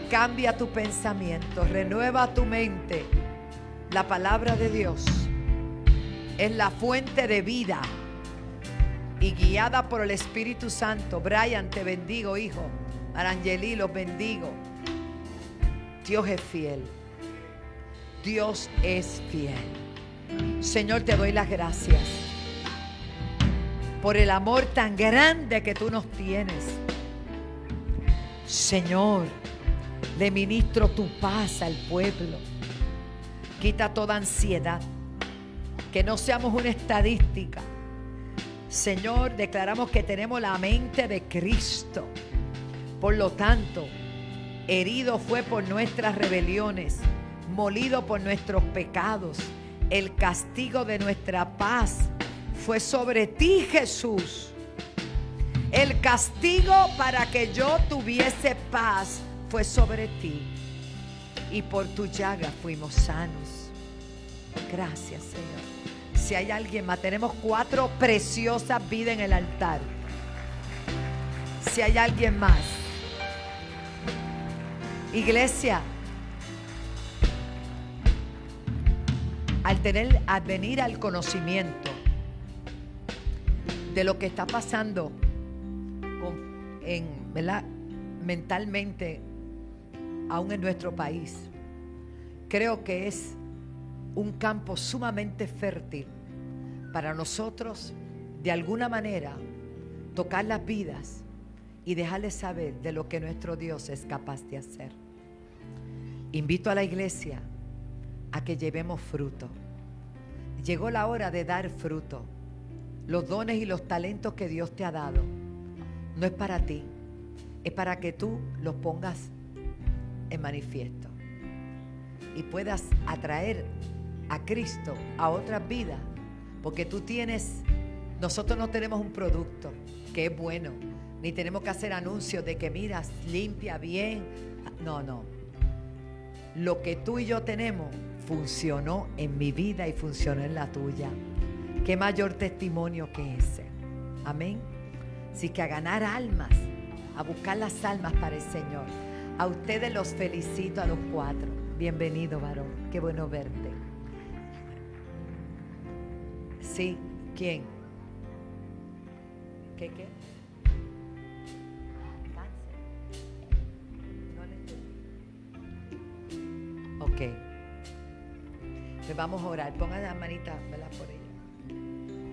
cambia tu pensamiento, renueva tu mente. La palabra de Dios es la fuente de vida y guiada por el Espíritu Santo. Brian, te bendigo, hijo. Arangeli, los bendigo. Dios es fiel. Dios es fiel. Señor, te doy las gracias por el amor tan grande que tú nos tienes. Señor, le ministro tu paz al pueblo. Quita toda ansiedad. Que no seamos una estadística. Señor, declaramos que tenemos la mente de Cristo. Por lo tanto, herido fue por nuestras rebeliones, molido por nuestros pecados. El castigo de nuestra paz fue sobre ti, Jesús. El castigo para que yo tuviese paz fue sobre ti. Y por tu llaga fuimos sanos. Gracias, Señor. Si hay alguien más, tenemos 4 preciosas vidas en el altar. Si hay alguien más. Iglesia, al venir al conocimiento de lo que está pasando ¿verdad? Mentalmente, aún en nuestro país, creo que es un campo sumamente fértil para nosotros, de alguna manera, tocar las vidas y dejarles saber de lo que nuestro Dios es capaz de hacer. Invito a la iglesia a que llevemos fruto. Llegó la hora de dar fruto. Los dones y los talentos que Dios te ha dado no es para ti, es para que tú los pongas en manifiesto y puedas atraer a Cristo a otras vidas, porque nosotros no tenemos un producto que es bueno, ni tenemos que hacer anuncios de que miras, limpia bien. No. Lo que tú y yo tenemos funcionó en mi vida y funcionó en la tuya. Qué mayor testimonio que ese. Amén. Así que a ganar almas, a buscar las almas para el Señor. A ustedes los felicito, a los 4. Bienvenido, varón. Qué bueno verte. Sí, ¿quién? ¿Qué? Cáncer. No le entendí. Ok. Le vamos a orar. Pongan las manitas, ¿verdad? Por ella.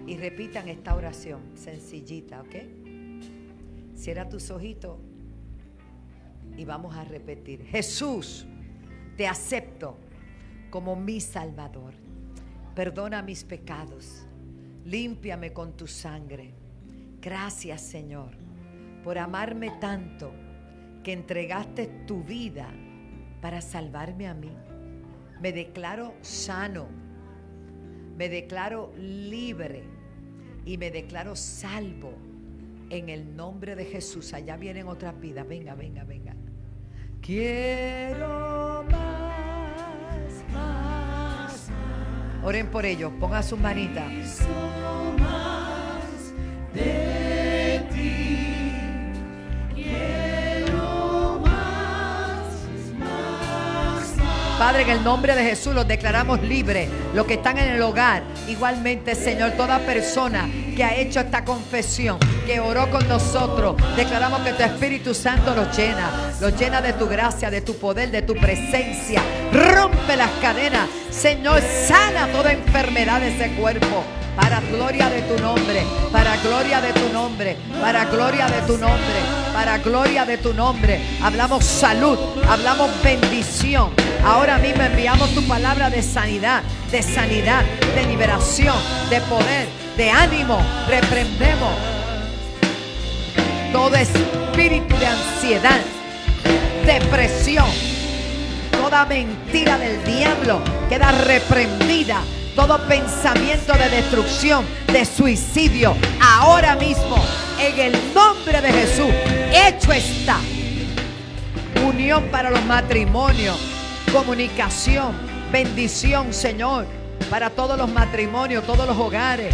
Y repitan esta oración, sencillita, ¿ok? Cierra tus ojitos y vamos a repetir. Jesús, te acepto como mi Salvador. Perdona mis pecados. Límpiame con tu sangre. Gracias, Señor, por amarme tanto que entregaste tu vida para salvarme a mí. Me declaro sano. Me declaro libre y me declaro salvo en el nombre de Jesús. Allá vienen otras vidas. Venga. Quiero más. Oren por ellos. Pongan sus manitas. De ti quiero más. Padre, en el nombre de Jesús los declaramos libres, los que están en el hogar. Igualmente, Señor, toda persona que ha hecho esta confesión, que oró con nosotros, declaramos que tu Espíritu Santo los llena de tu gracia, de tu poder, de tu presencia. Rompe las cadenas, Señor, sana toda enfermedad de ese cuerpo. Para gloria de tu nombre, para gloria de tu nombre, para gloria de tu nombre, para gloria de tu nombre. Hablamos salud, hablamos bendición. Ahora mismo enviamos tu palabra de sanidad, de liberación, de poder, de ánimo. Reprendemos todo espíritu de ansiedad, depresión, toda mentira del diablo queda reprendida. Todo pensamiento de destrucción, de suicidio, ahora mismo, en el nombre de Jesús, hecho está. Unión para los matrimonios, comunicación, bendición, Señor, para todos los matrimonios, todos los hogares.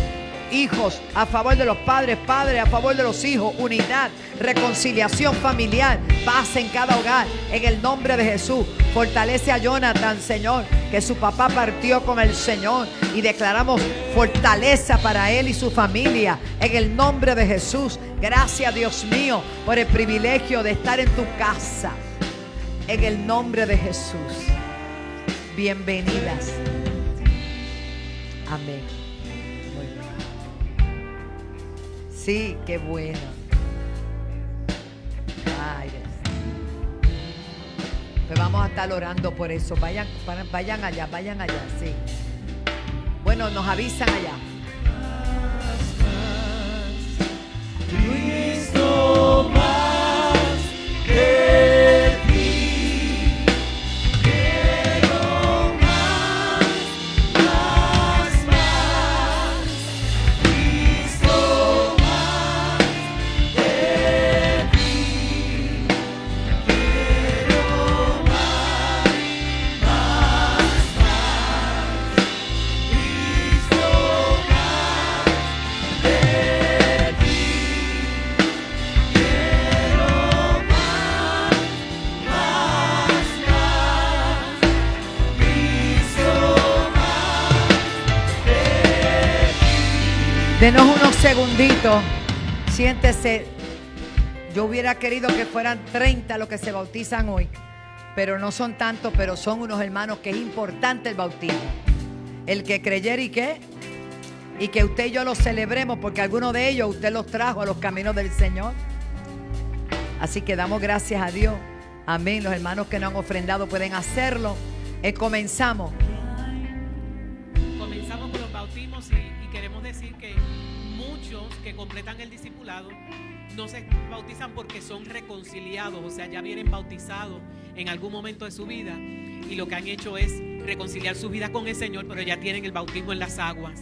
hijos, a favor de los padres, padres a favor de los hijos, unidad, reconciliación familiar, paz en cada hogar, en el nombre de Jesús. Fortalece a Jonathan, Señor, que su papá partió con el Señor, y declaramos fortaleza para él y su familia, en el nombre de Jesús. Gracias, Dios mío, por el privilegio de estar en tu casa, en el nombre de Jesús. Bienvenidas. Amén. Muy bien. Sí, qué bueno. Ay, Dios. Pues vamos a estar orando por eso. Vayan allá, sí. Bueno, nos avisan allá. Cristo más de ti, quiero más, Cristo más de ti, quiero más, Cristo más de ti. Denos unos segunditos. Siéntese. Yo hubiera querido que fueran 30 los que se bautizan hoy, pero no son tantos, pero son unos hermanos que es importante el bautismo. El que creyera y que usted y yo los celebremos, porque algunos de ellos usted los trajo a los caminos del Señor. Así que damos gracias a Dios. Amén. Los hermanos que no han ofrendado pueden hacerlo. Comenzamos. Comenzamos con los bautismos y queremos decir que muchos que completan el discipulado no se bautizan porque son reconciliados, o sea, ya vienen bautizados en algún momento de su vida y lo que han hecho es reconciliar su vida con el Señor, pero ya tienen el bautismo en las aguas.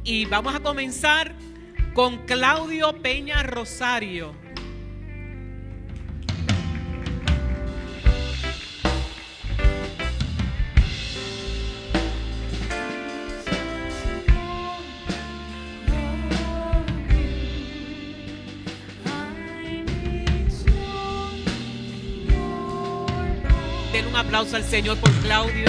Y vamos a comenzar con Claudio Peña Rosario. Den un aplauso al Señor por Claudio.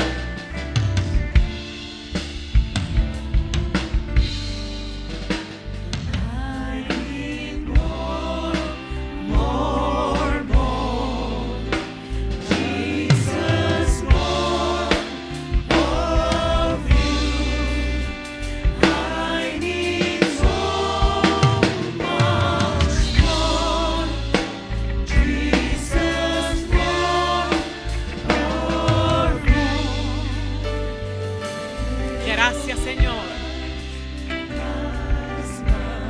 Gracias, Señor.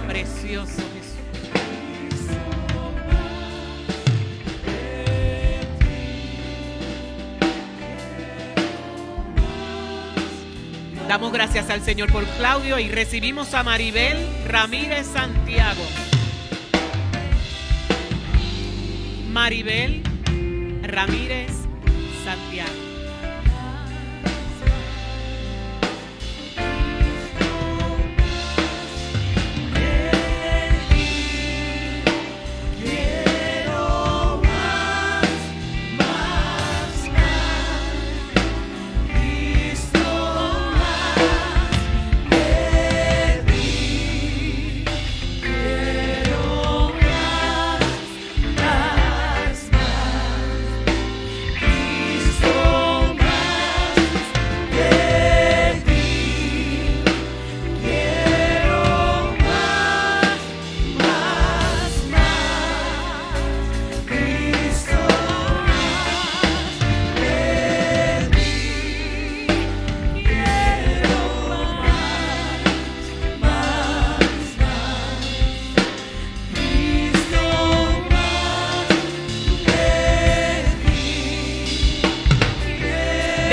Precioso Jesús. Damos gracias al Señor por Claudio y recibimos a Maribel Ramírez Santiago. Maribel Ramírez Santiago.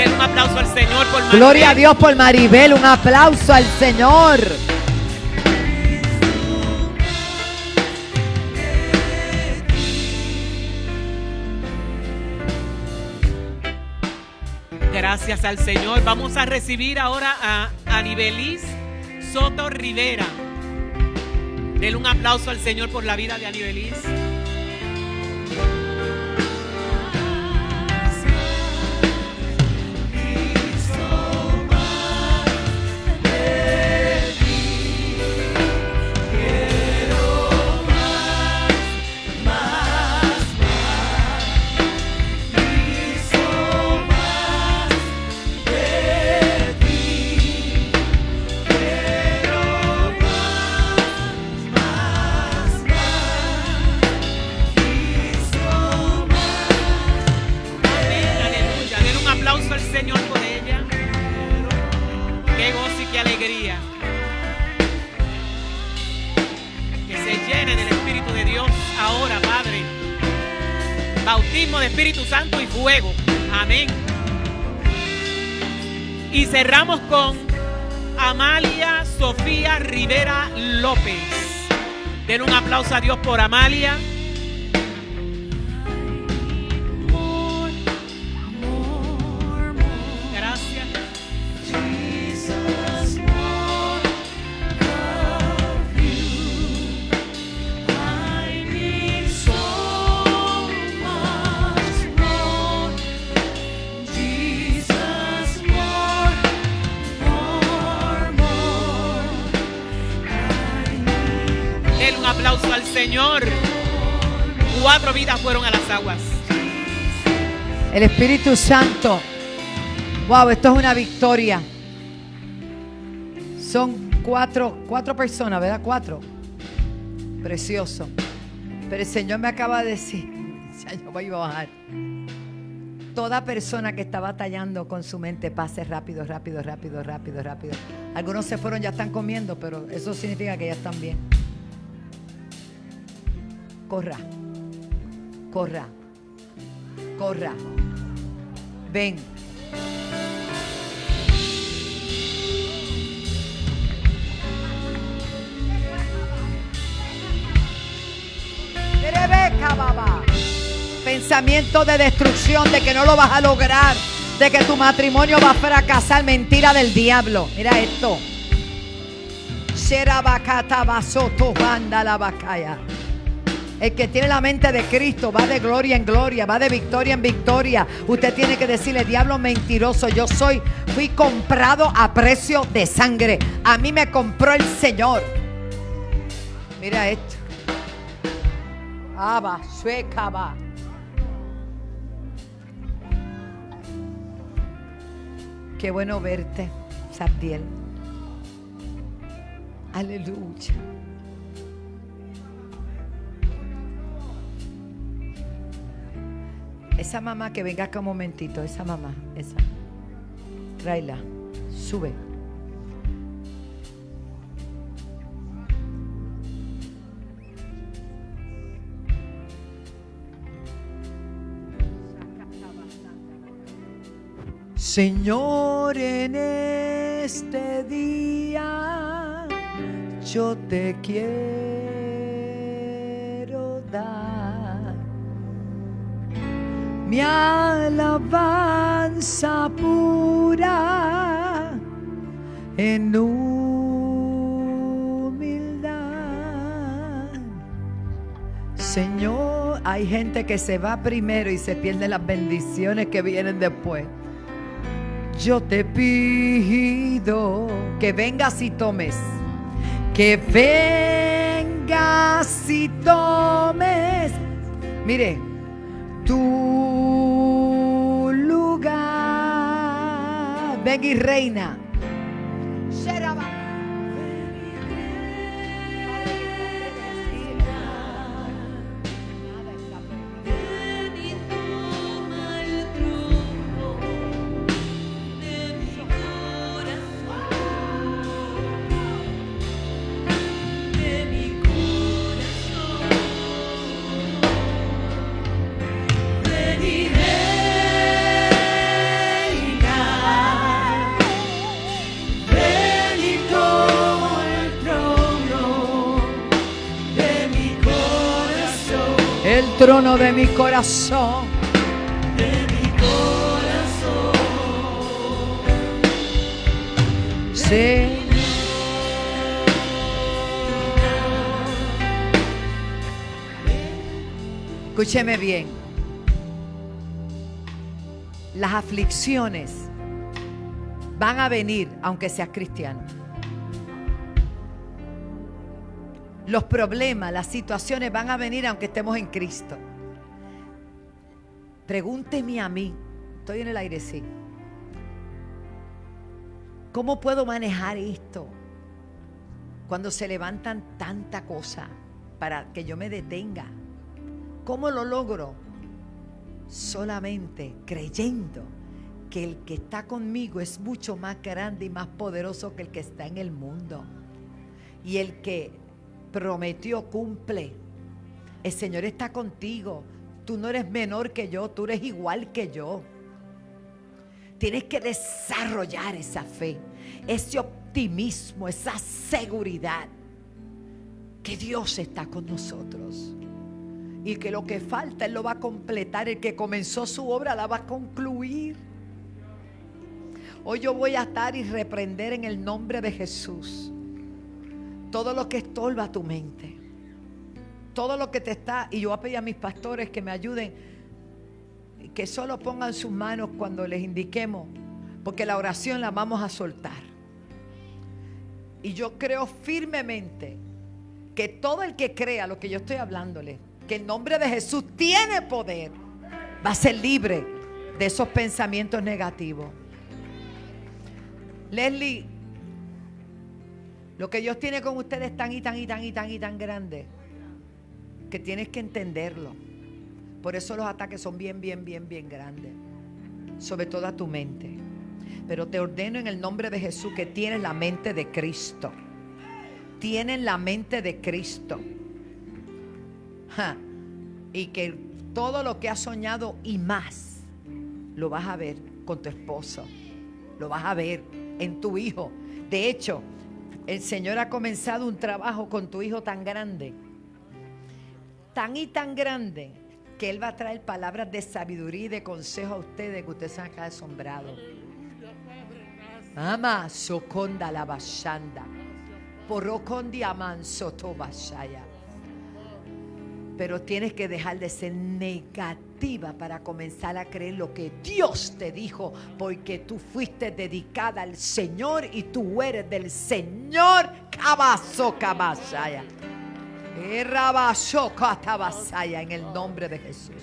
Un aplauso al Señor por Maribel. Gloria a Dios por Maribel. Un aplauso al Señor. Gracias al Señor. Vamos a recibir ahora a Anibelis Soto Rivera. Denle un aplauso al Señor por la vida de Anibelis. Señor por ella. Qué gozo y qué alegría. Que se llene del Espíritu de Dios ahora, Padre. Bautismo de Espíritu Santo y fuego. Amén. Y cerramos con Amalia Sofía Rivera López. Den un aplauso a Dios por Amalia. Un aplauso al Señor. 4 vidas fueron a las aguas. El Espíritu Santo. Wow, esto es una victoria. Son cuatro personas, ¿verdad? 4. Precioso. Pero el Señor me acaba de decir, ya yo voy a bajar. Toda persona que está batallando con su mente, pase rápido. Algunos se fueron, ya están comiendo, pero eso significa que ya están bien. Corra. Ven. Rebeca, babá. Pensamiento de destrucción, de que no lo vas a lograr, de que tu matrimonio va a fracasar. Mentira del diablo. Mira esto. El que tiene la mente de Cristo va de gloria en gloria, va de victoria en victoria. Usted tiene que decirle: diablo mentiroso, fui comprado a precio de sangre. A mí me compró el Señor. Mira esto. Aba, suecaba. Qué bueno verte, Sabdiel. Aleluya. Esa mamá que venga acá un momentito, esa mamá, esa. Tráela, sube. Señor, en este día yo te quiero dar mi alabanza pura en humildad. Señor, hay gente que se va primero y se pierde las bendiciones que vienen después. Yo te pido que vengas y tomes, que vengas y tomes, mire, tu lugar. Ven y reina. El trono de mi corazón. De mi corazón. Señor, Escúcheme bien. Las aflicciones van a venir aunque seas cristiano. Los problemas, las situaciones van a venir aunque estemos en Cristo. Pregúnteme a mí, estoy en el aire, sí. ¿Cómo puedo manejar esto cuando se levantan tanta cosa para que yo me detenga? ¿Cómo lo logro? Solamente creyendo que el que está conmigo es mucho más grande y más poderoso que el que está en el mundo. Y el que prometió cumple. El Señor está contigo. Tú no eres menor que yo, tú eres igual que yo. Tienes que desarrollar esa fe, ese optimismo, esa seguridad que Dios está con nosotros y que lo que falta Él lo va a completar. El que comenzó su obra la va a concluir. Hoy yo voy a estar y reprender en el nombre de Jesús todo lo que estorba tu mente, todo lo que te está, y yo voy a pedir a mis pastores que me ayuden, que solo pongan sus manos cuando les indiquemos, porque la oración la vamos a soltar. Y yo creo firmemente que todo el que crea lo que yo estoy hablándole, que el nombre de Jesús tiene poder, va a ser libre de esos pensamientos negativos. Leslie, lo que Dios tiene con ustedes es tan grande que tienes que entenderlo. Por eso los ataques son bien grandes, sobre todo a tu mente. Pero te ordeno en el nombre de Jesús que tienes la mente de Cristo. Tienen la mente de Cristo. Y que todo lo que has soñado y más, lo vas a ver con tu esposo. Lo vas a ver en tu hijo. De hecho, el Señor ha comenzado un trabajo con tu hijo tan grande. Tan grande, que Él va a traer palabras de sabiduría y de consejo a ustedes, que ustedes se van a quedar asombrados. Ama soconda la bashanda, porocondi amanso tobashaya. Pero tienes que dejar de ser negativa para comenzar a creer lo que Dios te dijo, porque tú fuiste dedicada al Señor y tú eres del Señor. Cabazo cabashaya. En el nombre de Jesús.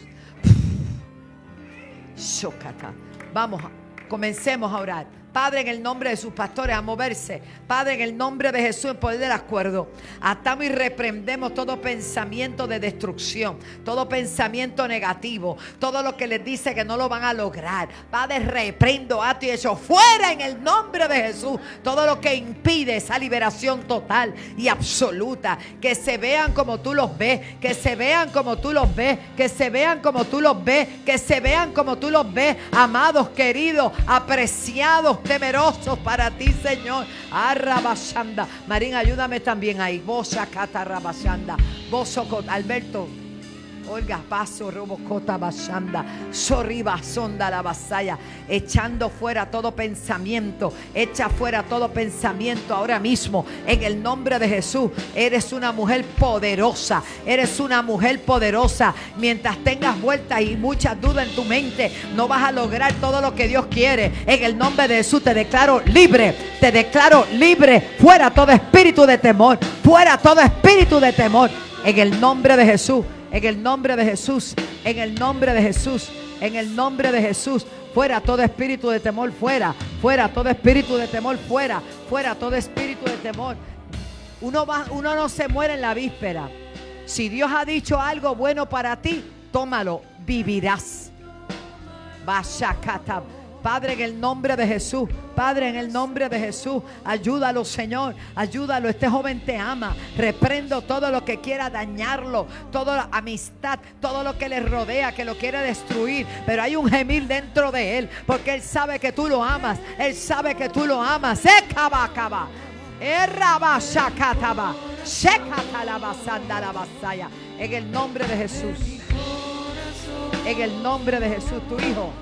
Vamos, comencemos a orar. Padre, en el nombre de sus pastores, a moverse. Padre, en el nombre de Jesús, en poder del acuerdo, atamos y reprendemos todo pensamiento de destrucción, todo pensamiento negativo, todo lo que les dice que no lo van a lograr. Padre, reprendo, ato y echo fuera en el nombre de Jesús todo lo que impide esa liberación total y absoluta. Que se vean como tú los ves, que se vean como tú los ves, que se vean como tú los ves, que se vean como tú los ves, amados, queridos, apreciados, temerosos para ti, Señor. Arrabashanda. Marín, ayúdame también ahí. Vos acata rabashanda. Vos Alberto. Olga, paso, robocota, bashanda, sorriba, sonda la vasalla, echando fuera todo pensamiento, echa fuera todo pensamiento ahora mismo, en el nombre de Jesús. Eres una mujer poderosa, eres una mujer poderosa. Mientras tengas vueltas y muchas dudas en tu mente, no vas a lograr todo lo que Dios quiere. En el nombre de Jesús te declaro libre, fuera todo espíritu de temor, fuera todo espíritu de temor, en el nombre de Jesús. En el nombre de Jesús, en el nombre de Jesús, en el nombre de Jesús, fuera todo espíritu de temor, fuera todo espíritu de temor, fuera todo espíritu de temor. Uno no se muere en la víspera. Si Dios ha dicho algo bueno para ti, tómalo, vivirás. Padre, en el nombre de Jesús, Padre, en el nombre de Jesús, ayúdalo, Señor, ayúdalo. Este joven te ama. Reprendo todo lo que quiera dañarlo, toda la amistad, todo lo que le rodea, que lo quiere destruir. Pero hay un gemir dentro de él, porque él sabe que tú lo amas. Él sabe que tú lo amas. En el nombre de Jesús, en el nombre de Jesús, tu hijo,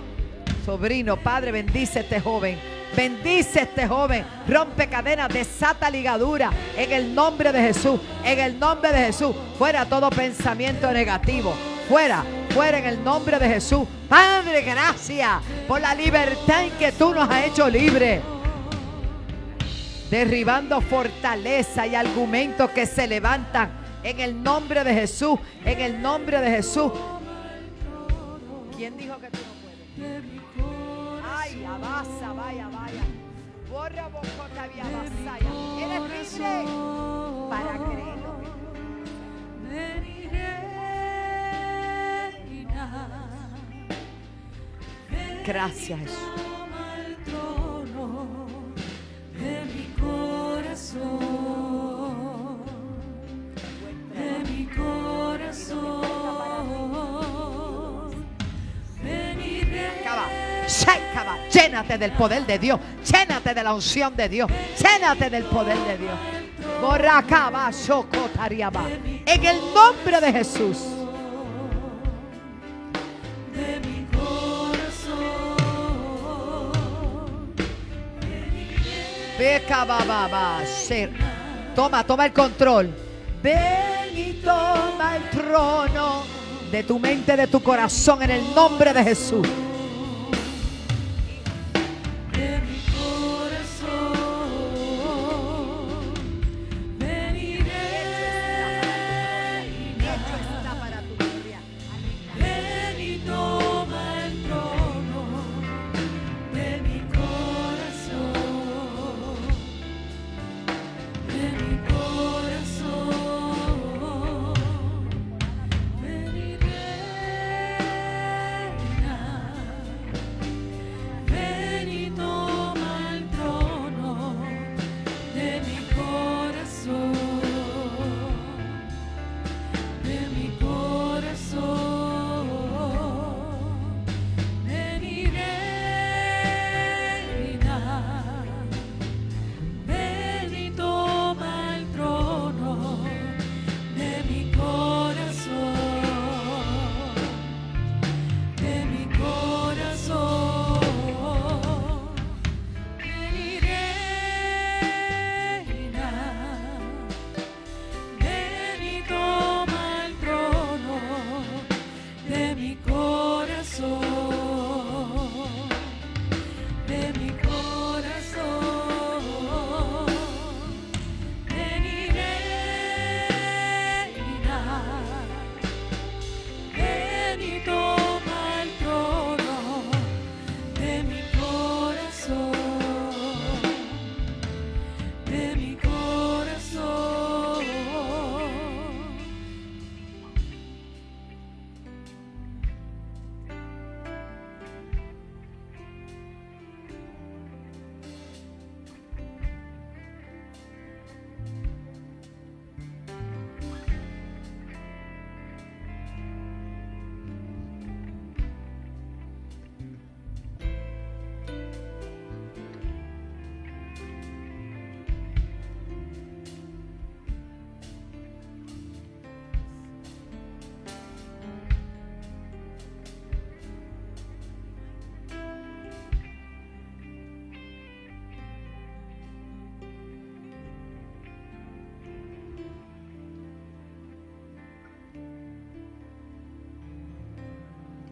sobrino, Padre, bendice a este joven. Bendice a este joven. Rompe cadenas, desata ligadura. En el nombre de Jesús. En el nombre de Jesús. Fuera todo pensamiento negativo. fuera, fuera en el nombre de Jesús. Padre, gracias por la libertad en que tú nos has hecho libre. Derribando fortaleza y argumentos que se levantan en el nombre de Jesús, en el nombre de Jesús. ¿Quién dijo que tú no puedes? Ay, abasa, vaya, vaya. Borra bocota via basaya. Eres libre para creerlo. Gracias, Jesús. De mi corazón, de mi corazón, veniré. Caba, llénate del poder de Dios, llénate de la unción de Dios, llénate del poder de Dios. Borracaba, Shokotariaba. En el nombre de Jesús. De mi corazón, Toma el control. Ven y toma el trono de tu mente, de tu corazón, en el nombre de Jesús. de mi corazón, veniré. Ven y toma el trono de mi corazón, de mi corazón, ven y reina, ven y toma el trono de mi corazón, de mi corazón, ven y reina, ven y toma el trono de mi corazón, de mi corazón, ven y reina, ven y toma el trono de mi corazón, de mi corazón, ven y reina, ven y toma el trono de mi corazón, de mi corazón.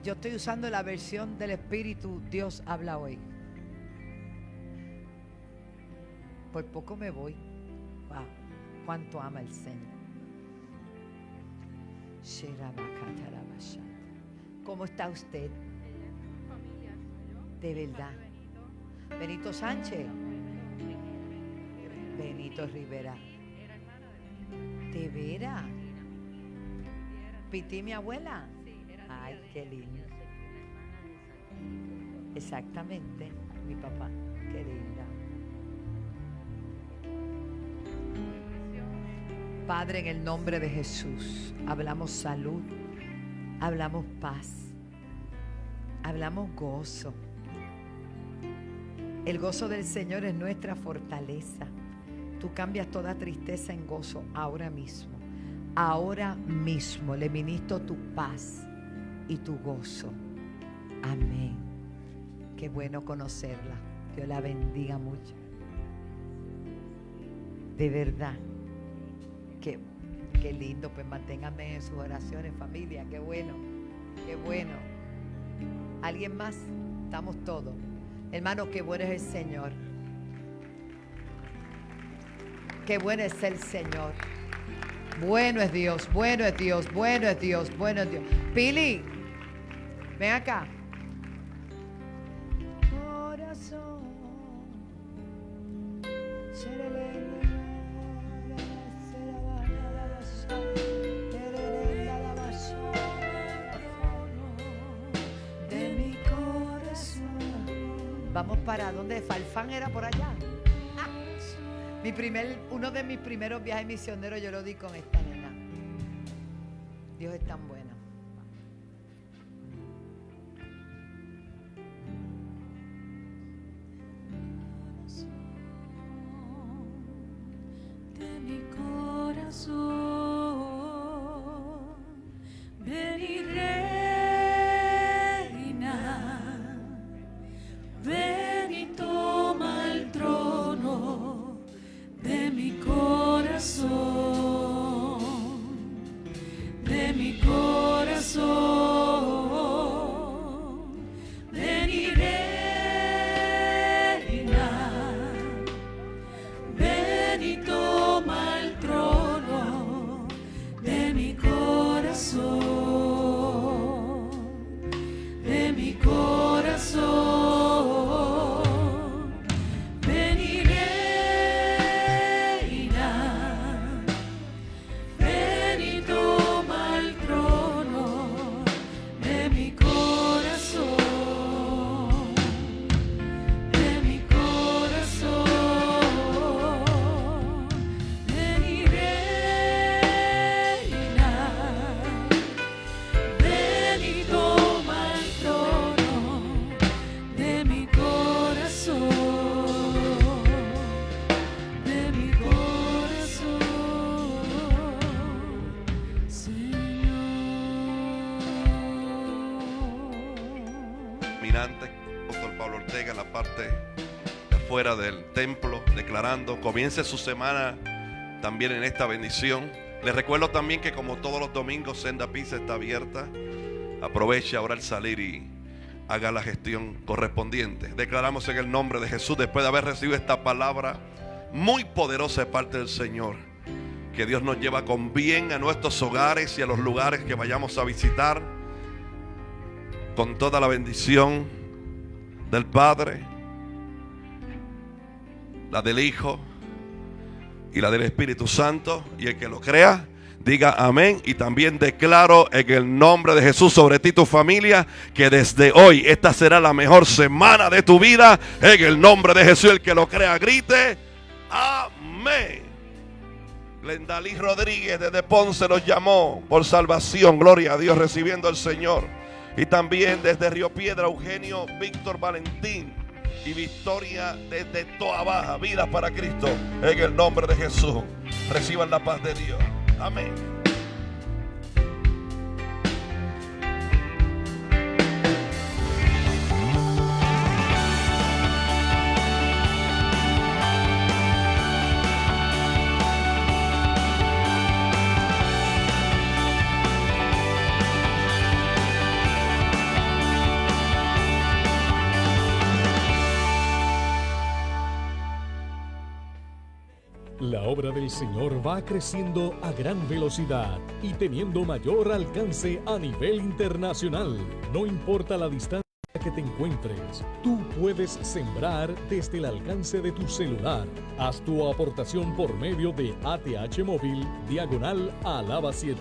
Yo estoy usando la versión del Espíritu Dios habla hoy. Por poco me voy. Wow, cuánto ama el Señor. ¿Cómo está usted? De verdad. Benito Sánchez. Benito Rivera. ¿De veras? ¿Piti mi abuela? Ay, qué lindo. Exactamente, mi papá. Qué linda. Padre, en el nombre de Jesús, hablamos salud, hablamos paz, hablamos gozo. El gozo del Señor es nuestra fortaleza. Tú cambias toda tristeza en gozo ahora mismo. Ahora mismo le ministro tu paz y tu gozo. Amén. Qué bueno conocerla. Dios la bendiga mucho. De verdad, qué lindo. Pues manténganme en sus oraciones, familia. Qué bueno, qué bueno. ¿Alguien más? Estamos todos. Hermano, qué bueno es el Señor. Qué bueno es el Señor. Bueno es Dios, bueno es Dios, bueno es Dios, bueno es Dios. Pili, ven acá. Corazón. De mi corazón. Vamos para donde Falfán era por allá. Uno de mis primeros viajes misioneros yo lo di con esta nena. Dios es tan bueno. De mi corazón, ven y reina, ven y toma el trono. De mi corazón, ven y reina, ven y toma el trono de mi corazón, de mi corazón. Apóstol Pablo Ortega en la parte de afuera del templo, declarando. Comience su semana también en esta bendición. Les recuerdo también que como todos los domingos Senda Pizza está abierta. Aproveche ahora el salir y haga la gestión correspondiente. Declaramos en el nombre de Jesús, después de haber recibido esta palabra muy poderosa de parte del Señor, que Dios nos lleva con bien a nuestros hogares y a los lugares que vayamos a visitar, con toda la bendición del Padre, la del Hijo y la del Espíritu Santo. Y el que lo crea, diga amén. Y también declaro en el nombre de Jesús sobre ti y tu familia, que desde hoy esta será la mejor semana de tu vida. En el nombre de Jesús, el que lo crea, grite amén. Glendalí Rodríguez desde Ponce nos llamó por salvación. Gloria a Dios, recibiendo al Señor. Y también desde Río Piedra, Eugenio Víctor Valentín y Victoria desde Toa Baja. Vida para Cristo. En el nombre de Jesús, reciban la paz de Dios. Amén. La obra del Señor va creciendo a gran velocidad y teniendo mayor alcance a nivel internacional. No importa la distancia que te encuentres, tú puedes sembrar desde el alcance de tu celular. Haz tu aportación por medio de ATH Móvil /Alaba 7.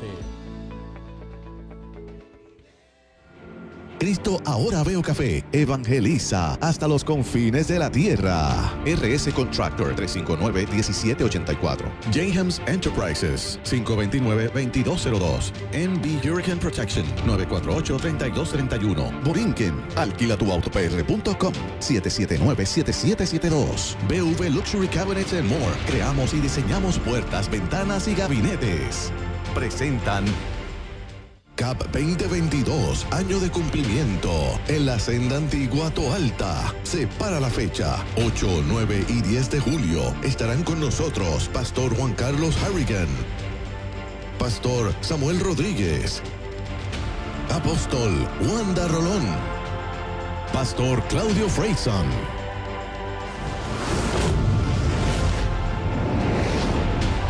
Cristo Ahora Veo Café evangeliza hasta los confines de la tierra. RS Contractor 359-1784. Jayhams Enterprises 529-2202. NB Hurricane Protection 948-3231. Borinquen, alquilatuautopr.com 779-7772. BV Luxury Cabinets and More. Creamos y diseñamos puertas, ventanas y gabinetes. Presentan CAP 2022, año de cumplimiento, en la Senda Antigua Toalta. Separa la fecha, 8, 9 y 10 de julio. Estarán con nosotros Pastor Juan Carlos Harrigan, Pastor Samuel Rodríguez. Apóstol Wanda Rolón. Pastor Claudio Freyson.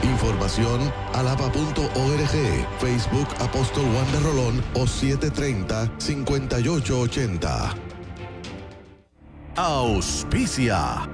Información alaba.org, Facebook Apóstol Wanda Rolón o 730-5880. Auspicia